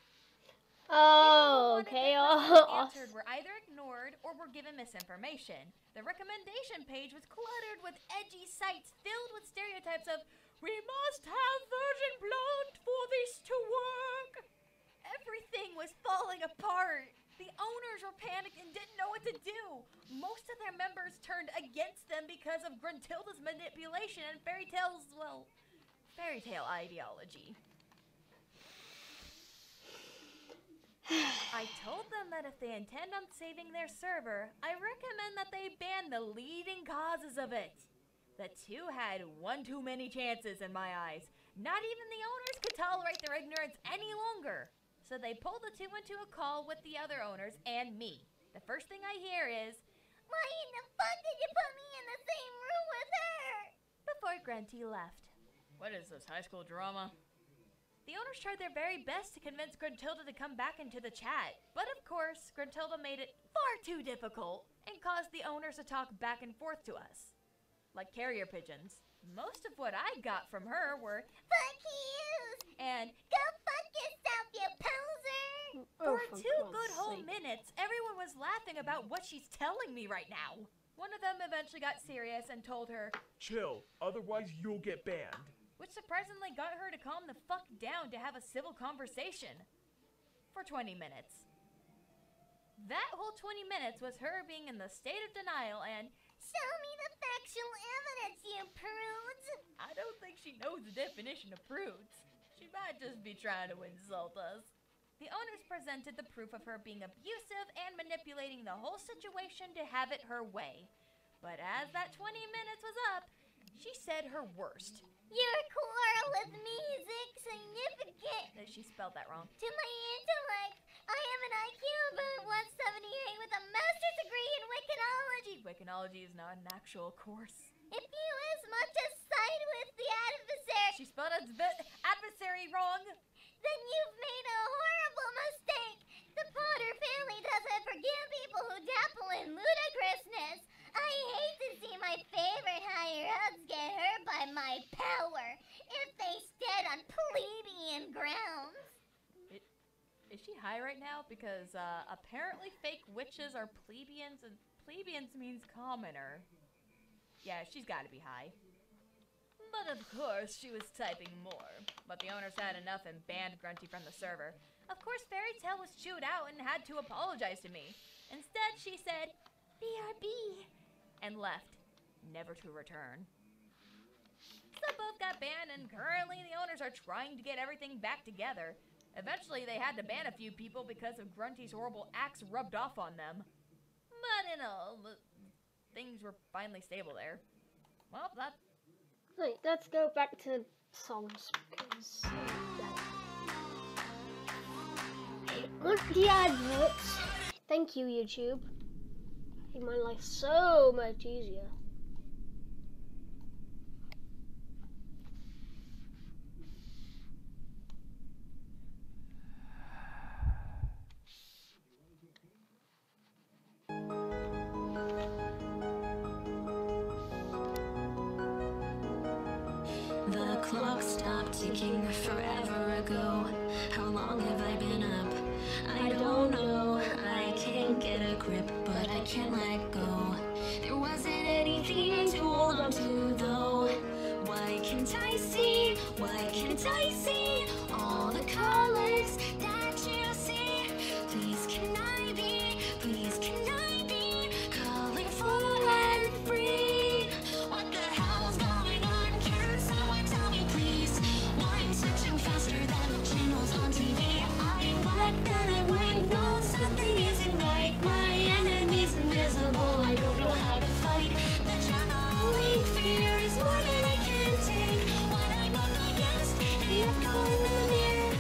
Oh, Chaos. Answered were either ignored or were given misinformation. The recommendation page was cluttered with edgy sites filled with stereotypes of, we must have virgin blood for this to work. Everything was falling apart. The owners were panicked and didn't know what to do. Most of their members turned against them because of Gruntilda's manipulation and Fairy Tale's, well, fairy tale ideology. I told them that if they intend on saving their server, I recommend that they ban the leading causes of it. The two had one too many chances in my eyes. Not even the owners could tolerate their ignorance any longer. So they pulled the two into a call with the other owners and me. The first thing I hear is, why in the fuck did you put me in the same room with her? Before Grunty left. What is this, high school drama? The owners tried their very best to convince Gruntilda to come back into the chat, but of course, Gruntilda made it far too difficult and caused the owners to talk back and forth to us. Like carrier pigeons. Most of what I got from her were, fuck you, and go fuck yourself, you poser! For 2 good whole minutes, everyone was laughing about what she's telling me right now. One of them eventually got serious and told her, chill, otherwise you'll get banned. Which surprisingly got her to calm the fuck down to have a civil conversation. For 20 minutes. That whole 20 minutes was her being in the state of denial and, show me the factual evidence, you prudes! I don't think she knows the definition of prudes. She might just be trying to insult us. The owners presented the proof of her being abusive and manipulating the whole situation to have it her way. But as that 20 minutes was up, she said her worst. Your quarrel with me is insignificant. She spelled that wrong. To my intellect, I have an IQ of about 178 with a master's degree in Wiccanology. Wiccanology is not an actual course. If you as much as side with the adversary, she spelled adversary wrong, then you've made a horrible mistake. The Potter family doesn't forgive people who dabble in ludicrousness. I hate to see my favorite higher-ups get hurt by my power if they stood on plebeian grounds. Is she high right now? Because apparently fake witches are plebeians, and plebeians means commoner. Yeah, she's got to be high. But of course, she was typing more. But the owners had enough and banned Grunty from the server. Of course, Fairy Tale was chewed out and had to apologize to me. Instead, she said, BRB. and left, never to return. So both got banned, and currently the owners are trying to get everything back together. Eventually, they had to ban a few people because of Grunty's horrible acts rubbed off on them. But in all, things were finally stable there. Well, that... Right, let's go back to songs, because... Look at the adverts. Thank you, YouTube. Made my life so much easier. The clock stopped ticking forever ago. How long have I been up? I don't know. I can't get a grip, but I can't let go. There wasn't anything to hold on to, though. Why can't I see? Why can't I see all the colors that you see? Please can I be? Please can I be colorful and free? What the hell's going on? Can someone tell me, please? Why I'm switching faster than the channels on TV? I'm black and I'm white. No, something isn't right. My enemy's invisible. I don't know how to fight. The channeling fear is more than I can take. When I'm up against the echo in the mirror,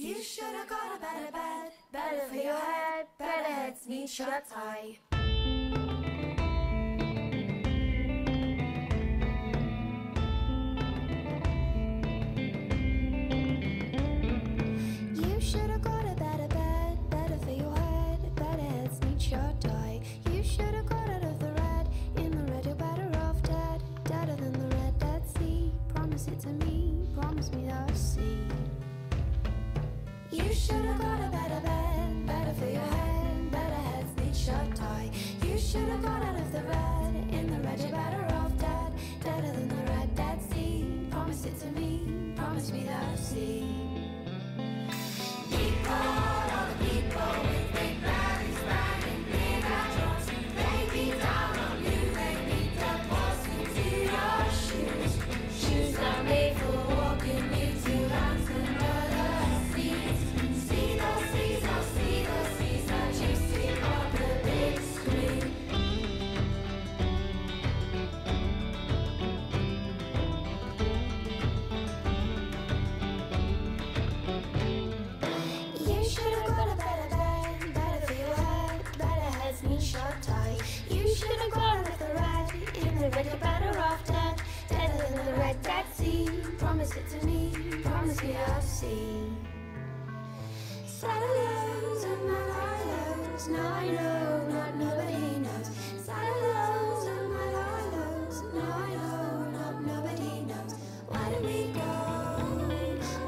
You should have got a better bed, better for your head, better heads need shut eye. You should have got a better bed, better for your head, better heads need shut eye. You should have got out of the red, in the red you're better off dead, deader than the red Dead Sea. Promise it to me, promise me that I'll see. You should have got a better bed, better for your head, better heads need shut eye. You should have got out of the red, in the red you're better off dead, deader than the red Dead Sea. Promise it to me, promise me that I'll see. promise me I'll see. Sad lows and my high lows, now I know, not nobody knows. Sad lows and my high lows, now I know, not nobody knows. Why do we go?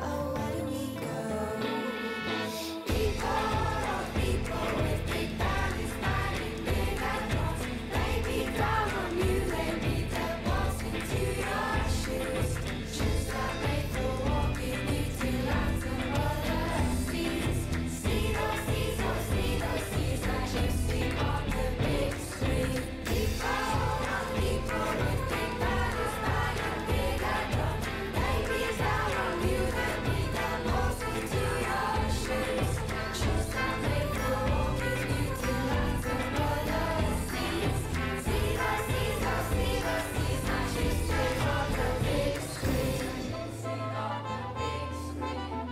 Oh, why do we go? People with big bodies fighting big eyebrows. They beat down on you, they beat the balls into your shoes. Shoes that made for walking, need to learn some other seas. See those seas, that you see on the big screen. People with big bodies fighting big eyebrows. They beat down on you, they beat the balls into your shoes. Shoes that made for walking, need to learn some other seas. See those seas, that you see on the big screen. See on the big screen.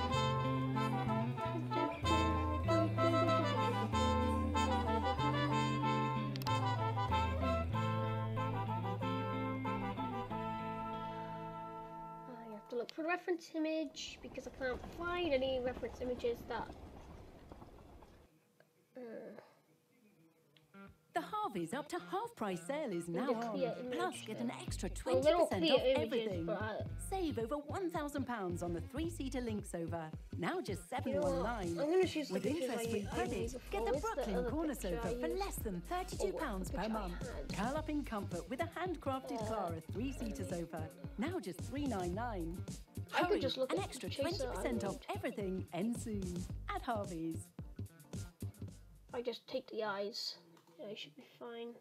I have to look for a reference image because I can't find any reference images that. The Harvey's up to half price sale is now Need a on. clear Plus, image, get an extra A little 20% clear off images, everything. but Save over £1,000 on the 3-seater link sofa. Now just You know what? $719. I'm gonna choose the With pictures interest-free I credit, used get before. the What's the Brooklyn other corner picture sofa I for used? less than £32 per month. Curl up in comfort with a handcrafted Clara 3-seater sofa. Now just $399. I could Hurry, just look an at extra Chaser 20% off and- everything ends soon at Harvey's. I just take the eyes. I should be fine.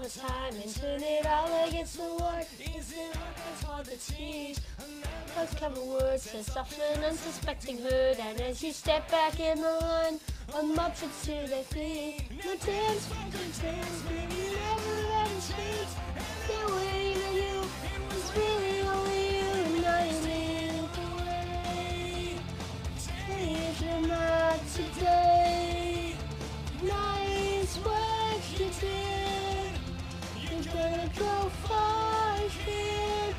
the time and turn it all against the word. Isn't hard to teach. Those clever words to soften unsuspecting herd. And as you step back in the line, on Muppets to their feet. No dance, fucking dance, baby, you never had a chance. Can't wait for you. It was really only you and I lead the way. Change your mind today. Nice work you did. You're gonna go far here.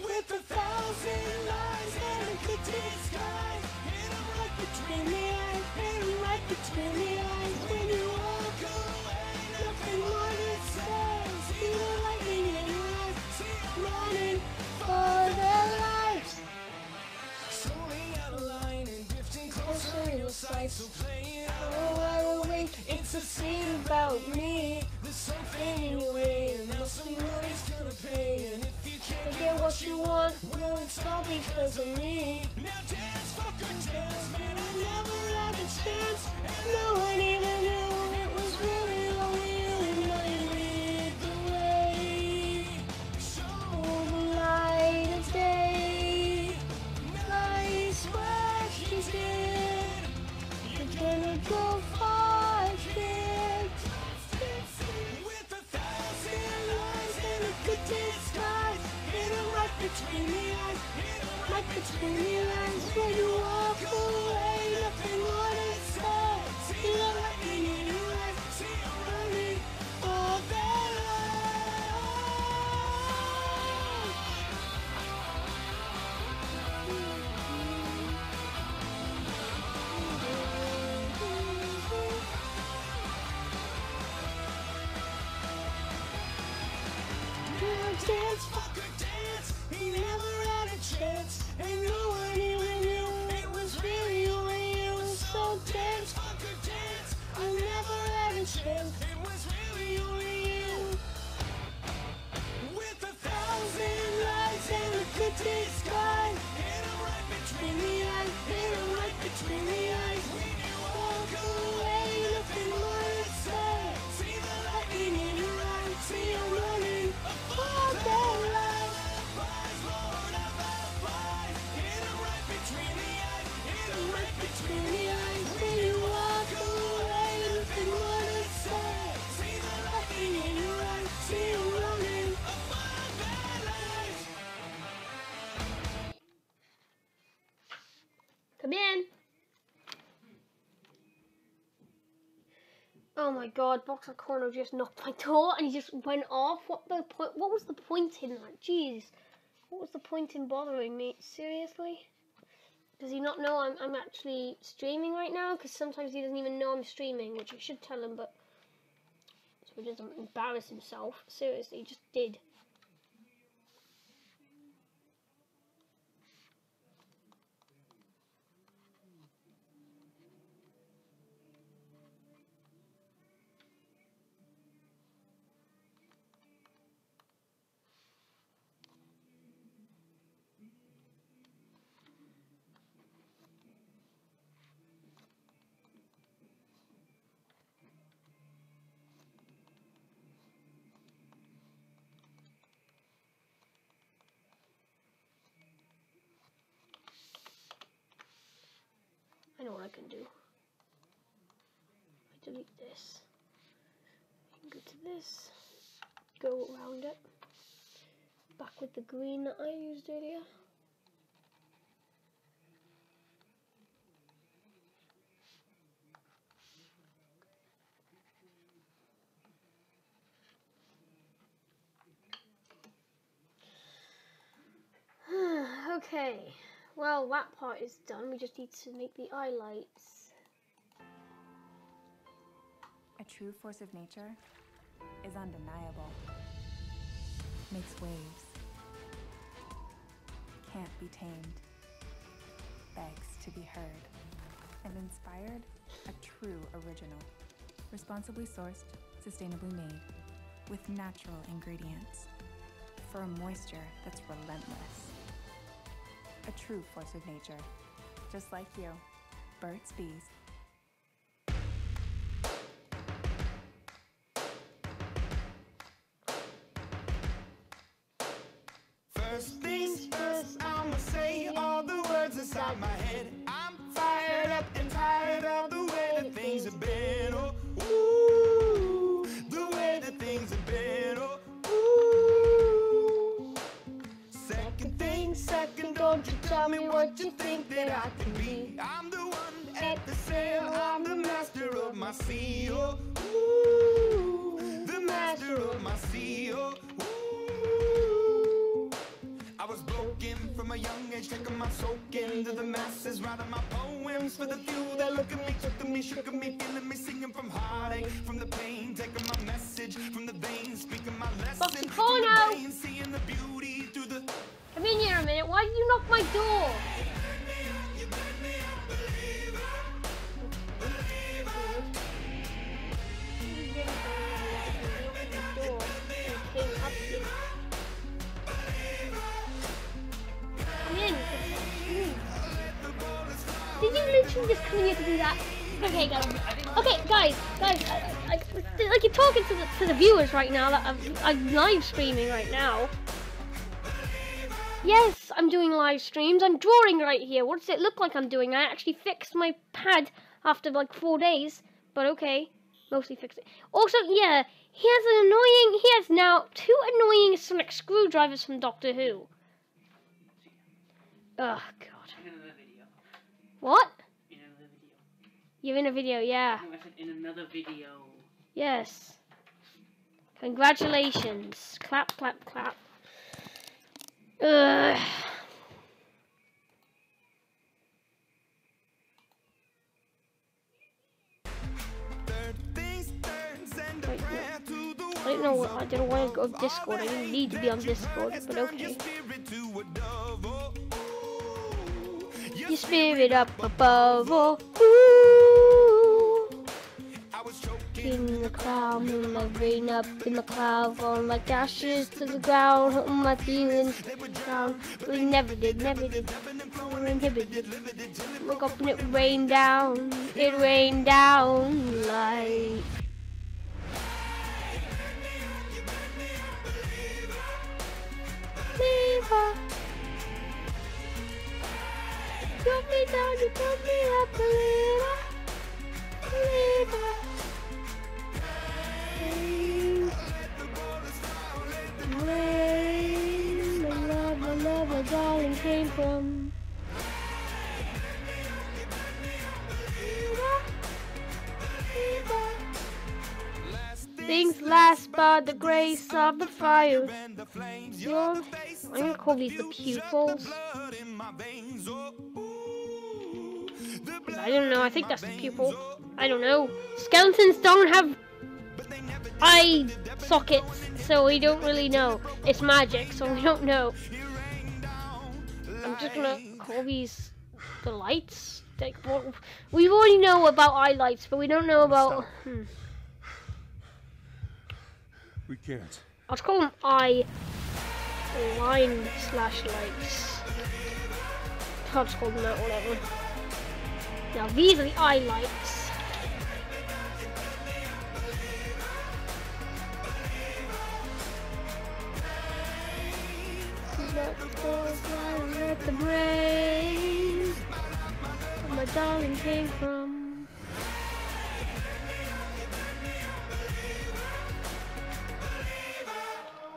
With 1,000 lies and a good disguise. Hit 'em right between the eyes. Hit 'em right between the eyes. When you walk away, nothing more to say. See the lightning in your eyes. See 'em running for their lives. Slowly out of line and drifting closer in your sight. So play it out wide awake. It's a scene about me. There's something in your way, and now somebody's gonna pay. And if you can't get what you want, well, it's all because of me. Now dance, fucker, dance, man, I never had a chance. And no one even knew it was really only you. And I lead the way. Show the light of day. Nice work you did. You're gonna go far, kid. With 1,000 lies and a good disguise. Hit 'em right between the eyes. Hit 'em right between the eyes. When you walk away, nothing more to say. See the lightning in your eyes. See 'em running for their dance, fucker, dance. He never had a chance, and no one even knew it was really only you. So dance, fucker, dance. I never had a chance. It was really only you. With 1,000 lies and a good disguise. Hit 'em right between the eyes. Hit 'em right between the eyes. When you walk away, nothing more to say. See the lightning in your eyes. See 'em running for their lives. Flies, Lord of the flies. Hit 'em right between the eyes. Hit 'em right between the eyes. When you walk away, nothing more to say. See the lightning in your eyes. See 'em running for their lives. Come in. Oh my god, Boxer Corner just knocked my door and he just went off. What was the point in that? Jeez. What was the point in bothering me? Seriously? Does he not know I'm actually streaming right now? Because sometimes he doesn't even know I'm streaming, which I should tell him, but so he doesn't embarrass himself. Seriously, he just did. I know what I can do. I delete this. Go to this. Go around it. Back with the green that I used earlier. Okay. Well, that part is done. We just need to make the highlights. A true force of nature is undeniable. Makes waves. Can't be tamed. Begs to be heard. And inspired, a true original. Responsibly sourced, sustainably made, with natural ingredients. For a moisture that's relentless. A true force of nature. Just like you. Burt's Bees. inside my head. I'm fired up and tired of the way that things have been. Oh, ooh, the way that things have been. Oh, ooh. Second, don't you tell me what you think that I can be. I'm the one at the sail, I'm the master of my sea. Oh, ooh, the master of my sea. Oh, ooh. I was broken from a young age, taking my soak into the masses, writing my poems for the few that look at me, took to me, shook at me, feeling me, singing from heartache, from the pain, taking my message from the veins, speaking my lesson from the veins, seeing the beauty through the... Come in here a minute. Why did you knock my door? Come in. Did you literally just come here to do that? Okay, guys. Okay, guys. Like you're talking to the viewers right now. That I'm live streaming right now. Yes, I'm doing live streams. I'm drawing right here. What does it look like I'm doing? I actually fixed my pad after like 4 days. But okay, mostly fixed it. Also, yeah, he has now 2 annoying sonic screwdrivers from Doctor Who. Oh, God. In another video. What? In another video. You're in a video, yeah. No, I said in another video. Yes. Congratulations. Clap, clap, clap. Ugh. I don't know what, I don't want to go on Discord. I didn't need to be on Discord, but okay. Your spirit up above, oh, ooh. In the cloud, moonlight rain up in the cloud, falling like ashes to the ground, hurting my feelings down. We never did, we were inhibited. Look up and it rained down like. Believer. Put me down, you put me up, believer. Believer. Rain, my love, my darling came from. Things last by the grace of the fire. I'm gonna call these the pupils. I don't know, I think that's the pupil. I don't know. Skeletons don't have eye sockets, so we don't really know. It's magic, so we don't know. I'm just gonna call these the lights. Like, well, we already know about eye lights, but we don't know about. We can't. I'll just call them eye line slash lights. I'll just call them that, whatever. Now these are the eye lights. Let the rain, where my darling came from.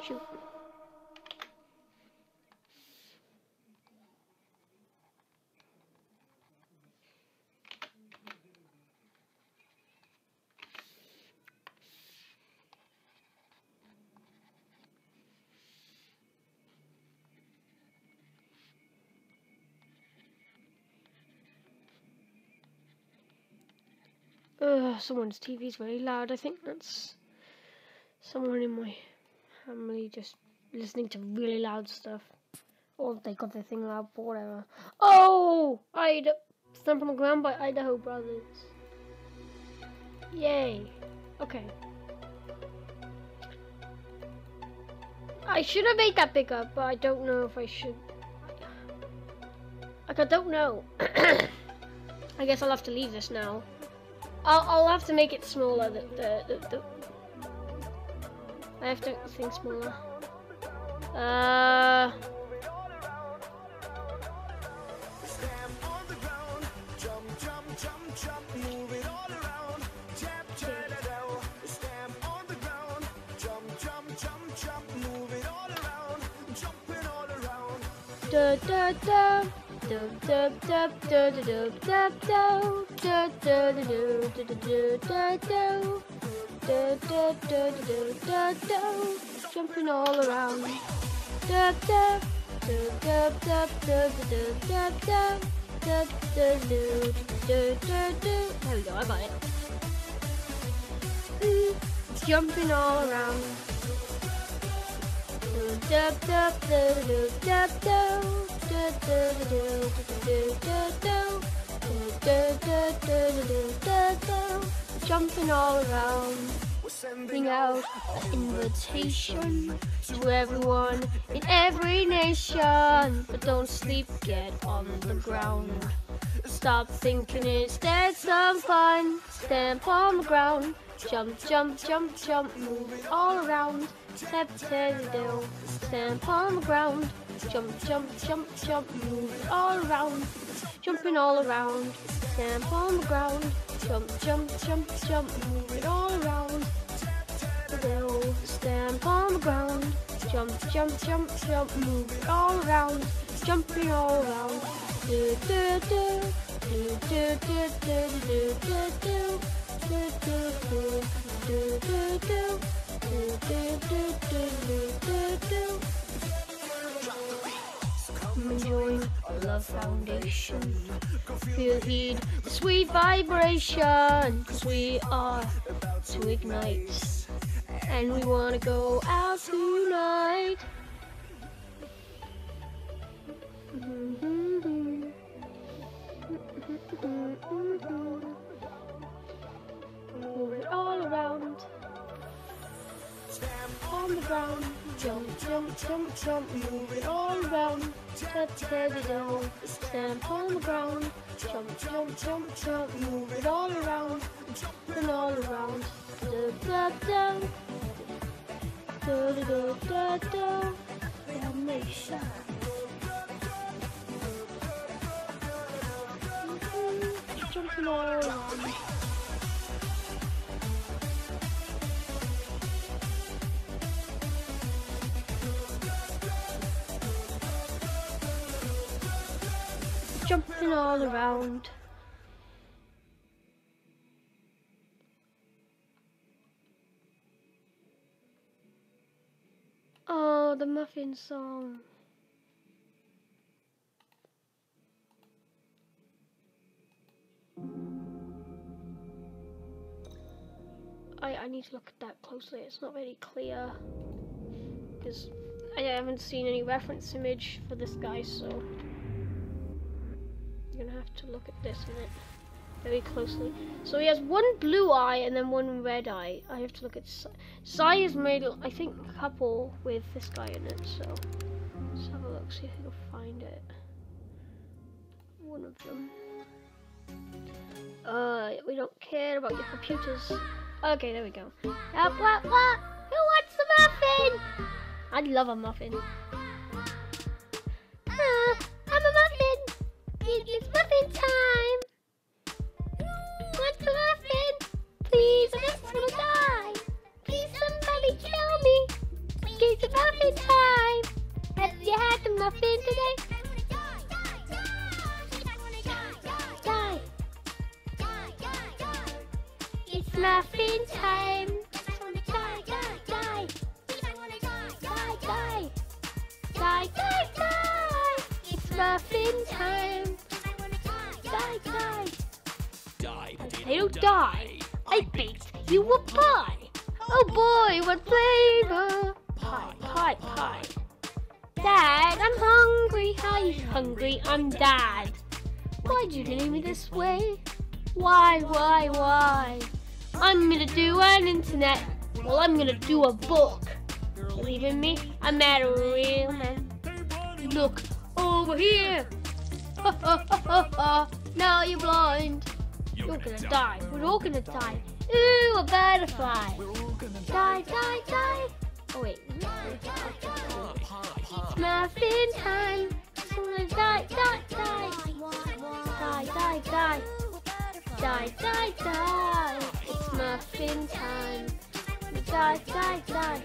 Shoot. Someone's TV is very loud. I think that's someone in my family just listening to really loud stuff. Or they got their thing loud, but whatever. Oh! Stamp on the Ground by Idaho Brothers. Yay. Okay. I should have made that bigger, but I don't know if I should. Like, I don't know. I guess I'll have to leave this now. I'll have to make it smaller. I have to think smaller. da da da. Da da da da da da da da da da da da, jumping all around. Da da da da da da da da da da da da. There we go, I got it. It's jumping all around. Da da da da da da. Jumping all around, sending out an invitation to everyone in every nation. But don't sleep, get on the ground. Stop thinking, instead some fun. Stamp on the ground, jump, jump, jump, jump, move it all around. Step, do, stamp on the ground. Jump, jump, jump, jump, move it all around. Jumping all around, stamp on the ground. Jump, jump, jump, jump, move it all around. Stamp on the ground. Jump, jump, jump, jump, move it all around. Jumping all around. Do, do, do, do, do, do, do, do, do, do, do, do, do, do. I'm enjoying our love foundation. Feel heat, the sweet vibration. 'Cause we are to ignite, and we wanna go out tonight. Move it all around. On the ground, jump, jump, jump, jump, move it all around. Stamp on the ground, jump, jump, jump, jump, move it all around, and all around. Da da da, da da da da, damnation. Jumping all around. Jumping all around. Oh, the muffin song. I need to look at that closely. It's not very clear because I haven't seen any reference image for this guy, so you're gonna have to look at this in it very closely. So he has one blue eye and then one red eye. I have to look at Psy is made, I think, a couple with this guy in it. So let's have a look, see if we can find it. One of them. We don't care about your computers. Okay, there we go. What? Who wants a muffin? I'd love a muffin. I'm a muffin. It's muffin time. What's a muffin? Please, I just want to die. Please, somebody kill me. It's a muffin time. Have you had the muffin today? Die. It's muffin time. Die, die, die. Die, die. Die, die, die. It's muffin time. Die, die. I don't die. I baked you a pie. Oh boy, what flavor? Pie, pie, pie. Dad, I'm hungry. How you hungry? I'm Dad. Why'd you name me this way? Why? I'm gonna do an internet. Well, I'm gonna do a book. Believe in me? I'm not a real man. Look over here. Ha ha ha ha ha. Now you're blind. You're gonna die. We're all gonna die. Ooh, a butterfly. Die, die, die. Oh wait. It's muffin time. Someone die, die, die. Die, die, die. Die, die, die. It's muffin time. Die, die, die.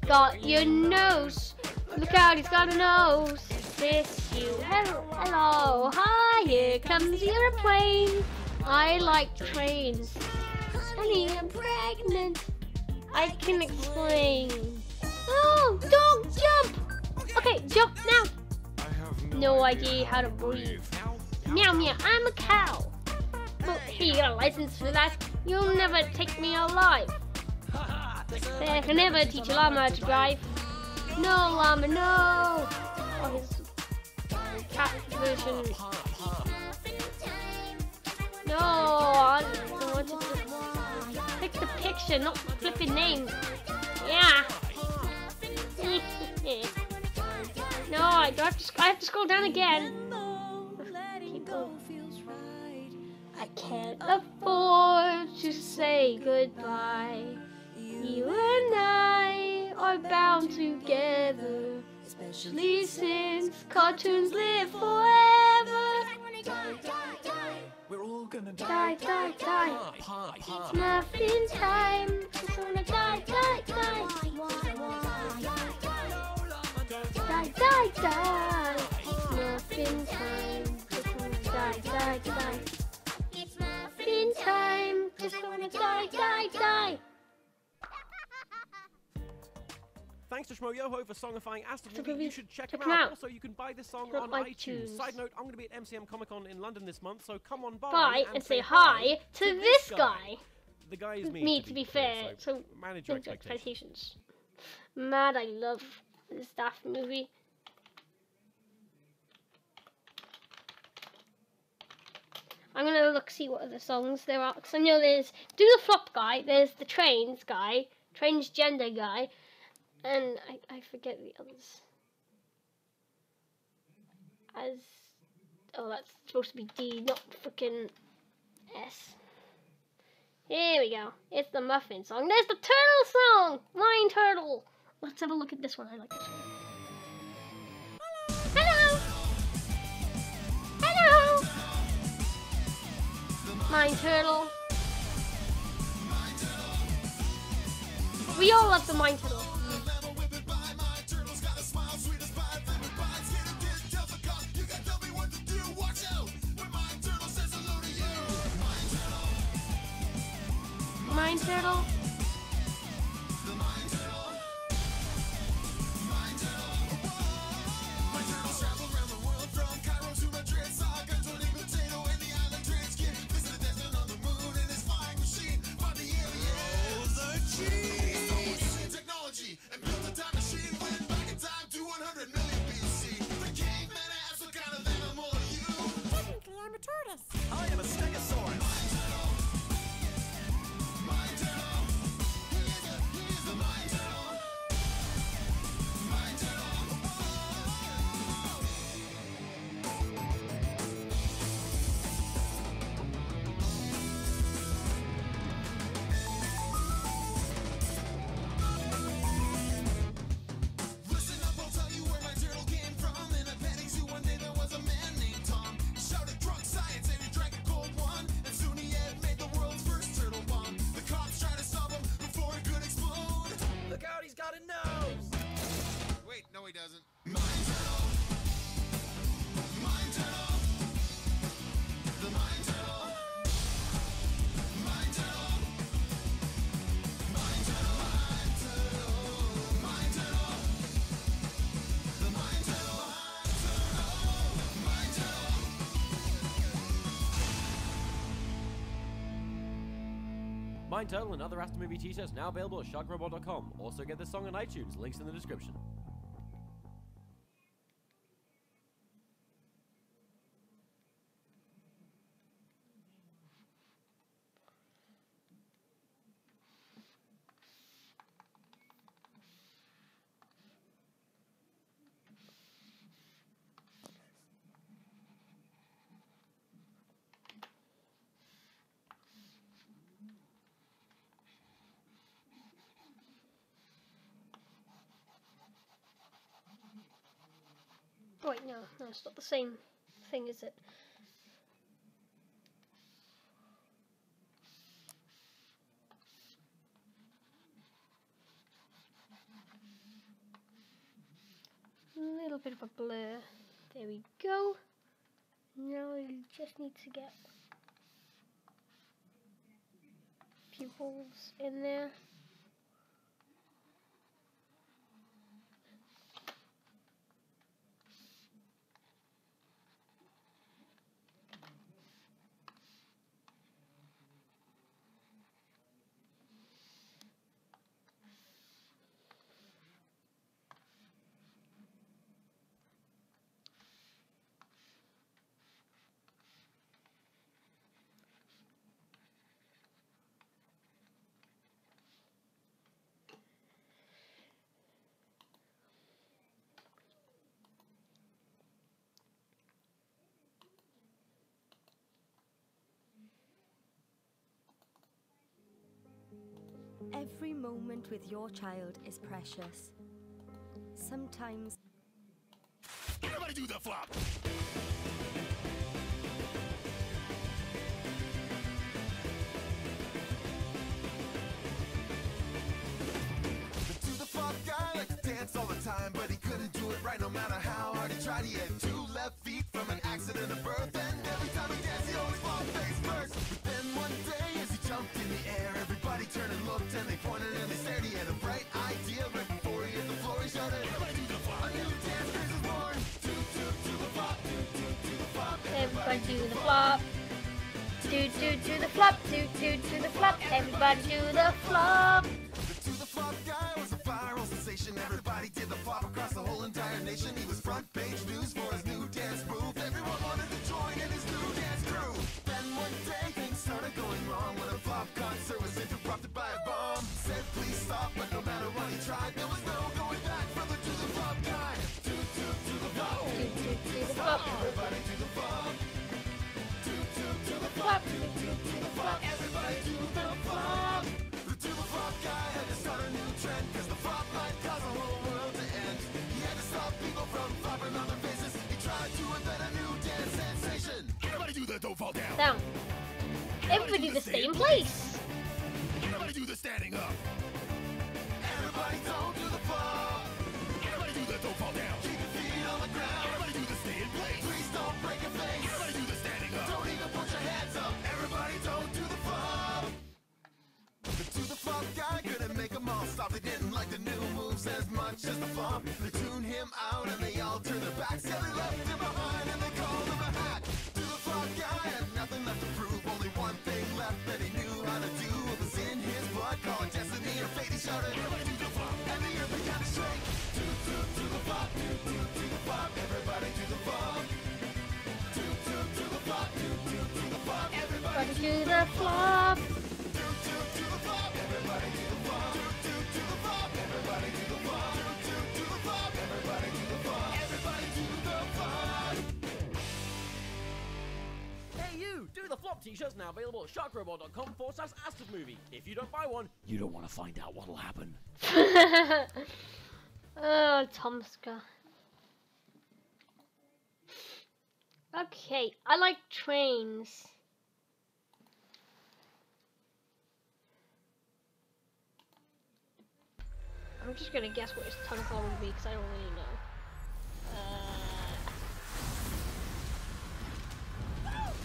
Got your nose Look out, he's got a nose. Kiss you. Hello. Hi, here comes the airplane. I like trains. Honey, I'm pregnant. I can explain. Oh, don't jump. Okay, jump now. No idea how to breathe. Meow meow, I'm a cow. Well, here you got a license for that. You'll never take me alive. I can never teach a llama to drive. No llama, no. Oh, his cat version. No, I wanted to pick the picture, not flipping names. Yeah. No, I have to scroll down again. Keep going. I can't afford to say goodbye. You and I are bound together, especially since cartoons live forever. We're all gonna die. It's muffin time. It's gonna die. It's muffin time. It's gonna die. It's muffin time. It's gonna die. Thanks to Shmoyoho for songifying Aston Check Movie. You should check him him out. out. Also, you can buy this song On on iTunes. iTunes. Side note, I'm going to be at MCM Comic Con in London this month, so come on by Bye and say hi to this guy. The guy is me. Me, to be fair, so manage your manage your expectations. Mad, I love this Daft movie. I'm gonna see what other songs there are, because I know there's Do the Flop guy, there's the Trains guy, Transgender guy, and I forget the others. That's supposed to be D, not freaking S. Here we go. It's the Muffin song. There's the Turtle song! Mine Turtle! Let's have a look at this one. I like this one. Hello! Hello! Mine Turtle. We all love the Mine Turtle. Mine Turtle. I am a stegosaurus. Listen up, I'll tell you where my turtle came from. In a petting zoo one day there was a man named Tom. He shouted drunk science and he drank a cold one. And soon he had made the world's first turtle bomb. The cops tried to stop him before it could explode. Look out, he's got a nose! Wait, no he doesn't. Mine turtle! Mine turtle! The mine turtle! Mine turtle! Mine turtle! Mine turtle! The mine turtle! Mine turtle! Mind Turtle and other Aston Movie t-shirts now available at sharkrobot.com. Also get this song on iTunes. Links in the description. Oh, wait, no, it's not the same thing, is it? a little bit of a blur. There we go. Now we just need to get a few holes in there. Every moment with your child is precious. Sometimes. Everybody do the flop! To the flop guy likes to dance all the time, but he couldn't do it right no matter how hard he tried. He had 2 left feet from an accident of birth, and every time he danced he always flopped face first. But then one day as he jumped in the air, everybody turned and looked and they pointed and they stared. He had a bright idea right before he hit the floor. He shouted, "Everybody do the flop! A new dance craze is born! To the flop! To the flop! Everybody do the flop. Do the flop. Do the flop. Everybody do the flop. To the flop guy was a viral sensation. Everybody did the flop across the whole entire nation. He was front page news for his new dance move. Everyone wanted to join in his new dance crew. Then one day things started going wrong when a flop concert was interrupted by a bomb. Said please stop, but no matter what he tried, there was no going back further to the flop guy. To the flop. To the flop. Everybody to the flop. To the flop. To the flop. Everybody to the flop. The to the flop guy had to start a new trend, cause the flop might cause the whole world to end. He had to stop people from flopping on their faces. He tried to invent a new dance sensation. Everybody do the don't fall down. Down. Everybody do the stay in place. Everybody do the standing up. Everybody don't do the flop. Everybody do the don't fall down. Keep your feet on the ground. Everybody do the stay in place. Please don't break your face. Everybody do the standing up. Don't even put your hands up. Everybody don't do the flop. The to the flop guy couldn't make them all stop. They didn't like the new moves as much as the flop. They tuned him out and they all turned their backs. Yeah, they left him behind and they called him a hack. To the flop guy had nothing left to prove. Only one thing left that he knew how to do. It was in his blood, call it destiny or fate. He shouted, everybody do the flop. And the earth began to shake. To the flop. To the flop. Everybody do the flop. To the flop. To the flop. Everybody do the flop. To the flop. Everybody do the flop. To the flop. Everybody do the flop. To the flop. Everybody do the flop. Everybody do the flop. Hey you! Do the Flop t-shirts now available at sharkrobot.com/AstroMovie. If you don't buy one, you don't want to find out what'll happen. Oh, Tomska. Okay, I like trains. I'm just gonna guess what his tongue call would be because I don't really know.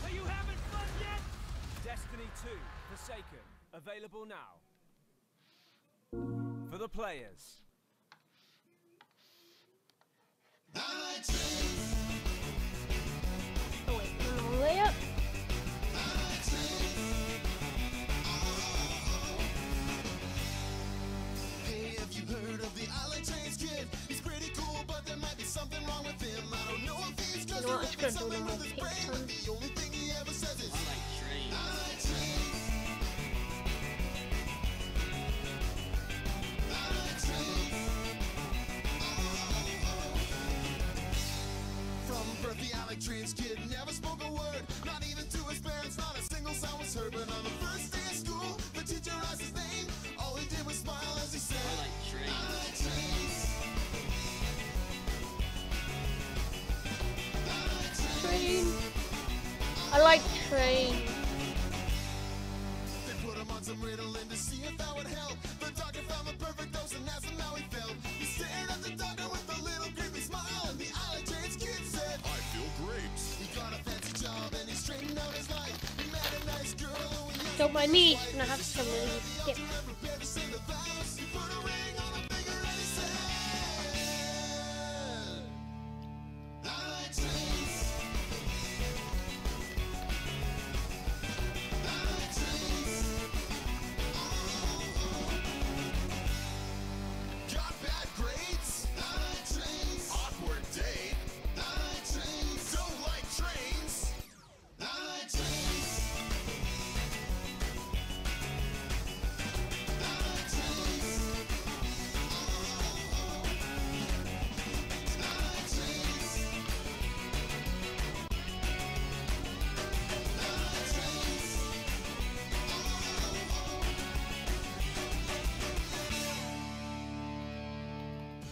Are you having fun yet? Destiny 2, Forsaken, available now. For the players. Oh wait, all the way up. Hey, have you heard of the I Like Trains kid? He's pretty cool, but there might be something wrong with him. I don't know if he's just doing something with his brain, but the only thing he ever says is, I like trains. I like trains. I like trains. From birth, the I Like Trains kid never spoke a word, not even to his parents, not a single sound was heard. But on the first day of school, the teacher asked his name. All he did was smile as he said, I like trains. I like trains. Train. I like train. They put him on some Ritalin to see if that would help. Don't mind me, I'm gonna have some dip. Got bad grades? Awkward date? Don't like trains?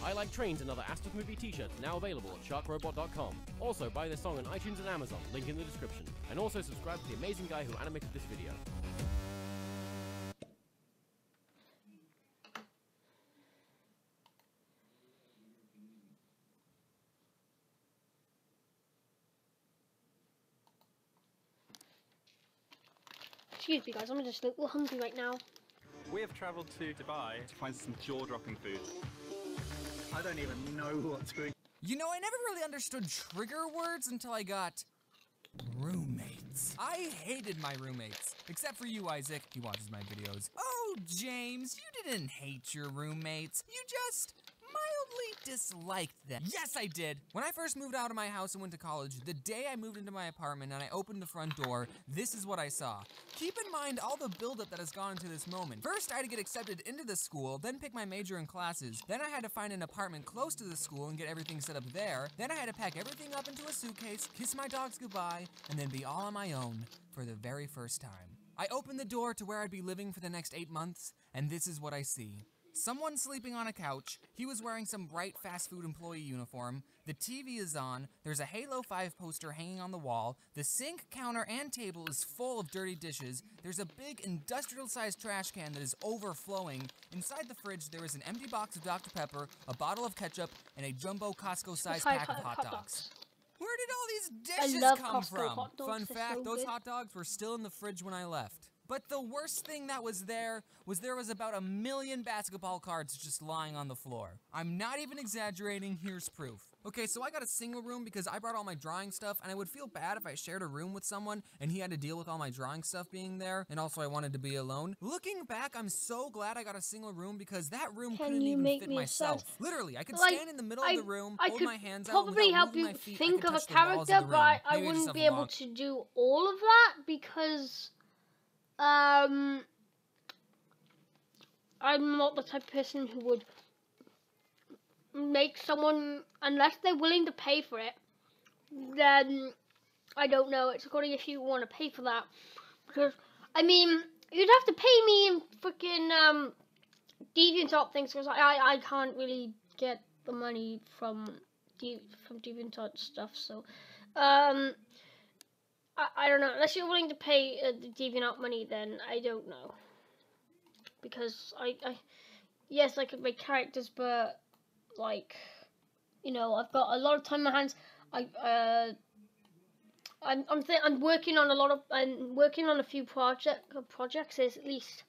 I Like Trains and other Astor Movie t-shirts now available at sharkrobot.com. Also, buy this song on iTunes and Amazon, link in the description. And also subscribe to the amazing guy who animated this video. Excuse me guys, I'm just a little hungry right now. We have travelled to Dubai to find some jaw-dropping food. I don't even know what to... You know, I never really understood trigger words until I got roommates. I hated my roommates. Except for you, Isaac. He watches my videos. Oh, James, you didn't hate your roommates. You just mildly disliked them. Yes, I did. When I first moved out of my house and went to college, the day I moved into my apartment and I opened the front door, this is what I saw. Keep in mind all the buildup that has gone into this moment. First, I had to get accepted into the school, then pick my major and classes. Then I had to find an apartment close to the school and get everything set up there. Then I had to pack everything up into a suitcase, kiss my dogs goodbye, and then be all on my own for the very first time. I opened the door to where I'd be living for the next 8 months, and this is what I see. Someone sleeping on a couch, he was wearing some bright fast food employee uniform, the TV is on, there's a Halo 5 poster hanging on the wall, the sink, counter, and table is full of dirty dishes, there's a big industrial-sized trash can that is overflowing, inside the fridge there is an empty box of Dr. Pepper, a bottle of ketchup, and a jumbo Costco-sized pack of hot dogs. Where did all these dishes come from? Hot dogs, Fun they're fact, so those good. hot dogs were still in the fridge when I left. But the worst thing that was there was about 1 million basketball cards just lying on the floor. I'm not even exaggerating, here's proof. Okay, so I got a single room because I brought all my drawing stuff, and I would feel bad if I shared a room with someone and he had to deal with all my drawing stuff being there, and also I wanted to be alone. Looking back, I'm so glad I got a single room because that room couldn't even fit myself. Literally, I could stand in the middle of the room, hold my hands out, probably without help moving you my feet, think I of could a touch the walls of character, the but room. I Maybe wouldn't just be have a able long- to do all of that because I'm not the type of person who would make someone, unless they're willing to pay for it, then I don't know. It's according if you want to pay for that. Because, I mean, you'd have to pay me in freaking DeviantArt things because I can't really get the money from DeviantArt stuff. So, I don't know. Unless you're willing to pay the DeviantArt money, then I don't know. Because yes, I could make characters, but like, you know, I've got a lot of time in my hands. I'm working on a few projects. There's at least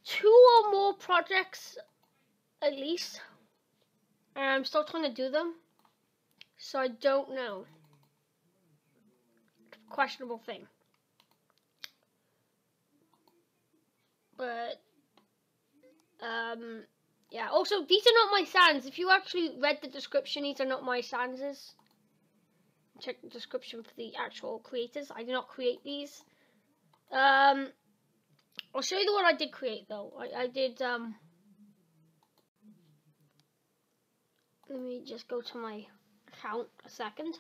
2 or more projects, at least, and I'm still trying to do them. So I don't know. Questionable thing. But yeah, also these are not my sans. If you actually read the description, these are not my sanses. Check the description for the actual creators. I did not create these. I'll show you the one I did create though. I did let me just go to my account a second.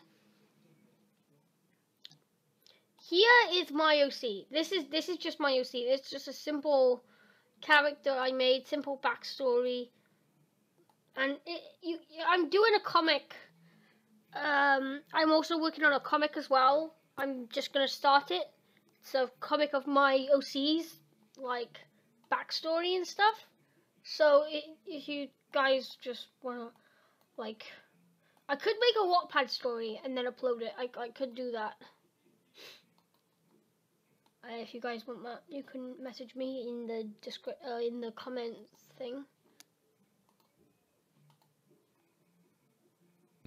Here is my OC. This is just my OC. It's just a simple character I made, simple backstory, and I'm doing a comic. I'm also working on a comic as well. I'm just gonna start it. It's a comic of my OC's like backstory and stuff. So if you guys just wanna like I could make a Wattpad story and then upload it. I could do that. If you guys want that, you can message me in the in the comments thing.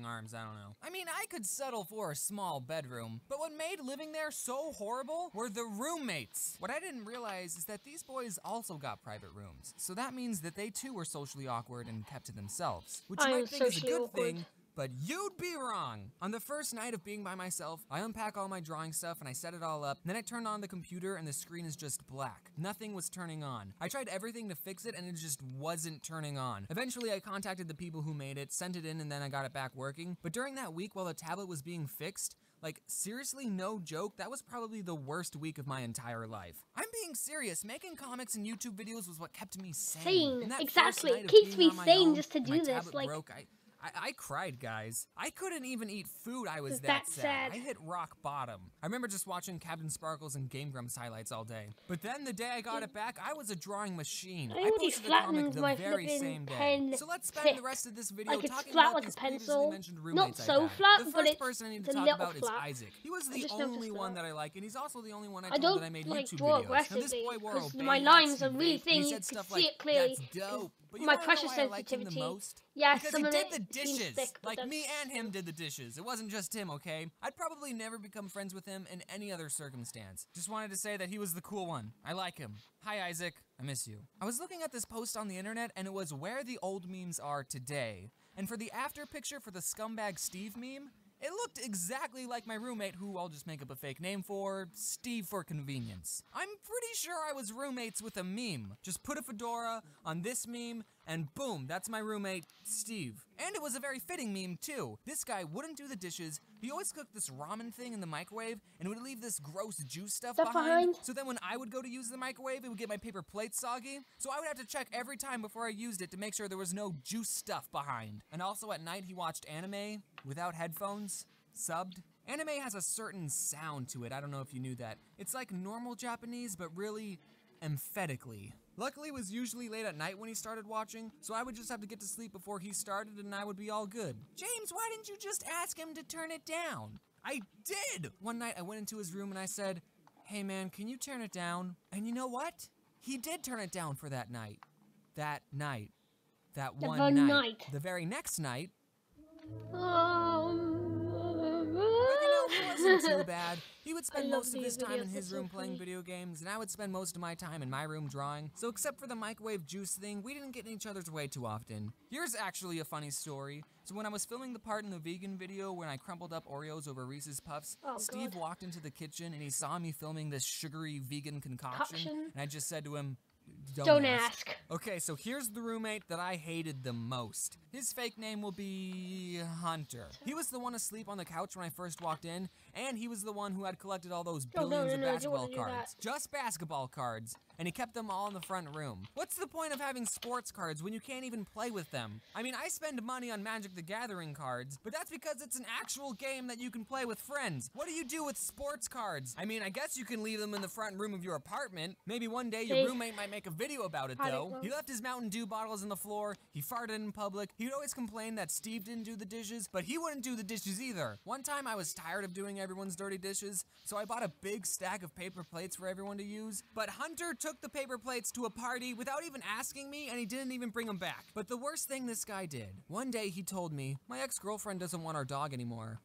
Arms, I don't know. I mean, I could settle for a small bedroom, but what made living there so horrible were the roommates. What I didn't realize is that these boys also got private rooms, so that means that they too were socially awkward and kept to themselves, which you might think is a good thing, but you'd be wrong. On the first night of being by myself, I unpack all my drawing stuff and I set it all up. Then I turn on the computer and the screen is just black. Nothing was turning on. I tried everything to fix it and it just wasn't turning on. Eventually, I contacted the people who made it, sent it in, and then I got it back working. But during that week while the tablet was being fixed, like, seriously, no joke, that was probably the worst week of my entire life. I'm being serious. Making comics and YouTube videos was what kept me sane. Exactly. It keeps me sane just to do this. Like, broke. I cried, guys. I couldn't even eat food. I was that sad. I hit rock bottom. I remember just watching Captain Sparkles and Game Grumps highlights all day. But then the day I got it back, I was a drawing machine. I posted the comic the very same day. So let's spend the rest of this video talking about these previously mentioned roommates I had. Not so flat, the but first it's person I need a to talk little about is flat. Isaac. He was the only one that I like, and he's also the only one I I told don't that I made like YouTube draw videos. Now, this aggressively boy wore because a my Baymax, lines are he really vaped, thin. and he You said can stuff see like, it clearly. "That's dope." But you My wanna know pressure why I liked him the sensitivity. most? Yeah, Because some he of did it the seems dishes. thick, but Like, me that's- and him did the dishes. It wasn't just him, okay? I'd probably never become friends with him in any other circumstance. Just wanted to say that he was the cool one. I like him. Hi, Isaac. I miss you. I was looking at this post on the internet, and it was where the old memes are today. And for the after picture for the Scumbag Steve meme, it looked exactly like my roommate, who I'll just make up a fake name for, Steve for convenience. I'm pretty sure I was roommates with a meme. Just put a fedora on this meme, and boom, that's my roommate, Steve. And it was a very fitting meme, too. This guy wouldn't do the dishes. He always cooked this ramen thing in the microwave, and would leave this gross juice stuff behind. So then when I would go to use the microwave, it would get my paper plate soggy. So I would have to check every time before I used it to make sure there was no juice stuff behind. And also at night, he watched anime without headphones, subbed. Anime has a certain sound to it. I don't know if you knew that. It's like normal Japanese, but really emphatically. Luckily, it was usually late at night when he started watching, so I would just have to get to sleep before he started and I would be all good. James, why didn't you just ask him to turn it down? I did! One night I went into his room and I said, "Hey man, can you turn it down?" And you know what? He did turn it down for that night. That night. That one night. The very next night, it wasn't too bad. He would spend most of his time in his room playing video games, and I would spend most of my time in my room drawing. So except for the microwave juice thing, we didn't get in each other's way too often. Here's actually a funny story. So when I was filming the part in the vegan video when I crumpled up Oreos over Reese's Puffs, Steve walked into the kitchen and he saw me filming this sugary vegan concoction, and I just said to him, Don't ask. Okay, so here's the roommate that I hated the most. His fake name will be Hunter. He was the one asleep on the couch when I first walked in, and he was the one who had collected all those billions of basketball cards. Just basketball cards. And he kept them all in the front room. What's the point of having sports cards when you can't even play with them? I mean, I spend money on Magic the Gathering cards, but that's because it's an actual game that you can play with friends. What do you do with sports cards? I mean, I guess you can leave them in the front room of your apartment. Maybe one day your roommate might make a video about it, though. He left his Mountain Dew bottles on the floor. He farted in public. He would always complain that Steve didn't do the dishes, but he wouldn't do the dishes either. One time I was tired of doing everyone's dirty dishes, so I bought a big stack of paper plates for everyone to use, but Hunter took the paper plates to a party without even asking me, and he didn't even bring them back. But the worst thing this guy did, one day he told me, my ex-girlfriend doesn't want our dog anymore,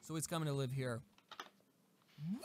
so he's coming to live here.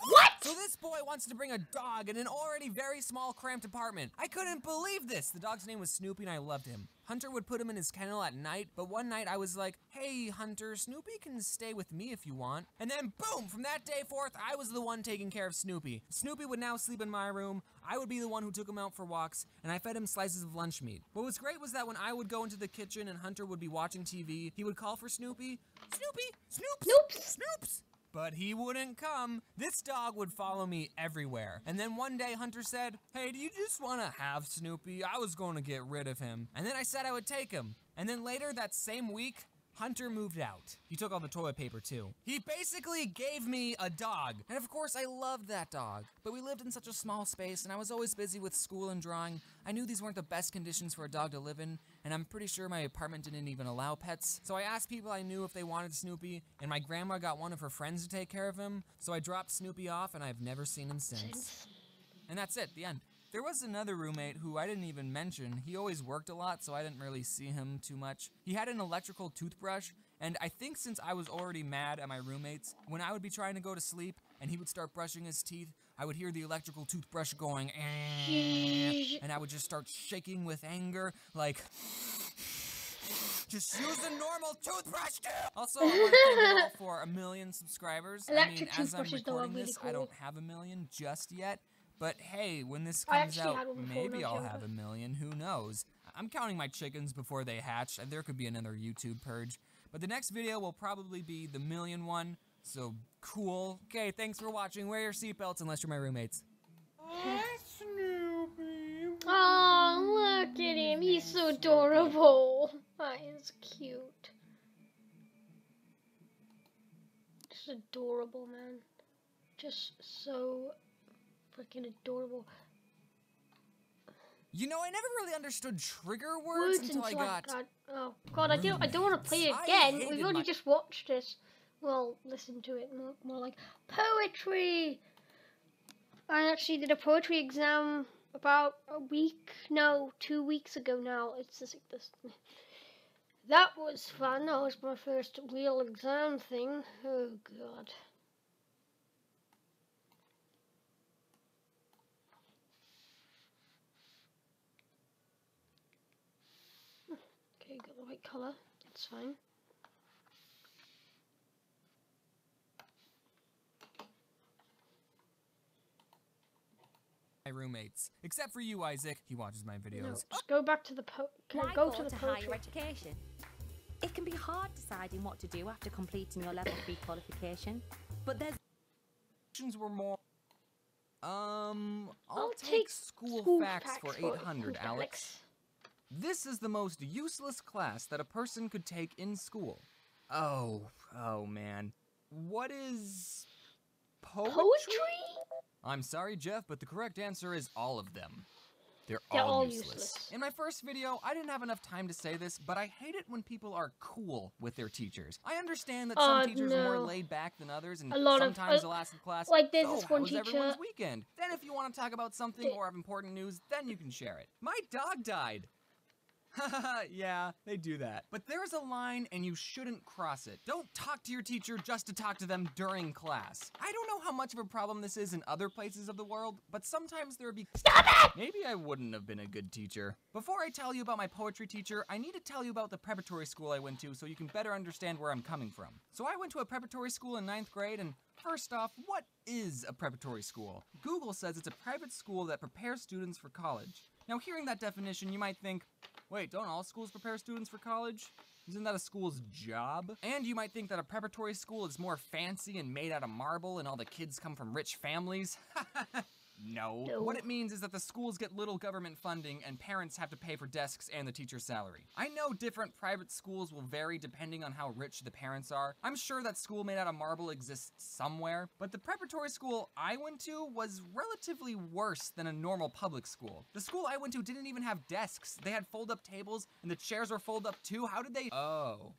What? So this boy wants to bring a dog in an already very small, cramped apartment. I couldn't believe this. The dog's name was Snoopy and I loved him. Hunter would put him in his kennel at night, but one night I was like, hey, Hunter, Snoopy can stay with me if you want. And then boom, from that day forth, I was the one taking care of Snoopy. Snoopy would now sleep in my room. I would be the one who took him out for walks, and I fed him slices of lunch meat. What was great was that when I would go into the kitchen and Hunter would be watching TV, he would call for Snoopy. Snoopy, Snoops, Snoops. But he wouldn't come. This dog would follow me everywhere. And then one day Hunter said, hey, do you just want to have Snoopy? I was going to get rid of him. And then I said I would take him. And then later that same week, Hunter moved out. He took all the toilet paper too. He basically gave me a dog. And of course I loved that dog. But we lived in such a small space and I was always busy with school and drawing. I knew these weren't the best conditions for a dog to live in, and I'm pretty sure my apartment didn't even allow pets. So I asked people I knew if they wanted Snoopy, and my grandma got one of her friends to take care of him. So I dropped Snoopy off and I've never seen him since. And that's it, the end. There was another roommate who I didn't even mention. He always worked a lot, so I didn't really see him too much. He had an electrical toothbrush, and I think since I was already mad at my roommates, when I would be trying to go to sleep and he would start brushing his teeth, I would hear the electrical toothbrush going, and I would just start shaking with anger, like, just use a normal toothbrush, dude! Also, I want to thank you all for 1 million subscribers. Electric as I'm toothbrushes though are recording really this, cool. I don't have 1 million just yet. But hey, when this I comes actually out, had one before maybe when I I'll was have younger. 1 million, who knows? I'm counting my chickens before they hatch, and there could be another YouTube purge. But the next video will probably be the 1 million one, so cool. Okay, thanks for watching. Wear your seatbelts unless you're my roommates. Oh, look at him. He's so adorable. That is cute. Just adorable, man. Just so freaking adorable. You know, I never really understood trigger words until I got... Oh god, I don't want to play it I again. hated We've already my- just watched this. Well, listen to it more like poetry. I actually did a poetry exam about 2 weeks ago now. It's just like this. That was fun. That was my first real exam thing. Oh god. Okay, got the right colour. That's fine. My roommates. Except for you, Isaac. He watches my videos. No, just go back to the Why go go to the to poetry. higher education? It can be hard deciding what to do after completing your level 3 qualification, but there's Were more. I'll take take school facts facts for for 800, Alex. Alex. This is the most useless class that a person could take in school. Oh man. What is poetry? I'm sorry, Jeff, but the correct answer is all of them. They're all useless. In my first video, I didn't have enough time to say this, but I hate it when people are cool with their teachers. I understand that some teachers are more laid back than others, and A lot of- sometimes they'll ask the class, like there's "So, this how one was teacher- everyone's weekend?" Then if you want to talk about something or have important news, then you can share it. My dog died. Yeah, they do that. But there's a line and you shouldn't cross it. Don't talk to your teacher just to talk to them during class. I don't know how much of a problem this is in other places of the world, but sometimes there would be— Stop it! Maybe I wouldn't have been a good teacher. Before I tell you about my poetry teacher, I need to tell you about the preparatory school I went to so you can better understand where I'm coming from. So I went to a preparatory school in 9th grade, and first off, what is a preparatory school? Google says it's a private school that prepares students for college. Now, hearing that definition, you might think, wait, don't all schools prepare students for college? Isn't that a school's job? And you might think that a preparatory school is more fancy and made out of marble and all the kids come from rich families. No. What it means is that the schools get little government funding and parents have to pay for desks and the teacher's salary. I know different private schools will vary depending on how rich the parents are. I'm sure that school made out of marble exists somewhere, but the preparatory school I went to was relatively worse than a normal public school. The school I went to didn't even have desks. They had fold-up tables and the chairs were fold-up too. How did they— Oh.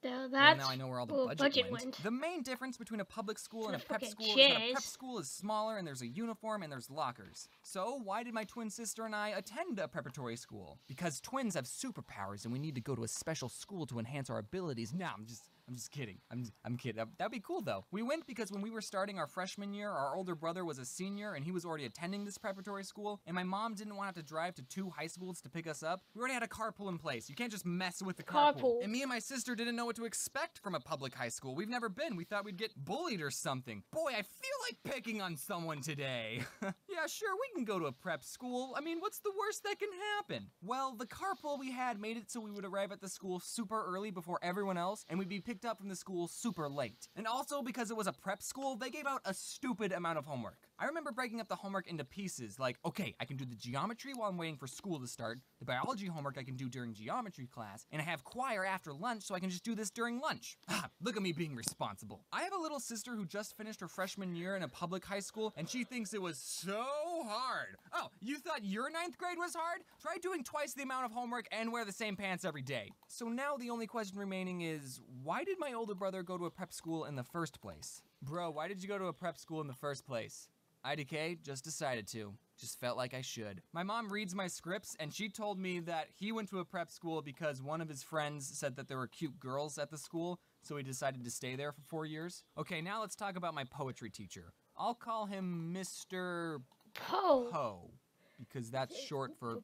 Well, Well, now I know where all the where budget, budget went. went. The main difference between a public school and a The prep frickin' school is that a chairs. prep school is smaller and there's a uniform and there's lockers. So why did my twin sister and I attend a preparatory school? Because twins have superpowers and we need to go to a special school to enhance our abilities. Nah, I'm just kidding. I'm kidding. That'd be cool though. We went because when we were starting our freshman year, our older brother was a senior and he was already attending this preparatory school, and my mom didn't want to have to drive to 2 high schools to pick us up. We already had a carpool in place. You can't just mess with the carpool. And me and my sister didn't know what to expect from a public high school. We've never been. We thought we'd get bullied or something. Boy, I feel like picking on someone today. Yeah, sure, we can go to a prep school. I mean, what's the worst that can happen? Well, the carpool we had made it so we would arrive at the school super early before everyone else, and we'd be picked up from the school super late. And also, because it was a prep school, they gave out a stupid amount of homework. I remember breaking up the homework into pieces, like, okay, I can do the geometry while I'm waiting for school to start, the biology homework I can do during geometry class, and I have choir after lunch, so I can just do this during lunch. Look at me being responsible. I have a little sister who just finished her freshman year in a public high school, and she thinks it was so hard. Oh, you thought your 9th grade was hard? Try doing twice the amount of homework and wear the same pants every day. So now the only question remaining is, why did my older brother go to a prep school in the first place? Bro, why did you go to a prep school in the first place? IDK, just decided to. Just felt like I should. My mom reads my scripts, and she told me that he went to a prep school because one of his friends said that there were cute girls at the school, so he decided to stay there for 4 years. Okay, now let's talk about my poetry teacher. I'll call him Mr. Poe, because that's short for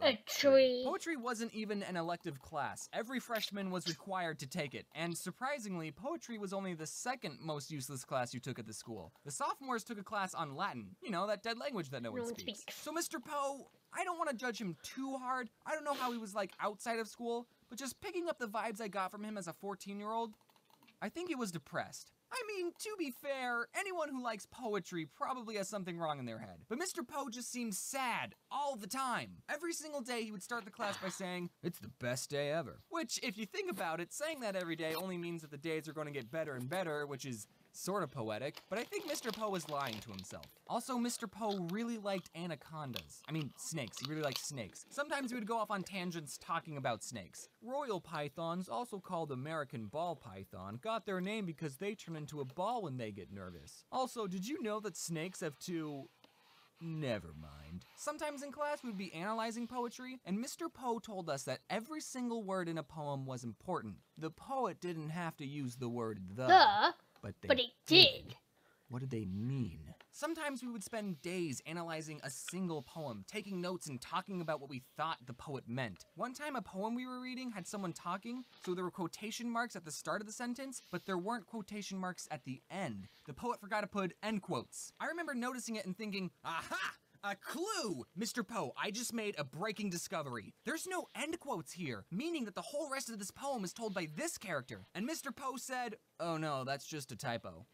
Poetry. Poetry wasn't even an elective class. Every freshman was required to take it, and surprisingly, poetry was only the second most useless class you took at the school. The sophomores took a class on Latin, you know, that dead language that no one speaks. So Mr. Poe, I don't want to judge him too hard. I don't know how he was like outside of school, but just picking up the vibes I got from him as a 14-year-old, I think he was depressed. I mean, to be fair, anyone who likes poetry probably has something wrong in their head. But Mr. Poe just seemed sad all the time. Every single day he would start the class by saying, "It's the best day ever." Which, if you think about it, saying that every day only means that the days are going to get better and better, which is sort of poetic, but I think Mr. Poe was lying to himself. Also, Mr. Poe really liked anacondas. I mean, snakes. He really liked snakes. Sometimes he would go off on tangents talking about snakes. Royal pythons, also called American ball python, got their name because they turn into a ball when they get nervous. Also, did you know that snakes have two... Never mind. Sometimes in class we'd be analyzing poetry, and Mr. Poe told us that every single word in a poem was important. The poet didn't have to use the word the. But it did. What did they mean? Sometimes we would spend days analyzing a single poem, taking notes and talking about what we thought the poet meant. One time a poem we were reading had someone talking, so there were quotation marks at the start of the sentence, but there weren't quotation marks at the end. The poet forgot to put end quotes. I remember noticing it and thinking, aha! A clue! Mr. Poe, I just made a breaking discovery. There's no end quotes here, meaning that the whole rest of this poem is told by this character. And Mr. Poe said, oh no, that's just a typo.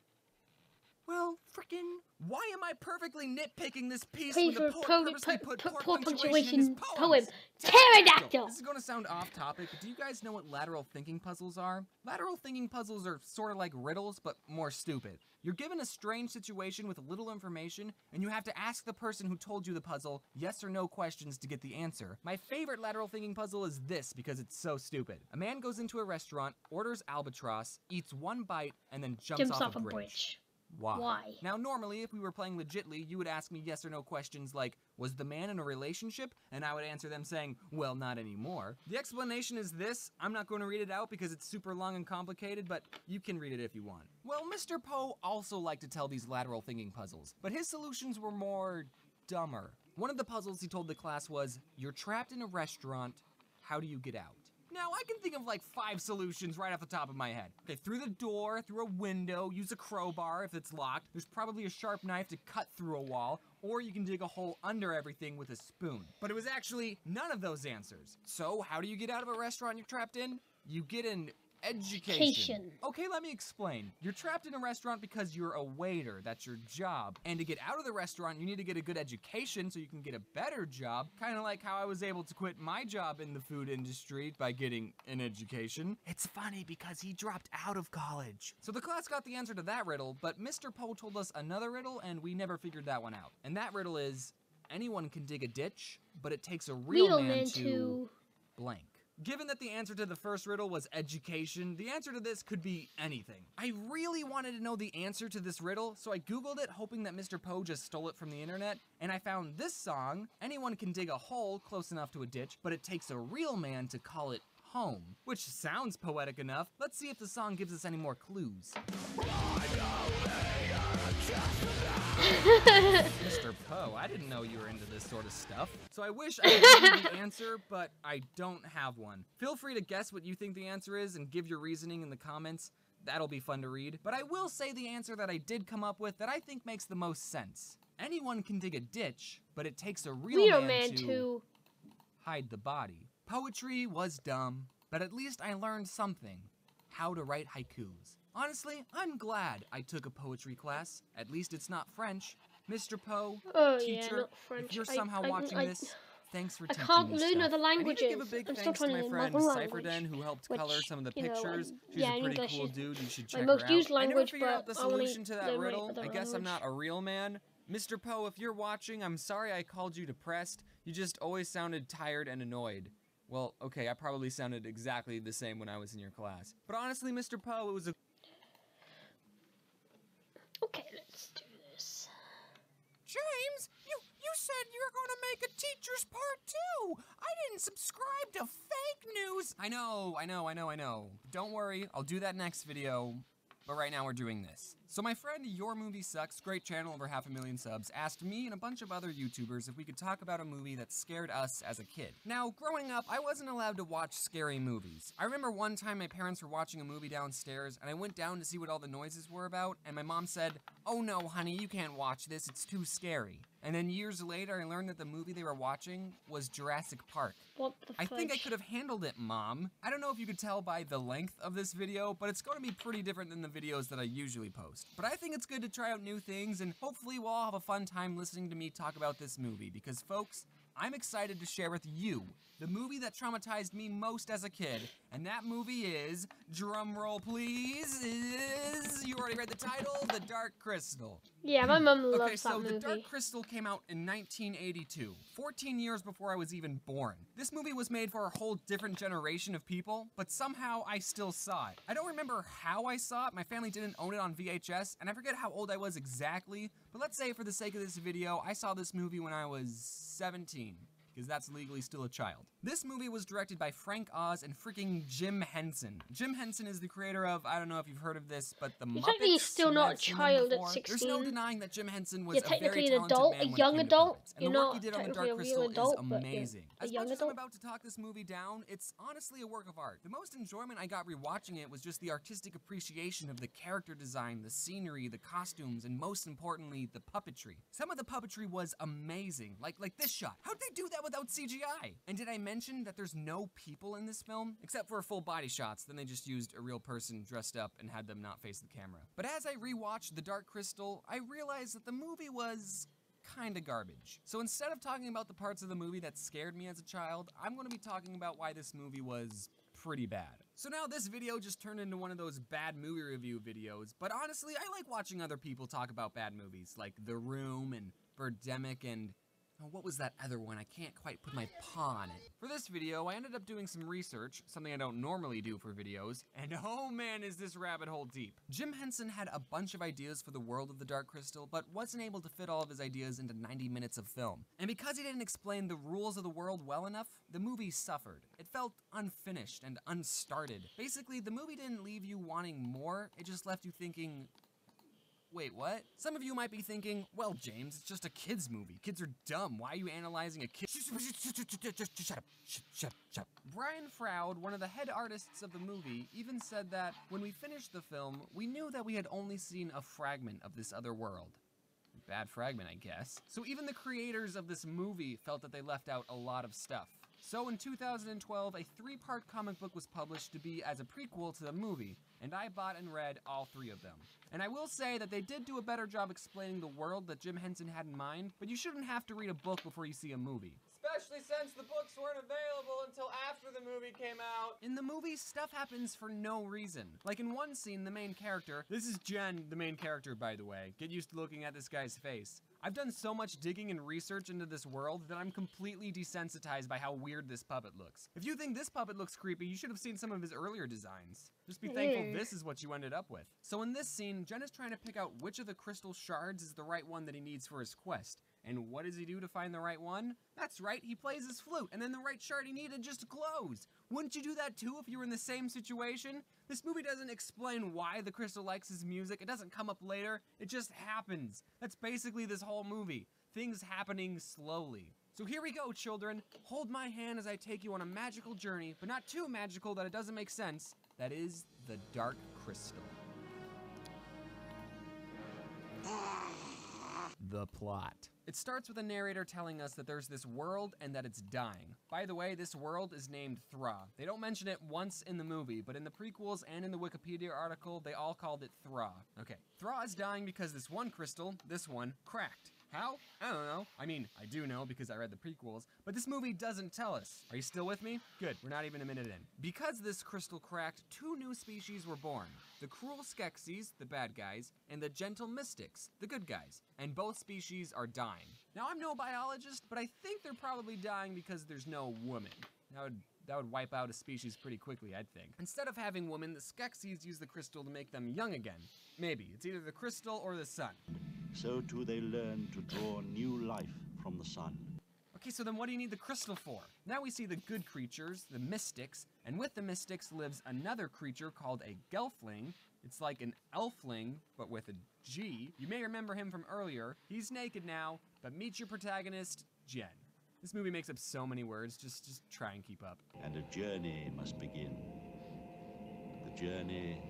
Well, frickin', why am I perfectly nitpicking this piece when the poet purposely put poor punctuation in his poem? Pterodactyl! This is gonna sound off topic, but do you guys know what lateral thinking puzzles are? Lateral thinking puzzles are sort of like riddles, but more stupid. You're given a strange situation with little information, and you have to ask the person who told you the puzzle yes or no questions to get the answer. My favorite lateral thinking puzzle is this because it's so stupid. A man goes into a restaurant, orders albatross, eats one bite, and then jumps off a bridge. Why? Now, normally, if we were playing legitly, you would ask me yes or no questions like, was the man in a relationship? And I would answer them saying, well, not anymore. The explanation is this. I'm not going to read it out because it's super long and complicated, but you can read it if you want. Well, Mr. Poe also liked to tell these lateral thinking puzzles, but his solutions were more dumber. One of the puzzles he told the class was, you're trapped in a restaurant, how do you get out? Now, I can think of like 5 solutions right off the top of my head. Okay, through the door, through a window, use a crowbar if it's locked. There's probably a sharp knife to cut through a wall, or you can dig a hole under everything with a spoon. But it was actually none of those answers. So, how do you get out of a restaurant you're trapped in? You get an education. Okay, let me explain. You're trapped in a restaurant because you're a waiter. That's your job. And to get out of the restaurant, you need to get a good education so you can get a better job. Kind of like how I was able to quit my job in the food industry by getting an education. It's funny because he dropped out of college. So the class got the answer to that riddle, but Mr. Poe told us another riddle and we never figured that one out. And that riddle is, anyone can dig a ditch, but it takes a real man to blank. Given that the answer to the first riddle was education, the answer to this could be anything. I really wanted to know the answer to this riddle, so I googled it hoping that Mr. Poe just stole it from the internet, and I found this song, anyone can dig a hole close enough to a ditch, but it takes a real man to call it home. Which sounds poetic enough. Let's see if the song gives us any more clues. Mr. Poe, I didn't know you were into this sort of stuff. So I wish I could give you the answer, but I don't have one. Feel free to guess what you think the answer is and give your reasoning in the comments. That'll be fun to read. But I will say the answer that I did come up with that I think makes the most sense. Anyone can dig a ditch, but it takes a real man to hide the body. Poetry was dumb, but at least I learned something. How to write haikus. Honestly, I'm glad I took a poetry class. At least it's not French. Mr. Poe, Oh teacher, yeah, not French. if you're somehow watching this, thanks for I teaching can't me learn stuff. other I need to give a languages. big I'm still thanks to trying my to learn friend my own language, Cypherden, who helped color which, some of the you know, pictures. She's yeah, a pretty English cool is dude. You should my check most her out. used I never language, figured out but the I wanna solution to that learn my riddle. other I guess I'm language. not a real man. Mr. Poe, if you're watching, I'm sorry I called you depressed. You just always sounded tired and annoyed. Well, okay, I probably sounded exactly the same when I was in your class. But honestly, Mr. Poe, it was a... Okay, let's do this. James, you said you were going to make a teacher's part 2. I didn't subscribe to fake news. I know. Don't worry, I'll do that next video. But right now we're doing this. So my friend Your Movie Sucks, great channel, over 500,000 subs, asked me and a bunch of other YouTubers if we could talk about a movie that scared us as a kid. Now, growing up, I wasn't allowed to watch scary movies. I remember one time my parents were watching a movie downstairs, and I went down to see what all the noises were about, and my mom said, "Oh no, honey, you can't watch this, it's too scary." And then years later, I learned that the movie they were watching was Jurassic Park. What the I think I fudge? could have handled it, Mom. I don't know if you could tell by the length of this video, but it's going to be pretty different than the videos that I usually post. But I think it's good to try out new things, and hopefully we'll all have a fun time listening to me talk about this movie, because folks, I'm excited to share with you the movie that traumatized me most as a kid, and that movie is, drumroll please, is, you already read the title, The Dark Crystal. Yeah, my mum loves Okay, so that movie. The Dark Crystal came out in 1982, 14 years before I was even born. This movie was made for a whole different generation of people, but somehow I still saw it. I don't remember how I saw it, my family didn't own it on VHS, and I forget how old I was exactly, but let's say for the sake of this video, I saw this movie when I was 17. Because that's legally still a child. This movie was directed by Frank Oz and freaking Jim Henson. Jim Henson is the creator of, I don't know if you've heard of this, but the Muppets. Technically still you not might a have seen them child at before. 16. There's no denying that Jim Henson was You're a very technically an talented adult, man a when it young came to adult. puppets. And You're the work not he did on The technically Dark a real Crystal adult, is but you're amazing. a As young much as I'm adult. about to talk this movie down, it's honestly a work of art. The most enjoyment I got rewatching it was just the artistic appreciation of the character design, the scenery, the costumes, and most importantly, the puppetry. Some of the puppetry was amazing, like this shot. How'd they do that without CGI? And did I mention that there's no people in this film? Except for full body shots, then they just used a real person dressed up and had them not face the camera. But as I rewatched The Dark Crystal, I realized that the movie was kinda garbage. So instead of talking about the parts of the movie that scared me as a child, I'm gonna be talking about why this movie was pretty bad. So now this video just turned into one of those bad movie review videos, but honestly, I like watching other people talk about bad movies, like The Room and Birdemic and... oh, what was that other one? I can't quite put my paw on it. For this video, I ended up doing some research, something I don't normally do for videos, and oh man is this rabbit hole deep. Jim Henson had a bunch of ideas for the world of The Dark Crystal, but wasn't able to fit all of his ideas into 90 minutes of film. And because he didn't explain the rules of the world well enough, the movie suffered. It felt unfinished and unstarted. Basically, the movie didn't leave you wanting more, it just left you thinking, wait, what? Some of you might be thinking, well, James, it's just a kid's movie. Kids are dumb. Why are you analyzing a kid? Shut up. Brian Froud, one of the head artists of the movie, even said that when we finished the film, we knew that we had only seen a fragment of this other world. Bad fragment, I guess. So even the creators of this movie felt that they left out a lot of stuff. So in 2012, a 3-part comic book was published to be as a prequel to the movie, and I bought and read all 3 of them. And I will say that they did do a better job explaining the world that Jim Henson had in mind, but you shouldn't have to read a book before you see a movie. Especially since the books weren't available until after the movie came out. In the movie, stuff happens for no reason. Like in one scene, the main character, this is Jen, the main character by the way, get used to looking at this guy's face. I've done so much digging and research into this world that I'm completely desensitized by how weird this puppet looks. If you think this puppet looks creepy, you should have seen some of his earlier designs. Just be thankful this is what you ended up with. So in this scene, Jen is trying to pick out which of the crystal shards is the right one that he needs for his quest. And what does he do to find the right one? That's right, he plays his flute, and then the right shard he needed just glows. Wouldn't you do that too if you were in the same situation? This movie doesn't explain why the crystal likes his music, it doesn't come up later, it just happens. That's basically this whole movie. Things happening slowly. So here we go, children. Hold my hand as I take you on a magical journey, but not too magical that it doesn't make sense. That is the Dark Crystal. The the plot. It starts with a narrator telling us that there's this world and that it's dying. By the way, this world is named Thra. They don't mention it once in the movie, but in the prequels and in the Wikipedia article, they all called it Thra. Okay, Thra is dying because this one crystal, this one, cracked. How? I don't know. I mean, I do know because I read the prequels, but this movie doesn't tell us. Are you still with me? Good, we're not even a minute in. Because this crystal cracked, 2 new species were born. The cruel Skeksis, the bad guys, and the gentle mystics, the good guys. And both species are dying. Now, I'm no biologist, but I think they're probably dying because there's no woman. That would wipe out a species pretty quickly, I'd think. Instead of having women, the Skeksis use the crystal to make them young again. Maybe. It's either the crystal or the sun. So too they learn to draw new life from the sun. Okay, so then what do you need the crystal for? Now we see the good creatures, the mystics, and with the mystics lives another creature called a gelfling. It's like an elfling, but with a G. You may remember him from earlier. He's naked now, but meet your protagonist, Jen. This movie makes up so many words, just try and keep up. And a journey must begin. The journey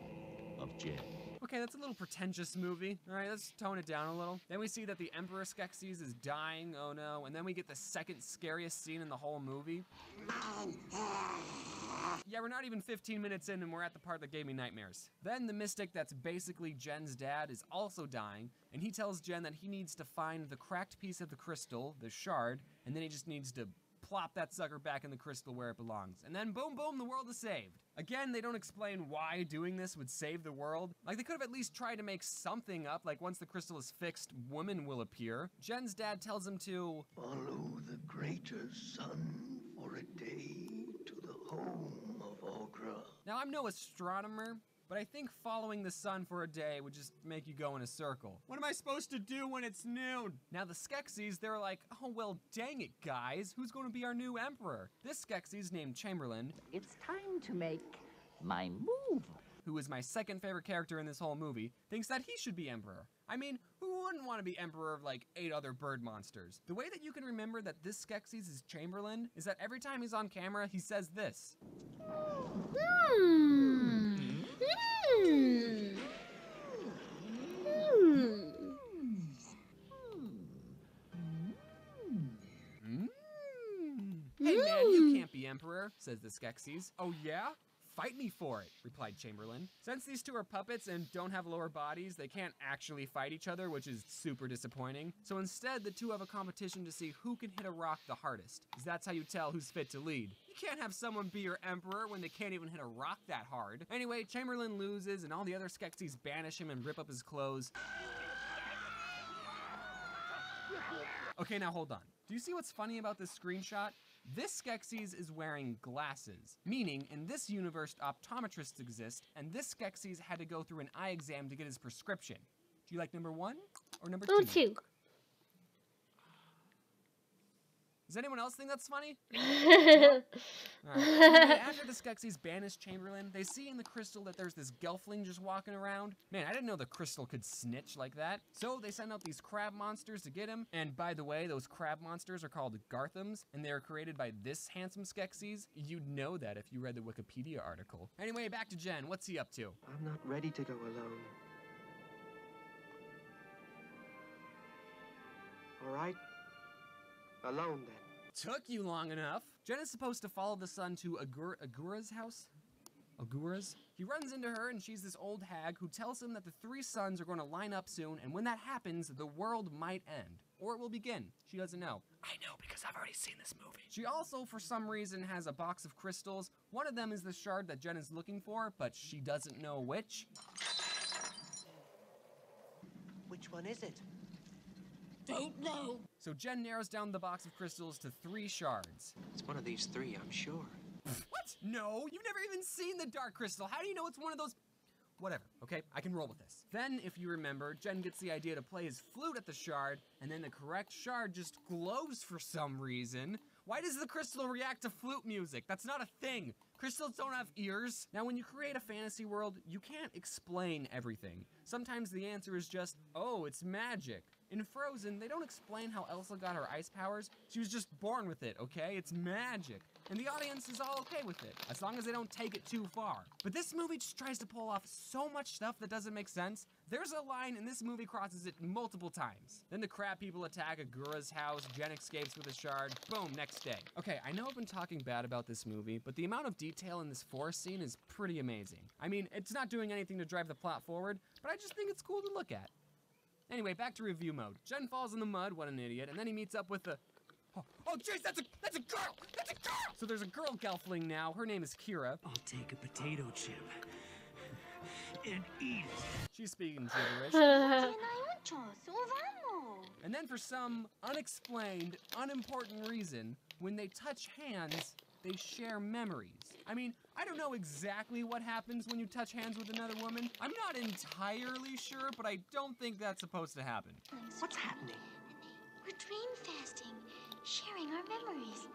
of Jen. Okay, that's a little pretentious movie. All right, let's tone it down a little. Then we see that the Emperor Skeksis is dying, oh no, and then we get the second scariest scene in the whole movie. Yeah, we're not even 15 minutes in and we're at the part that gave me nightmares. Then the mystic that's basically Jen's dad is also dying, and he tells Jen that he needs to find the cracked piece of the crystal, the shard, and then he just needs to plop that sucker back in the crystal where it belongs. And then boom, boom, the world is saved. Again, they don't explain why doing this would save the world. Like, they could have at least tried to make something up, like once the crystal is fixed, women will appear. Jen's dad tells him to follow the greater sun for a day to the home of Ogra. Now, I'm no astronomer, but I think following the sun for a day would just make you go in a circle. What am I supposed to do when it's noon? Now the Skeksis, they're like, oh well dang it guys, who's going to be our new emperor? This Skeksis named Chamberlain. It's time to make my move. Who is my second favorite character in this whole movie, thinks that he should be emperor. I mean, who wouldn't want to be emperor of like 8 other bird monsters? The way that you can remember that this Skeksis is Chamberlain is that every time he's on camera, he says this. Hey man, you can't be emperor, says the Skeksis. Oh yeah? Fight me for it, replied Chamberlain. Since these two are puppets and don't have lower bodies, they can't actually fight each other, which is super disappointing. So instead, the two have a competition to see who can hit a rock the hardest, because that's how you tell who's fit to lead. You can't have someone be your emperor when they can't even hit a rock that hard. Anyway, Chamberlain loses, and all the other Skeksis banish him and rip up his clothes. Okay, now hold on. Do you see what's funny about this screenshot? This Skeksis is wearing glasses, meaning in this universe optometrists exist, and this Skeksis had to go through an eye exam to get his prescription. Do you like number 1 or number 2? Number 2. Does anyone else think that's funny? No? All right. Anyway, after the Skeksis banish Chamberlain, they see in the crystal that there's this gelfling just walking around. Man, I didn't know the crystal could snitch like that. So they send out these crab monsters to get him. And by the way, those crab monsters are called Garthams, and they are created by this handsome Skeksis. You'd know that if you read the Wikipedia article. Anyway, back to Jen. What's he up to? I'm not ready to go alone. All right? Alone then. Took you long enough. Jen is supposed to follow the sun to Agura's house? Agura's? He runs into her and she's this old hag who tells him that the 3 suns are going to line up soon, and when that happens, the world might end. Or it will begin. She doesn't know. I know because I've already seen this movie. She also, for some reason, has a box of crystals. One of them is the shard that Jen is looking for, but she doesn't know which. Which one is it? Don't know. So Jen narrows down the box of crystals to 3 shards. It's one of these 3, I'm sure. What? No, you've never even seen the dark crystal. How do you know it's one of those? Whatever, okay? I can roll with this. Then, if you remember, Jen gets the idea to play his flute at the shard, and then the correct shard just glows for some reason. Why does the crystal react to flute music? That's not a thing. Crystals don't have ears. Now, when you create a fantasy world, you can't explain everything. Sometimes the answer is just, oh, it's magic. In Frozen, they don't explain how Elsa got her ice powers. She was just born with it, okay? It's magic. And the audience is all okay with it, as long as they don't take it too far. But this movie just tries to pull off so much stuff that doesn't make sense There's a line and this movie crosses it multiple times. Then the crab people attack Agura's house, Jen escapes with a shard, boom, next day. Okay, I know I've been talking bad about this movie, but the amount of detail in this forest scene is pretty amazing. I mean, it's not doing anything to drive the plot forward, but I just think it's cool to look at. Anyway, back to review mode. Jen falls in the mud, what an idiot, and then he meets up with the... Oh, jeez, that's a girl! That's a girl! So there's a girl gelfling now, her name is Kira. I'll take a potato chip and eat it. She's speaking gibberish. And then for some unexplained, unimportant reason, when they touch hands, they share memories. I mean, I don't know exactly what happens when you touch hands with another woman. I'm not entirely sure, but I don't think that's supposed to happen. What's happening? We're dream fasting, sharing our memories.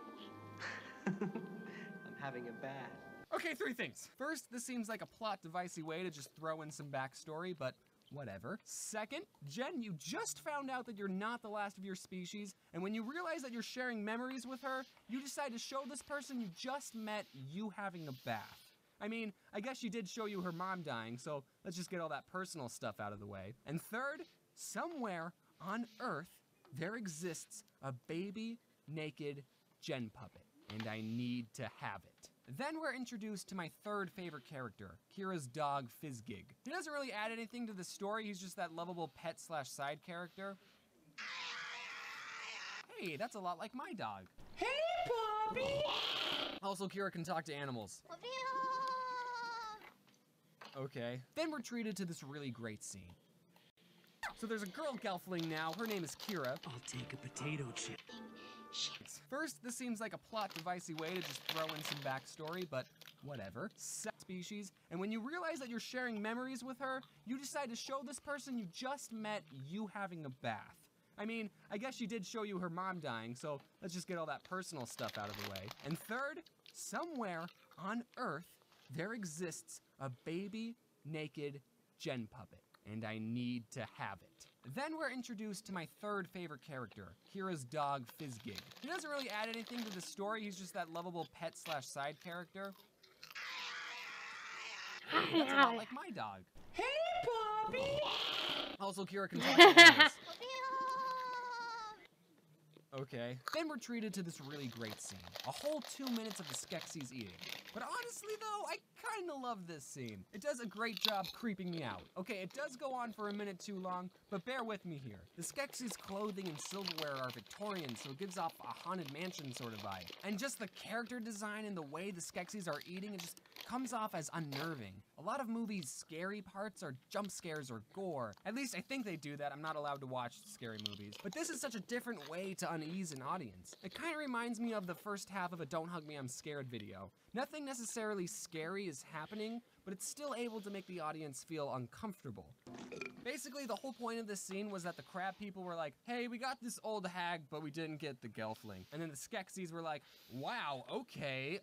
I'm having a bath. Okay, 3 things. First, this seems like a plot devicey way to just throw in some backstory, but whatever. Second, Jen, you just found out that you're not the last of your species, and when you realize that you're sharing memories with her, you decide to show this person you just met you having a bath. I mean, I guess she did show you her mom dying, so let's just get all that personal stuff out of the way. And third, somewhere on Earth, there exists a baby, naked Jen puppet, and I need to have it. Then we're introduced to my third favorite character, Kira's dog, Fizzgig. He doesn't really add anything to the story, he's just that lovable pet/side character. Hey, that's a lot like my dog. Hey, Bobby! Also, Kira can talk to animals. Okay. Then we're treated to this really great scene. So there's a girl gelfling now, her name is Kira. I'll take a potato chip. First, this seems like a plot devicey way to just throw in some backstory, but whatever. Species, and when you realize that you're sharing memories with her, you decide to show this person you just met you having a bath. I mean, I guess she did show you her mom dying, so let's just get all that personal stuff out of the way. And third, somewhere on Earth, there exists a baby, naked Jen puppet, and I need to have it. Then we're introduced to my third favorite character, Kira's dog, Fizzgig. He doesn't really add anything to the story, he's just that lovable pet/side character. Hey, that's a lot like my dog. Hey, Bobby! Also, Kira can talk to animals. Okay. Then we're treated to this really great scene. A whole 2 minutes of the Skeksis eating. But honestly though, I kinda love this scene. It does a great job creeping me out. Okay, it does go on for a minute too long, but bear with me here. The Skeksis' clothing and silverware are Victorian, so it gives off a haunted mansion sort of vibe. And just the character design and the way the Skeksis are eating, it just comes off as unnerving. A lot of movies' scary parts are jump scares or gore. At least I think they do that. I'm not allowed to watch scary movies. But this is such a different way to unease an audience. It kind of reminds me of the first half of a Don't Hug Me, I'm Scared video. Nothing necessarily scary is happening, but it's still able to make the audience feel uncomfortable. Basically, the whole point of this scene was that the crab people were like, hey, we got this old hag, but we didn't get the gelfling. And then the Skeksis were like, wow, okay,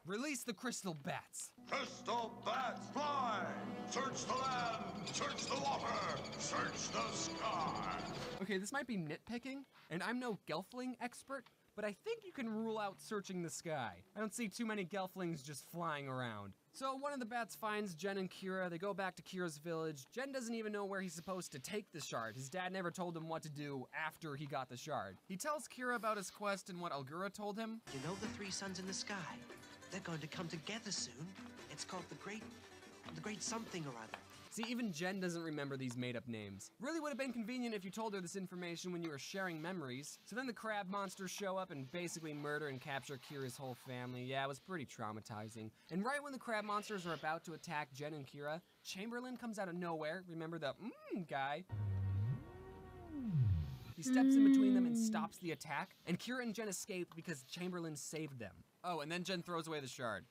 release the crystal bats. Crystal bats fly! Search the land! Search the water! Search the sky! Okay, this might be nitpicking, and I'm no gelfling expert, but I think you can rule out searching the sky. I don't see too many gelflings just flying around. So one of the bats finds Jen and Kira, they go back to Kira's village. Jen doesn't even know where he's supposed to take the shard. His dad never told him what to do after he got the shard. He tells Kira about his quest and what Algura told him. You know the 3 suns in the sky? They're going to come together soon. It's called the Great something or other. See, even Jen doesn't remember these made-up names. Really would have been convenient if you told her this information when you were sharing memories. So then the crab monsters show up and basically murder and capture Kira's whole family. Yeah, it was pretty traumatizing. And right when the crab monsters are about to attack Jen and Kira, Chamberlain comes out of nowhere. Remember the guy? He steps in between them and stops the attack, and Kira and Jen escape because Chamberlain saved them. Oh, and then Jen throws away the shard.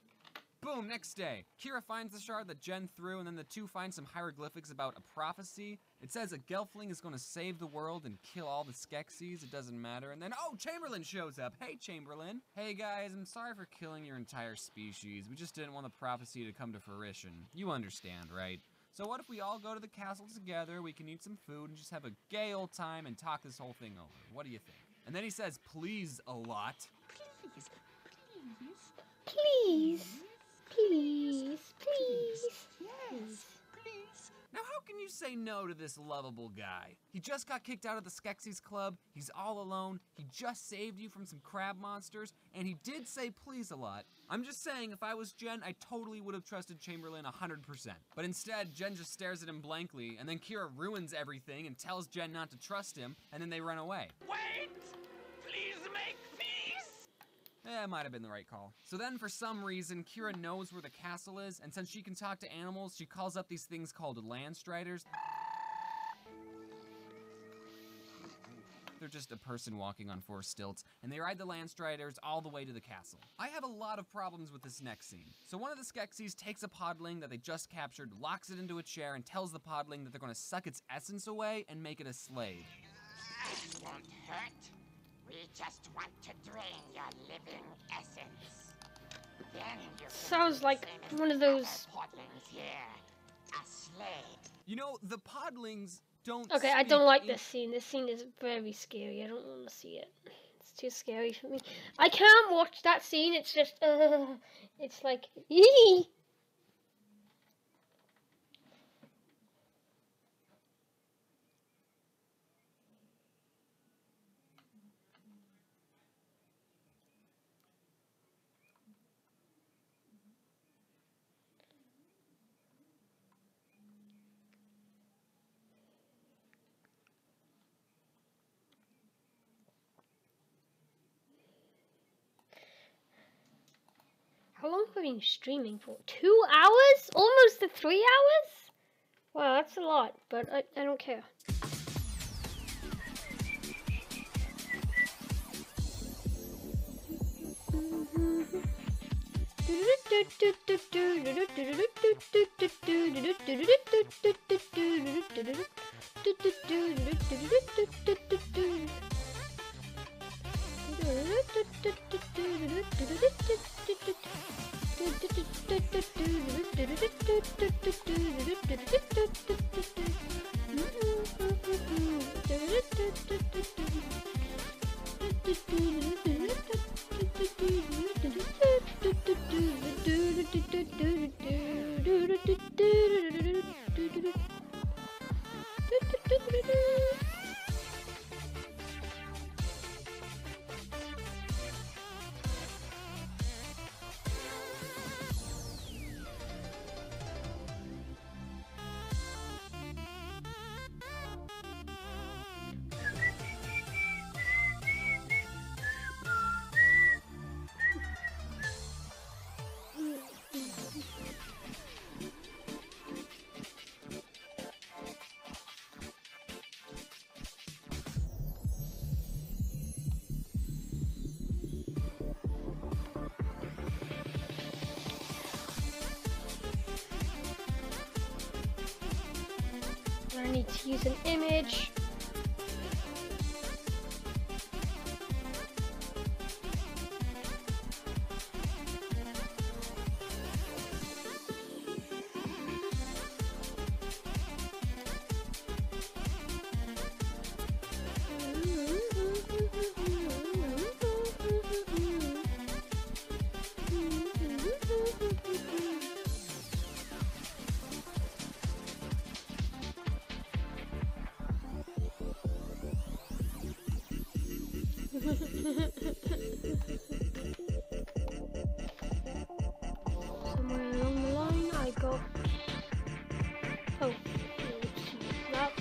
Boom, next day. Kira finds the shard that Jen threw, and then the two find some hieroglyphics about a prophecy. It says a gelfling is going to save the world and kill all the Skeksis. It doesn't matter. And then, oh, Chamberlain shows up. Hey, Chamberlain. Hey, guys, I'm sorry for killing your entire species. We just didn't want the prophecy to come to fruition. You understand, right? So what if we all go to the castle together, we can eat some food, and just have a gay old time and talk this whole thing over? What do you think? And then he says, please, a lot. Please, please. Please. Please, please. Yes, please. Now how can you say no to this lovable guy? He just got kicked out of the Skeksis Club, he's all alone, he just saved you from some crab monsters, and he did say please a lot. I'm just saying, if I was Jen, I totally would have trusted Chamberlain 100%. But instead, Jen just stares at him blankly, and then Kira ruins everything and tells Jen not to trust him, and then they run away. Wait! Please make peace! It might have been the right call. So then, for some reason, Kira knows where the castle is, and since she can talk to animals, she calls up these things called Landstriders. They're just a person walking on 4 stilts, and they ride the Landstriders all the way to the castle. I have a lot of problems with this next scene. So one of the Skeksis takes a podling that they just captured, locks it into a chair, and tells the podling that they're gonna suck its essence away and make it a slave. It won't hurt. We just want to drain your living essence. Then you can Sounds like one of those. podlings here. A slave. You know, the podlings don't Okay, I speak don't like in- this scene. This scene is very scary. I don't want to see it. It's too scary for me. I can't watch that scene. It's just, it's like, yee. How long have we been streaming for? 2 hours? Almost to 3 hours? Wow, that's a lot, but I don't care. I need to use an image. Somewhere along the line, I got. Oh, that.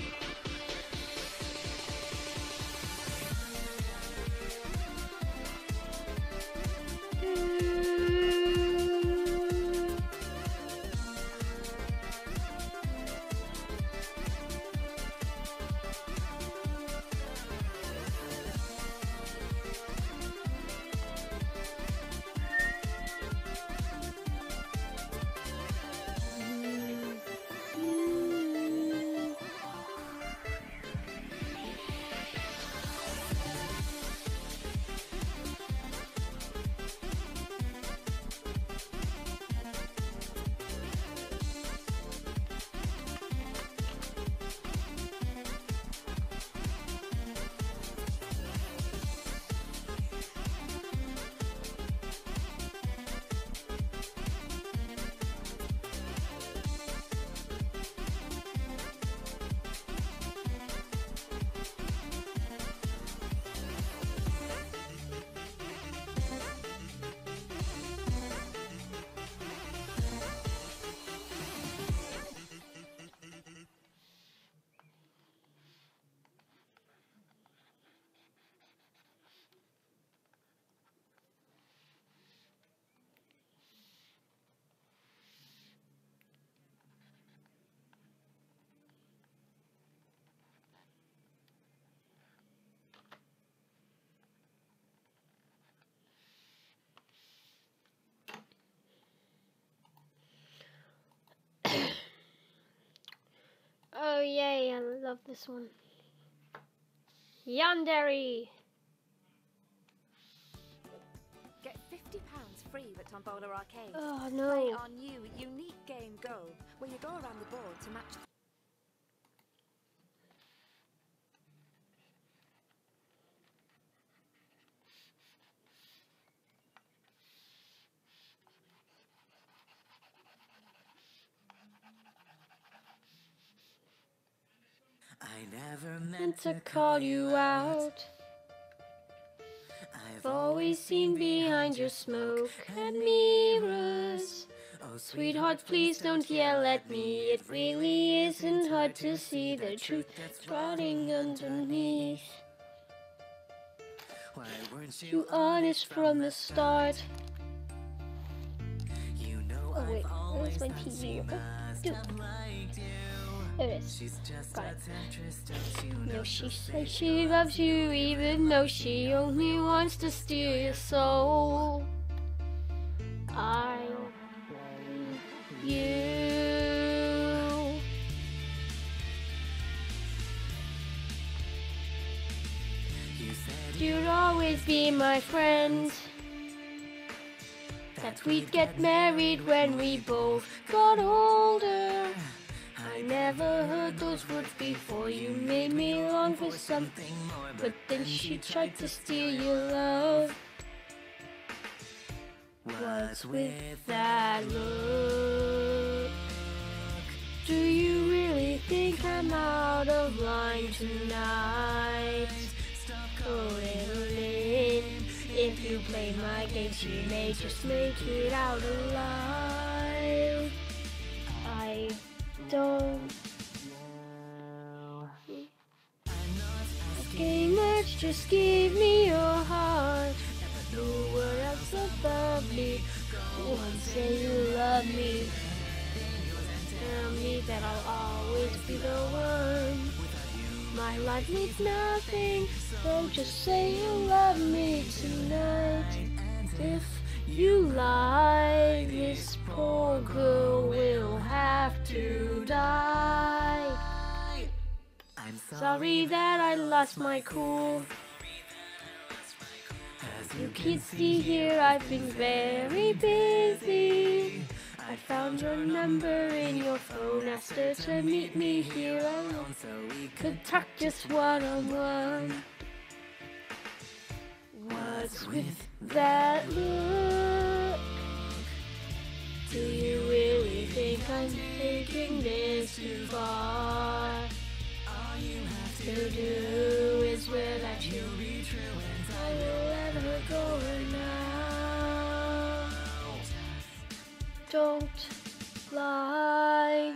love this one. Yandere. Get £50 free with Tombola Arcade. Oh, no. Play our new unique game Go, where you go around the board to match. I never Meant to call you out. I've always seen behind your smoke and mirrors. Oh, sweetheart, please don't yell at me. It really isn't hard to see the truth that's rotting underneath. Why weren't You honest from the start. You know Oh wait, I've where's always my not TV? seen Oh, must dude. have liked you. There it is. She's just Got a it. temptress, don't you know? No, she says she loves you even though she only wants to steal your soul. I love you. You said You'd always be my friend. That we'd get married when we both got older. I never heard those words before. You made me long for something more. But then she tried to steal your love. What's with that look? Do you really think I'm out of line tonight? Oh, little Lynn, if you play my game, she may just make it out alive. I don't asking much, just give me your heart. Nowhere else above me. Go on, say you love me. Tell me that I'll always be the one. My life needs nothing, so just say you love me tonight. If you lie, this poor girl will have to die. I'm Sorry that I lost my cool. As you can see here, I've been very busy. I found your number in your phone, asked her to meet me here alone so we could talk just one-on-one. What's with that look? Do you really think I'm taking this too far? All you have to do is swear that you'll be true and I will let her go now. Don't lie.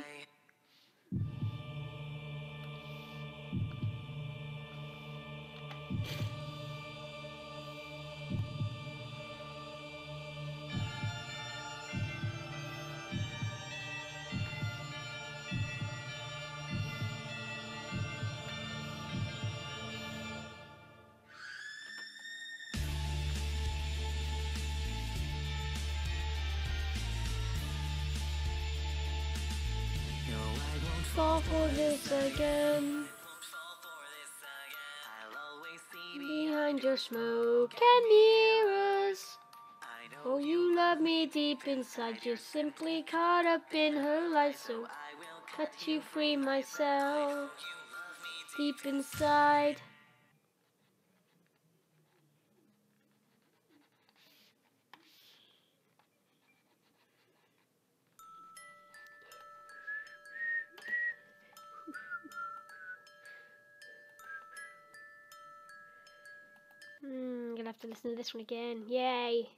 Fall for this again. Behind your smoke and mirrors. Oh, you love me deep inside. You're simply caught up in her lies, so cut you free myself. Deep inside. I'm gonna have to listen to this one again. Yay!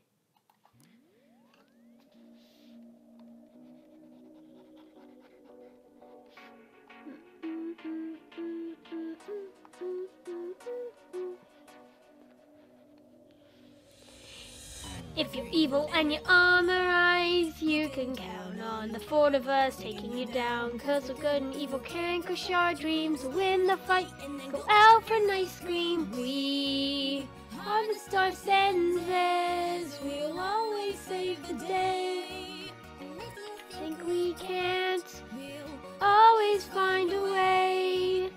If you're evil and you're on the rise, you can count on the four of us taking you down. Cause we're good and evil can crush our dreams. Win the fight and then go out for an ice cream. We are the star senders. We'll always save the day. Think we can't always find a way.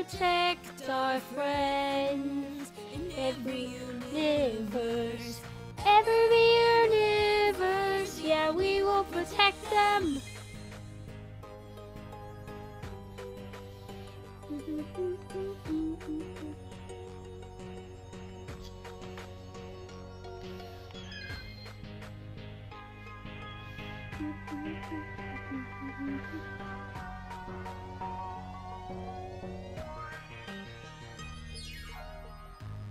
protect our friends in every universe. Every universe, yeah, we will protect them.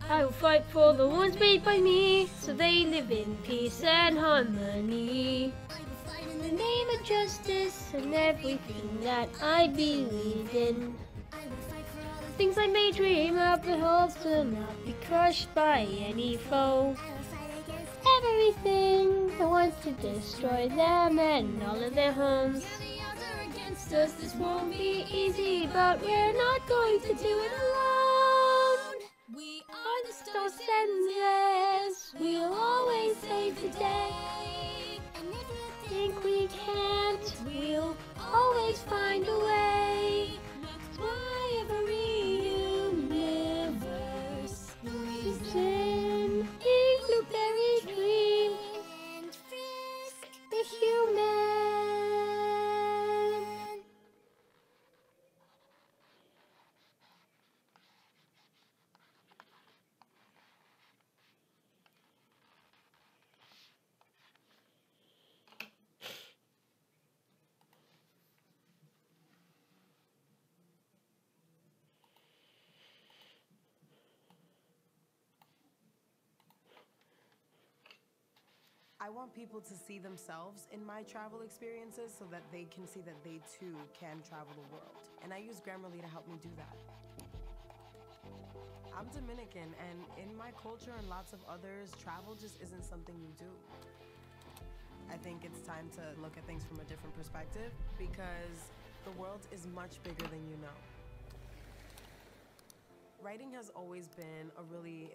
I will fight for the ones made by me, so they live in peace and harmony. I will fight in the name of justice and everything that I believe in. I will fight for all the things I may dream of, but hopes will not be crushed by any foe. I will fight against everything that wants to destroy them and all of their homes. Yeah, the odds are against us, this won't be easy, but we're not going to do it alone. We are the stars and yes, we'll always save the day. And if you think we can't, we'll always find a way. That's why every universe believes in Pink Blueberry Dream and Frisk the human. I want people to see themselves in my travel experiences so that they can see that they too can travel the world. And I use Grammarly to help me do that. I'm Dominican, and in my culture and lots of others, travel just isn't something you do. I think it's time to look at things from a different perspective because the world is much bigger than you know. Writing has always been a really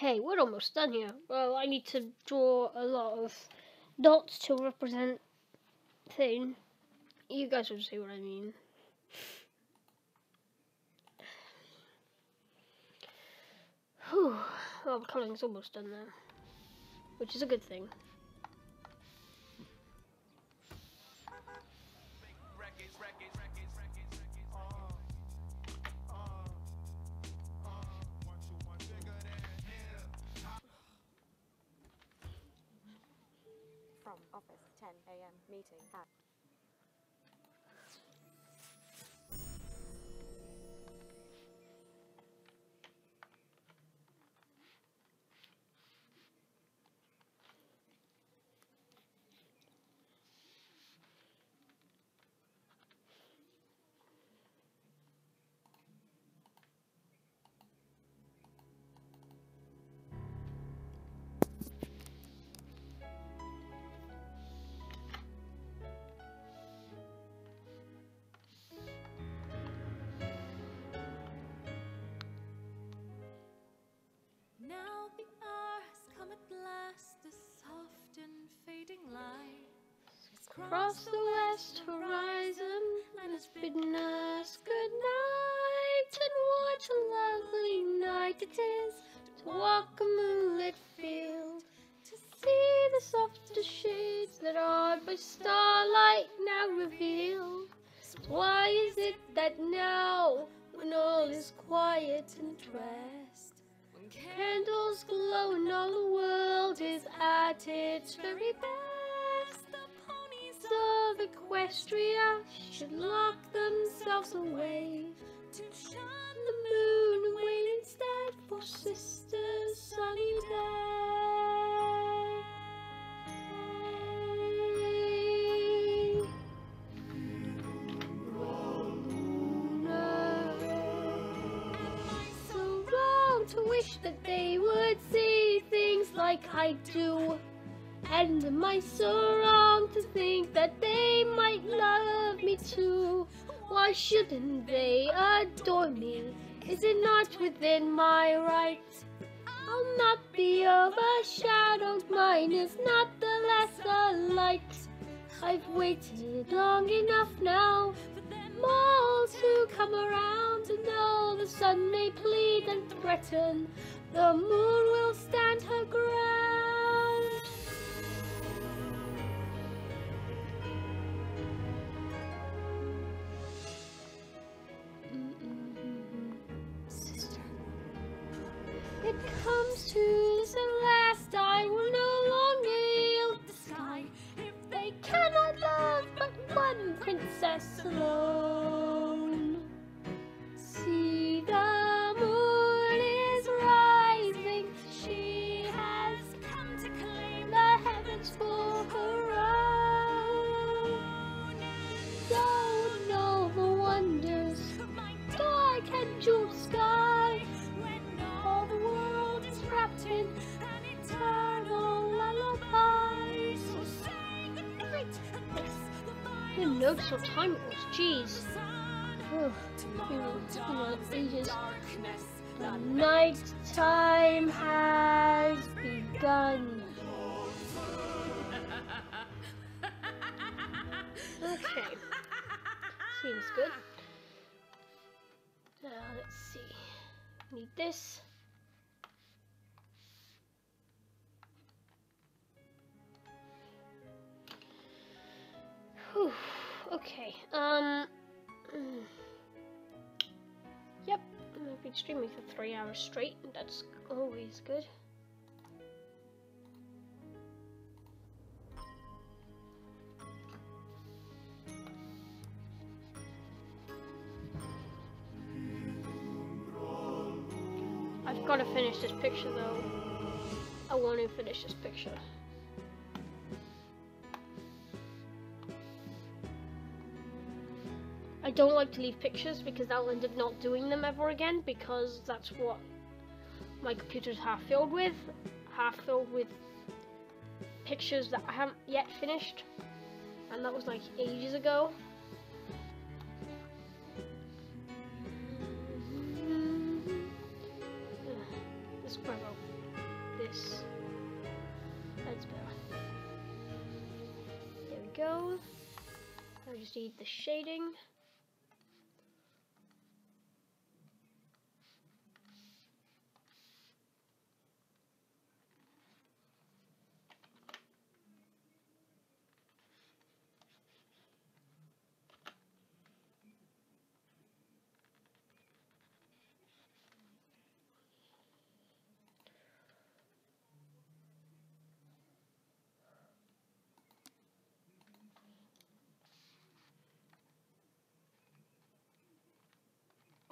Okay, we're almost done here. Well, I need to draw a lot of dots to represent thing. You guys will see what I mean. Whew. Well, the coloring's almost done now, which is a good thing. From office, 10 a.m. meeting at. Now the hour has come at last, the soft and fading light has Cross the west horizon and has bidden us good night. And what a lovely night it is to walk a moonlit field, to see the softer shades that are by starlight now revealed. So why is it that now, when all is quiet and at rest, when candles glow and all the world is at its very best, the ponies of Equestria should lock themselves away to shun the moon and wait instead for sister's sunny day. So wrong to wish that they would see things like I do, and am I so wrong to think that they might love me too? Why shouldn't they adore me? Is it not within my rights? I'll not be overshadowed, mine is not the lesser light. I've waited long enough now for them all to come around, and though the sun may plead and threaten, the moon will stand her ground. Sister, it comes to this at last, I will no longer yield the sky. If they cannot love but one princess alone, see the moon is rising, she has come to claim the heavens for her own. Don't know the wonders of my dark and jeweled sky, when all the world is wrapped in an eternal lullaby. So say goodnight and kiss the fire. I didn't notice what time it was, jeez. Ages. The night time has begun. Okay. Seems good. Let's see. Need this. Whew. Okay. Yep. I've been streaming for 3 hours straight, and that's always good. I've got to finish this picture though. I want to finish this picture. I don't like to leave pictures because I'll end up not doing them ever again, because that's what my computer's half filled with pictures that I haven't yet finished, and that was like ages ago. This is quite low. go. I just need the shading.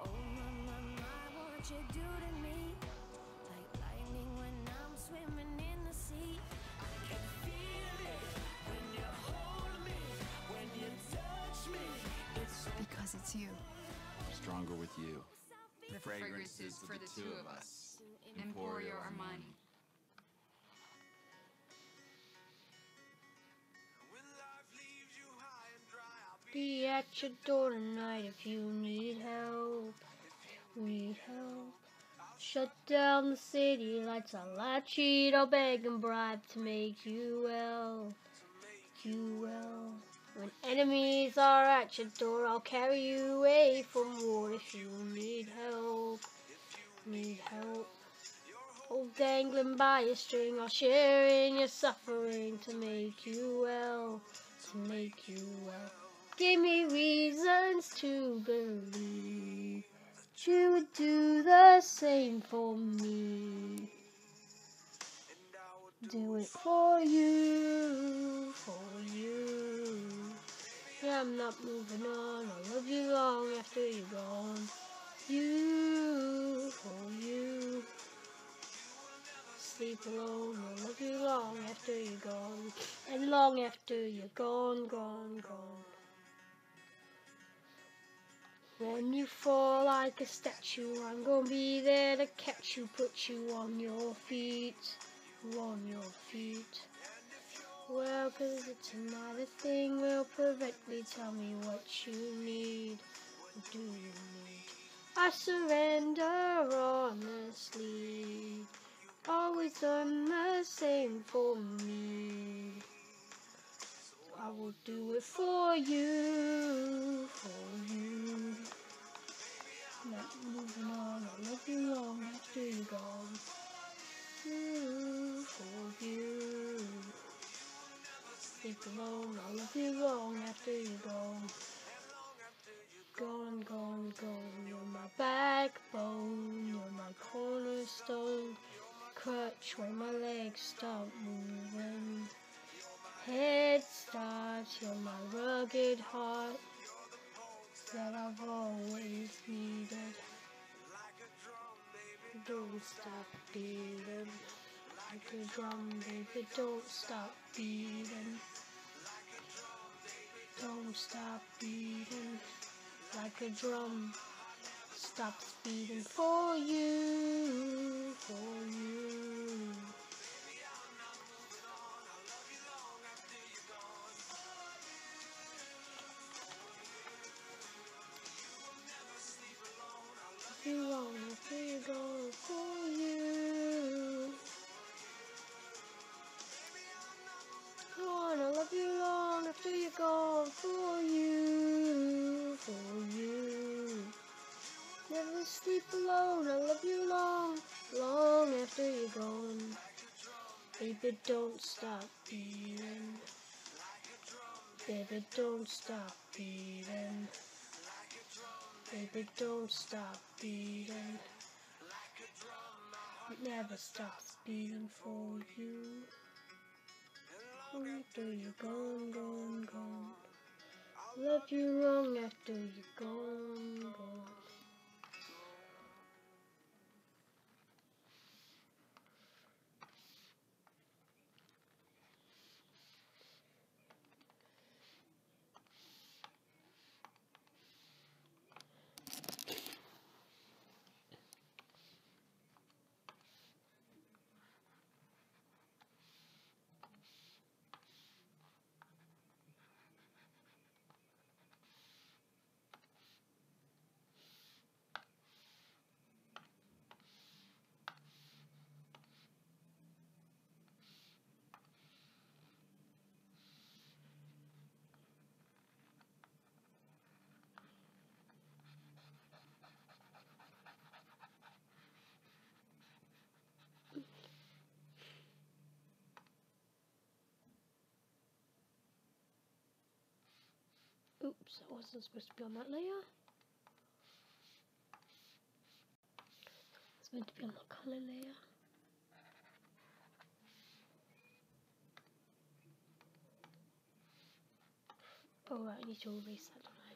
Oh my, what you do to me? Like lightning when I'm swimming in the sea. I can feel it when you hold me, when you touch me. It's so Because it's you. Stronger with you. The fragrance is for the two of us. Emporio Armani. Be at your door tonight if you need help. Need help. Shut down the city lights. I'll cheat, I'll beg and bribe to make you well. You well. When enemies are at your door, I'll carry you away from war if you need help. Need help. Oh, dangling by a string, I'll share in your suffering to make you well. To make you well. Give me reasons to believe that you would do the same for me. Do it for you, for you. Yeah, I'm not moving on. I'll love you long after you're gone. You, for you. Sleep alone. I'll love you long after you're gone. And long after you're gone, gone, gone. When you fall like a statue, I'm gonna be there to catch you, put you on your feet, on your feet. Well, 'cause it's not a thing will prevent me, tell me what you need, what do you need? I surrender honestly, always done the same for me. I will do it for you, for you. Not moving on, I'll love you long after you're gone. You, for you. Sleep alone, I'll love you long after you're gone. Gone, gone, gone. You're my backbone, you're my cornerstone. Crutch when my legs stop moving. Head start, you're my rugged heart that I've always needed. Don't stop beating like a drum, baby. Don't stop beating. Don't stop beating like a drum. Stop beating for you, for you. You long after you're gone for you. Gone, I love you long after you're gone for you, for you. Never sleep alone, I love you long, long after you're gone. Baby, don't stop beating. Baby, don't stop beating. Baby, don't stop beating. It never stops beating for you. Long after you're gone, gone, gone. Love you long after you're gone, gone. Oops, I wasn't supposed to be on that layer. It's meant to be on the color layer. Oh, right, I need to erase that, don't I?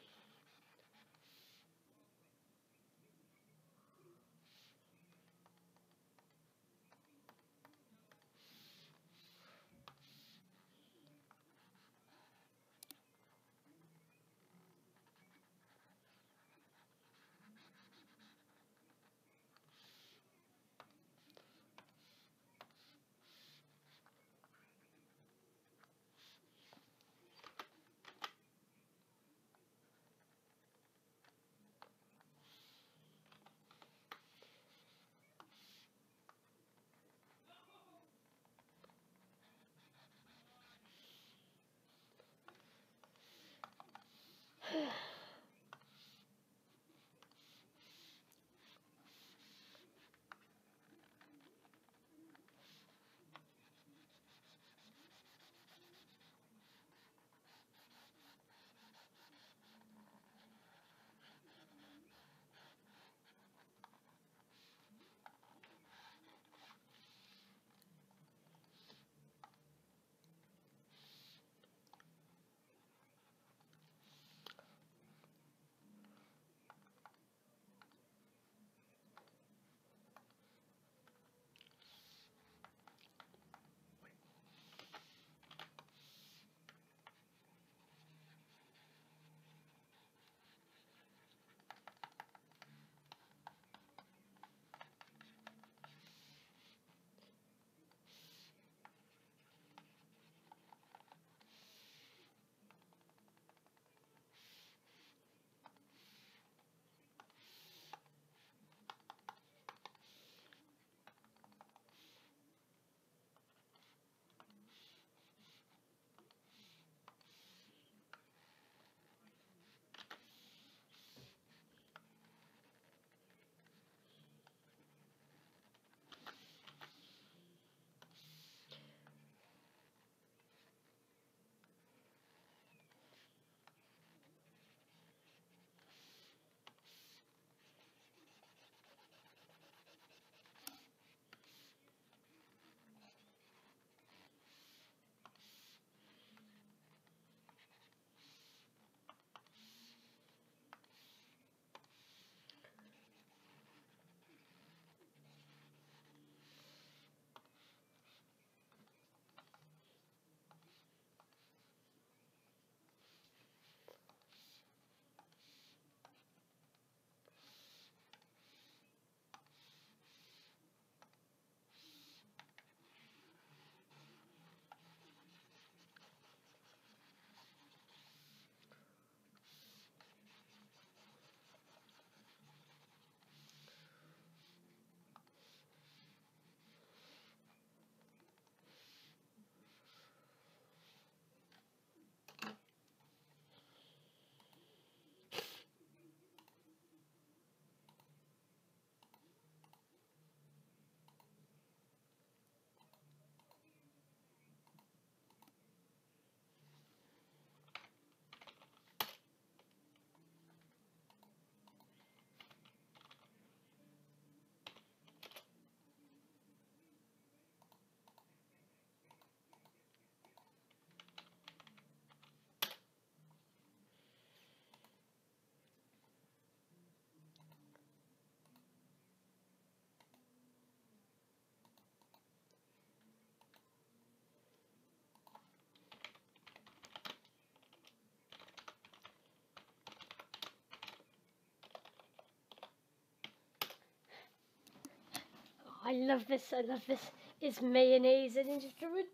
I love this, I love this. Is mayonnaise an instrument?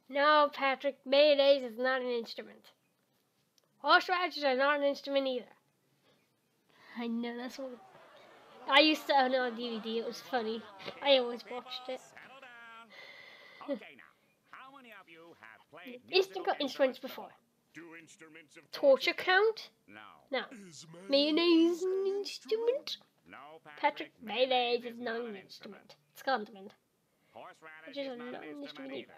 No, Patrick, mayonnaise is not an instrument. Horseradishes are not an instrument either. I know, that's what I used to own it on DVD, it was funny. I always watched it. Okay, now, how many of you have played Musical instruments before. Do instruments of Torture count? No. No. Mayonnaise an instrument? No, Patrick, mayonnaise is not an instrument. It's a condiment. Horseradish Which is is not not an an instrument instrument either.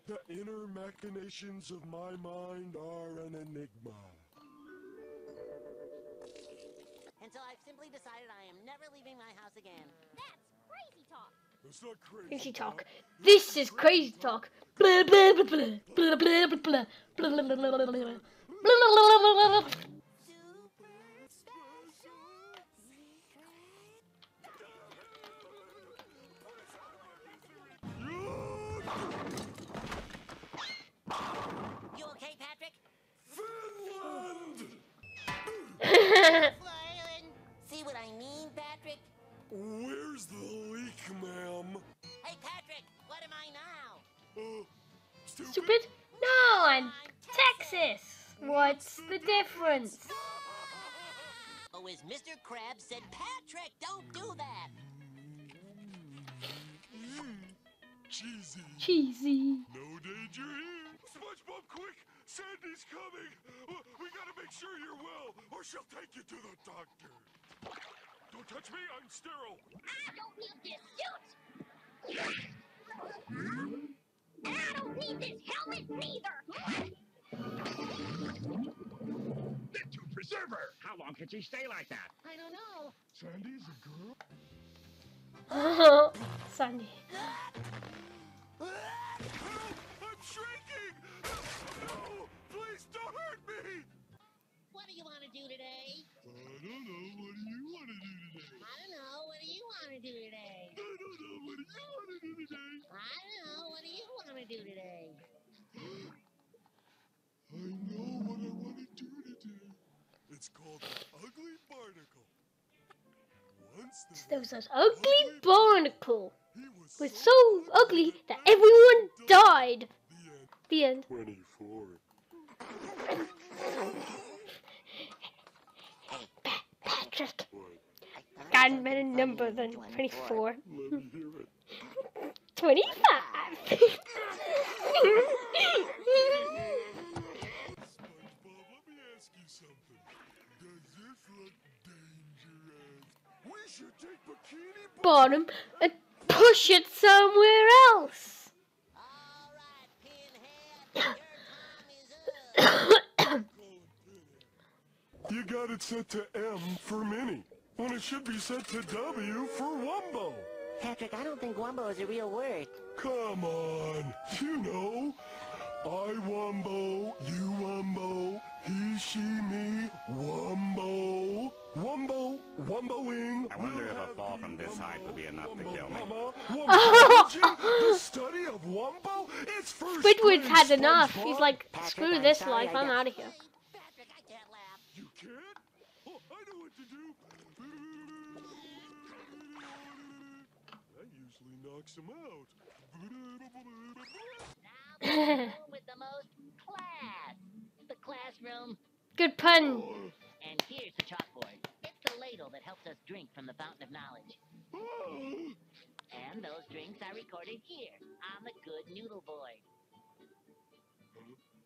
The inner machinations of my mind are an enigma. And so I've simply decided I am never leaving my house again. That's crazy talk. It's not crazy, Crazy talk. This is crazy talk. Blah, blah, blah, blah, blah, blah, blah, blah, blah, blah, blah, blah, blah, blah. You okay, Patrick? See what I mean, Patrick? Where's the leak, ma'am? Hey, Patrick, what am I now? Stupid? No, I'm Texas. What's the difference? Oh, as Mr. Krabs said, Patrick, don't do that. Cheesy. Cheesy. No danger here. SpongeBob, quick! Sandy's coming! We gotta make sure you're well, or she'll take you to the doctor. Don't touch me, I'm sterile. I don't need this suit. And I don't need this helmet neither. To preserve her. How long can she stay like that? I don't know. Sandy's a girl? Sandy. I'm shrinking! No! Please don't hurt me! What do you want to do today? I don't know. What do you want to do today? I don't know. What do you want to do today? I don't know. What do you want to do today? I don't know. What do you want to do today? I know what I want to do today. It's called the ugly barnacle. Once There was this ugly barnacle. It was so ugly that everyone died. The end. 24. Patrick. Got a better number than 24. Let me hear it. 25. SpongeBob, let me ask you something. Does this look dangerous? We should take Bikini Bottom and push it somewhere else. You got it set to M for Minnie, when it should be set to W for Wumbo. Patrick, I don't think Wumbo is a real word. Come on, you know. I Wumbo, you Wumbo, he, she, me, Wumbo. Wumbo, Wumboing. I wonder if a fall from this height would be enough to kill me. The study of Wumbo? It's first Squidward's had grade, enough. SpongeBob. He's like, screw this life, I'm out of here. You can't? Oh, I know what to do. That usually knocks him out. With the most class. The classroom. Good pun. And here's the chalkboard. It's the ladle that helps us drink from the fountain of knowledge. And those drinks are recorded here on the Good Noodle Board.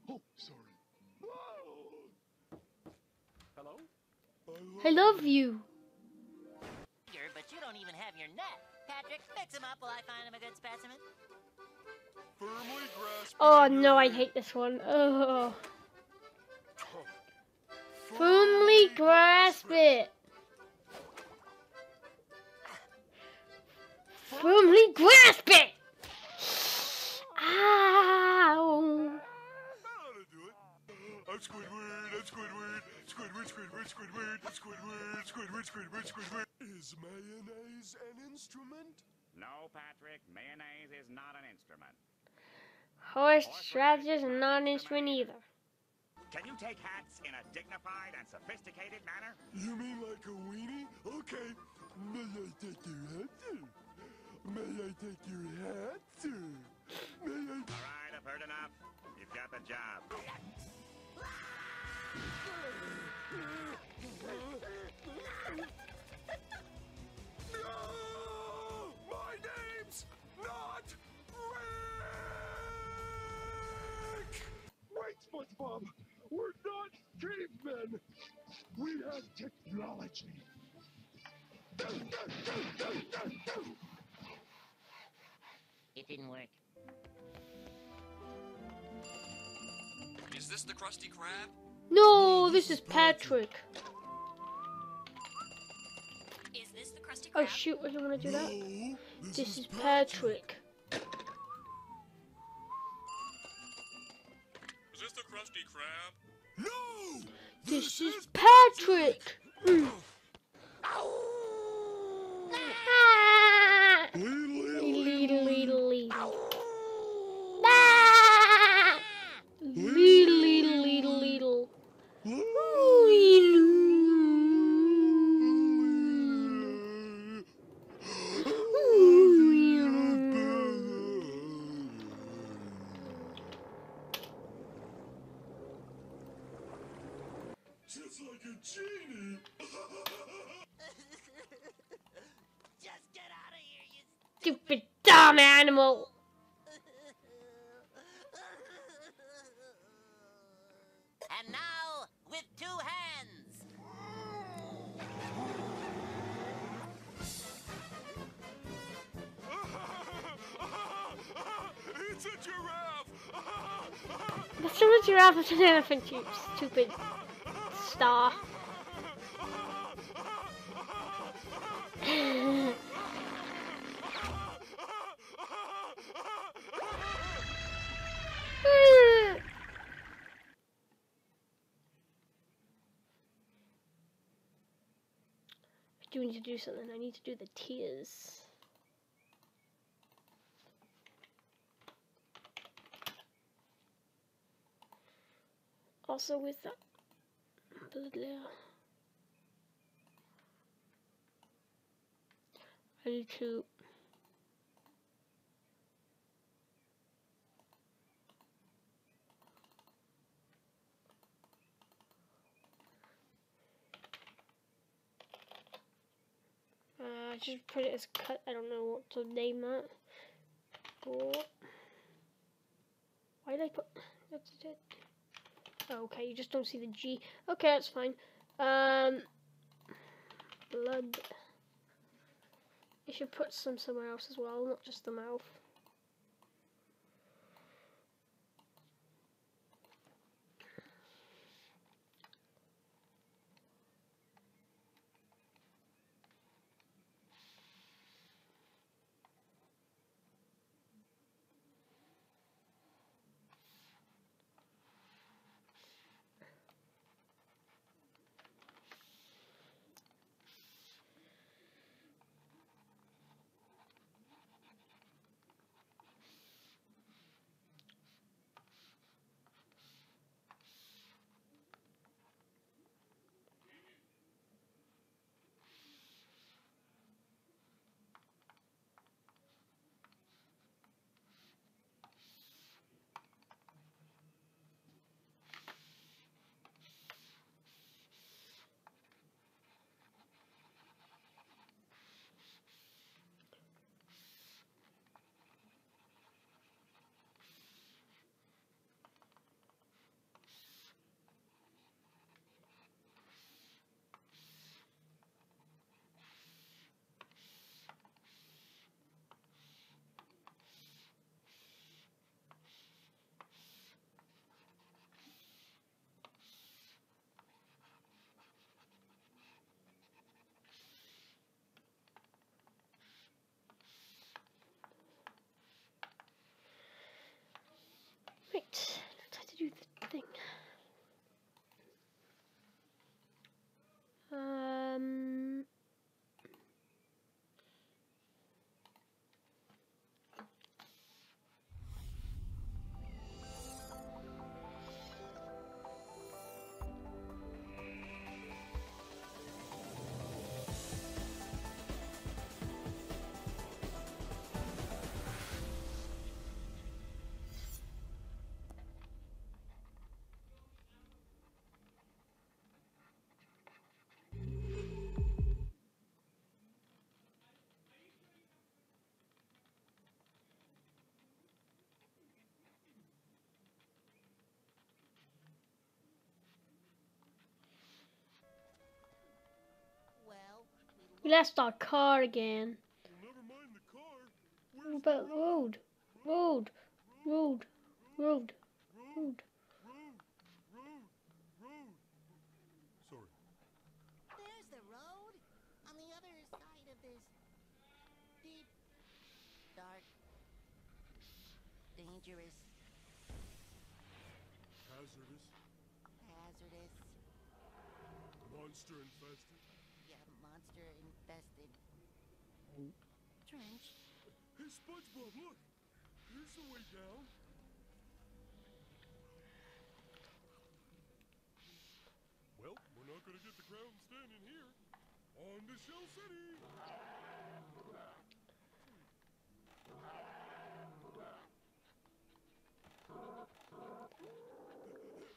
Oh, sorry. Hello? I love you. But you don't even have your net. Patrick, fix him up while I find him a good specimen. Firmly grasp. Oh no, I hate this one. Oh. Firmly grasp it. Firmly grasp it. Ow. I'm Squidward, I'm Squidward, Squidward, Squidward, Squidward, Squidward, Squidward, Squidward, Squidward. Is mayonnaise an instrument? No, Patrick, mayonnaise is not an instrument. Horseradish is not an instrument either. Can you take hats in a dignified and sophisticated manner? You mean like a weenie? Okay. May I take your hat, sir? May I take your hat, sir? May I... All right, I've heard enough. You've got the job. No! My name's not Rick! Wait, SpongeBob! We're not cavemen! We It didn't work. Is this the Krusty Krab? No, this is Patrick. Is this the Krusty Oh Krab? shoot, I didn't want to do that. No, This is Patrick. Is this the Krusty Krab? No! This is Patrick. Mm. Leedle, leedle, leedle. Leedle, leedle, leedle, leedle. Just like a genie. Just get out of here, you Stupid dumb animal. And now, with two hands. It's a giraffe. That's not a giraffe, it's an elephant, you stupid star. I do need to do something. I need to do the tears. Also with that. I need to. I just put it as cut. I don't know what to name that. Oh. Why did I put? That's it. Oh, okay, you just don't see the G. Okay, that's fine. Blood. You should put some somewhere else as well, not just the mouth. We lost our car again. Well, never mind the car. What about road? Road. Road. Road. Road. Road. Sorry. There's the road. On the other side of this deep, dark, dangerous, Hazardous. Monster infested. yeah, monster infested trench. Hey, SpongeBob, look! Here's the way down. Well, we're not gonna get the crown standing here. On to Shell City!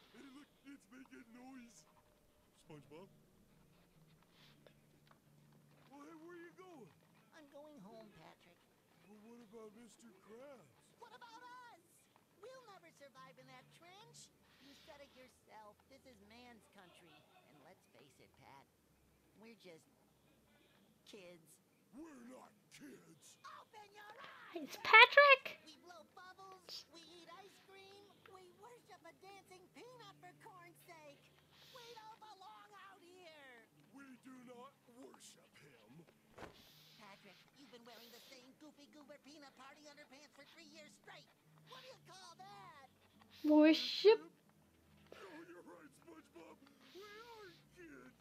Hey, look, it's making noise. SpongeBob? Well, hey, where are you going? I'm going home, Patrick. Well, what about Mr. Krabs? What about us? We'll never survive in that trench. You said it yourself. This is man's country. And let's face it, Pat. We're just kids. We're not kids. Open your eyes! It's Patrick. We blow bubbles. We eat ice cream. We worship a dancing peanut for corn's sake. We don't belong out here. We do not worship him. Patrick, you've been wearing the same goofy goober peanut party underpants for 3 years straight. What do you call that? Worship. Oh, you're right, SpongeBob. We are kids.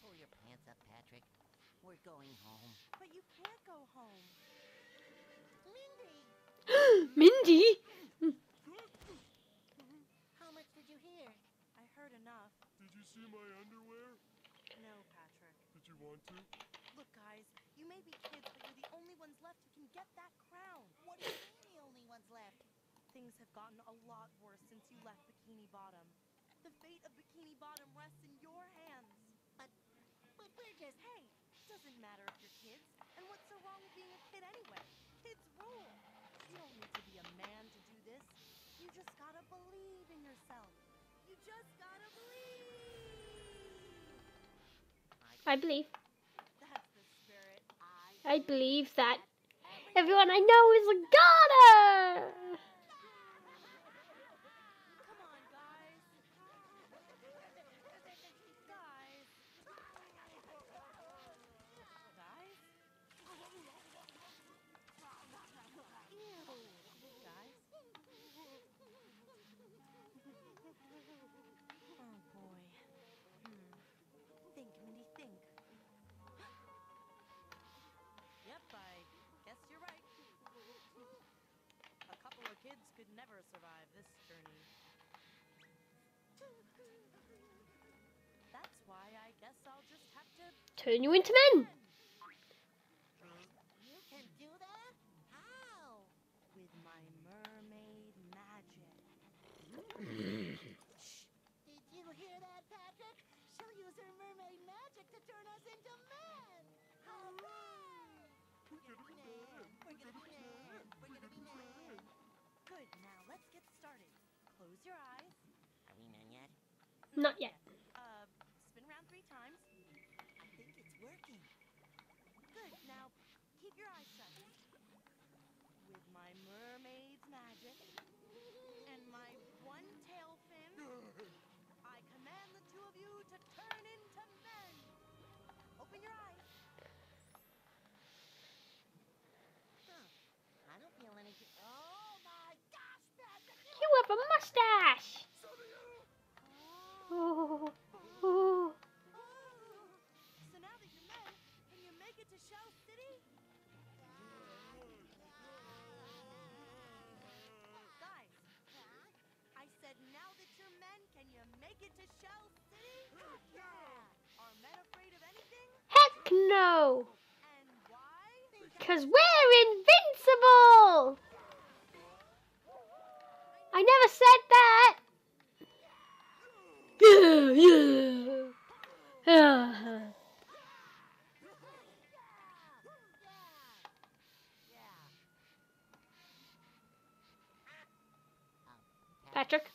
Pull your pants up, Patrick. We're going home. But you can't go home. Mindy! Mindy. How much did you hear? I heard enough. Did you see my underwear? No, Patrick. Did you want to? Look, guys, you may be kids, but you're the only ones left who can get that crown. What do you mean the only ones left? Things have gotten a lot worse since you left Bikini Bottom. The fate of Bikini Bottom rests in your hands. But we're just... Hey, doesn't matter if you're kids. And what's so wrong with being a kid anyway? Kids rule. You don't need to be a man to do this. You just gotta believe in yourself. You just gotta believe. I believe. That's the spirit. I believe that everyone I know is a goner. Come on, guys. Guys. Ew. Guys. Oh, boy. Think, Mindy, think. Yep, I guess you're right. A couple of kids could never survive this journey. That's why I guess I'll just have to... Turn you into men. You can do that? How? With my mermaid magic. Did you hear that, Patrick? She'll use her mermaid magic to turn us into men. Hooray! We're gonna be men. We're gonna be men. We're gonna be men. Good, now let's get started. Close your eyes. Are we men yet? Not yet. Spin around 3 times. I think it's working. Good, now keep your eyes shut. With my mermaid's magic and my one tail fin, I command the 2 of you to turn into men. Open your eyes. Huh. I don't feel any... Oh my gosh, Patrick! You have a mustache. Oh. Oh. So now that you're men, can you make it to Shell City? Guys, I said now that you're men, can you make it to Shell City? Yeah! Are men afraid of anything? Heck no. And why? 'Cause we're invincible. I never said that. Yeah. Patrick.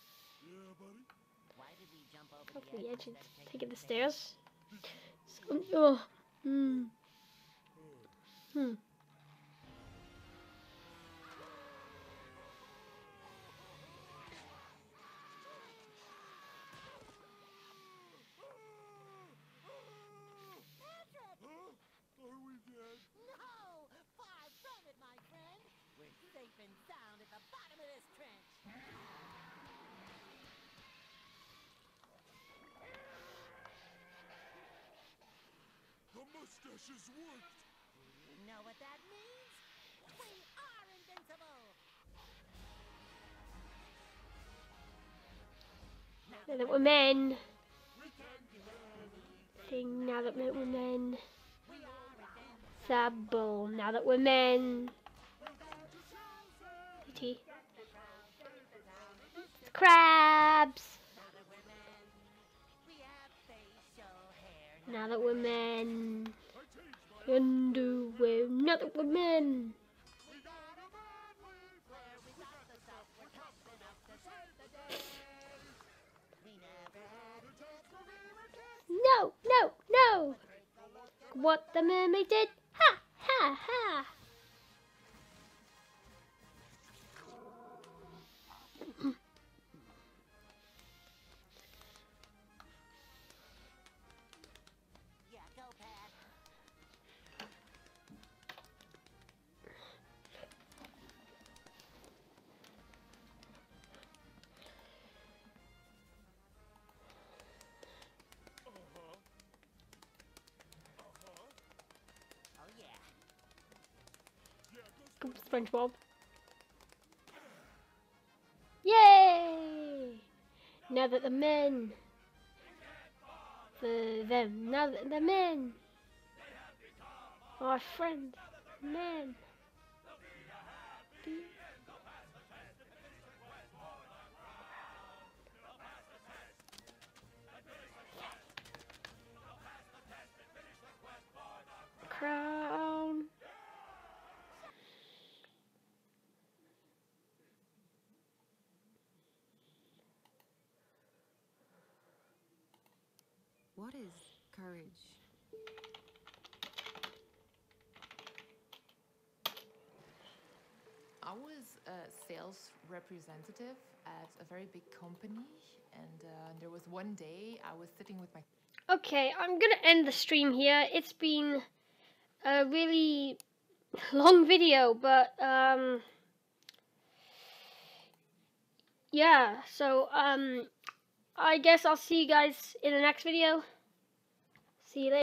Why did we jump over Off the the edge edge and instead of take it the taking stairs. So, Patrick! Are we dead? No! Far from it, my friend! We're safe and sound at the bottom of this trench! The mustaches worked! You know what that means? We are invincible! now that we're men. Thing, now that we're men. Sable, now that we're men. Tea. Crabs! Now that we're men. Underwear, now that we're men. No, no, no! What the mermaid did? Ha, ha, ha! Yeah, go, Pat. Oh, yeah. Go, SpongeBob. Yay! Now that the men. For them. Now that the men. Our friends. Men. Crown. What is courage? I was a sales representative at a very big company, and there was one day I was sitting with my Okay, I'm gonna end the stream here. It's been a really long video, but yeah, so I guess I'll see you guys in the next video. See you later.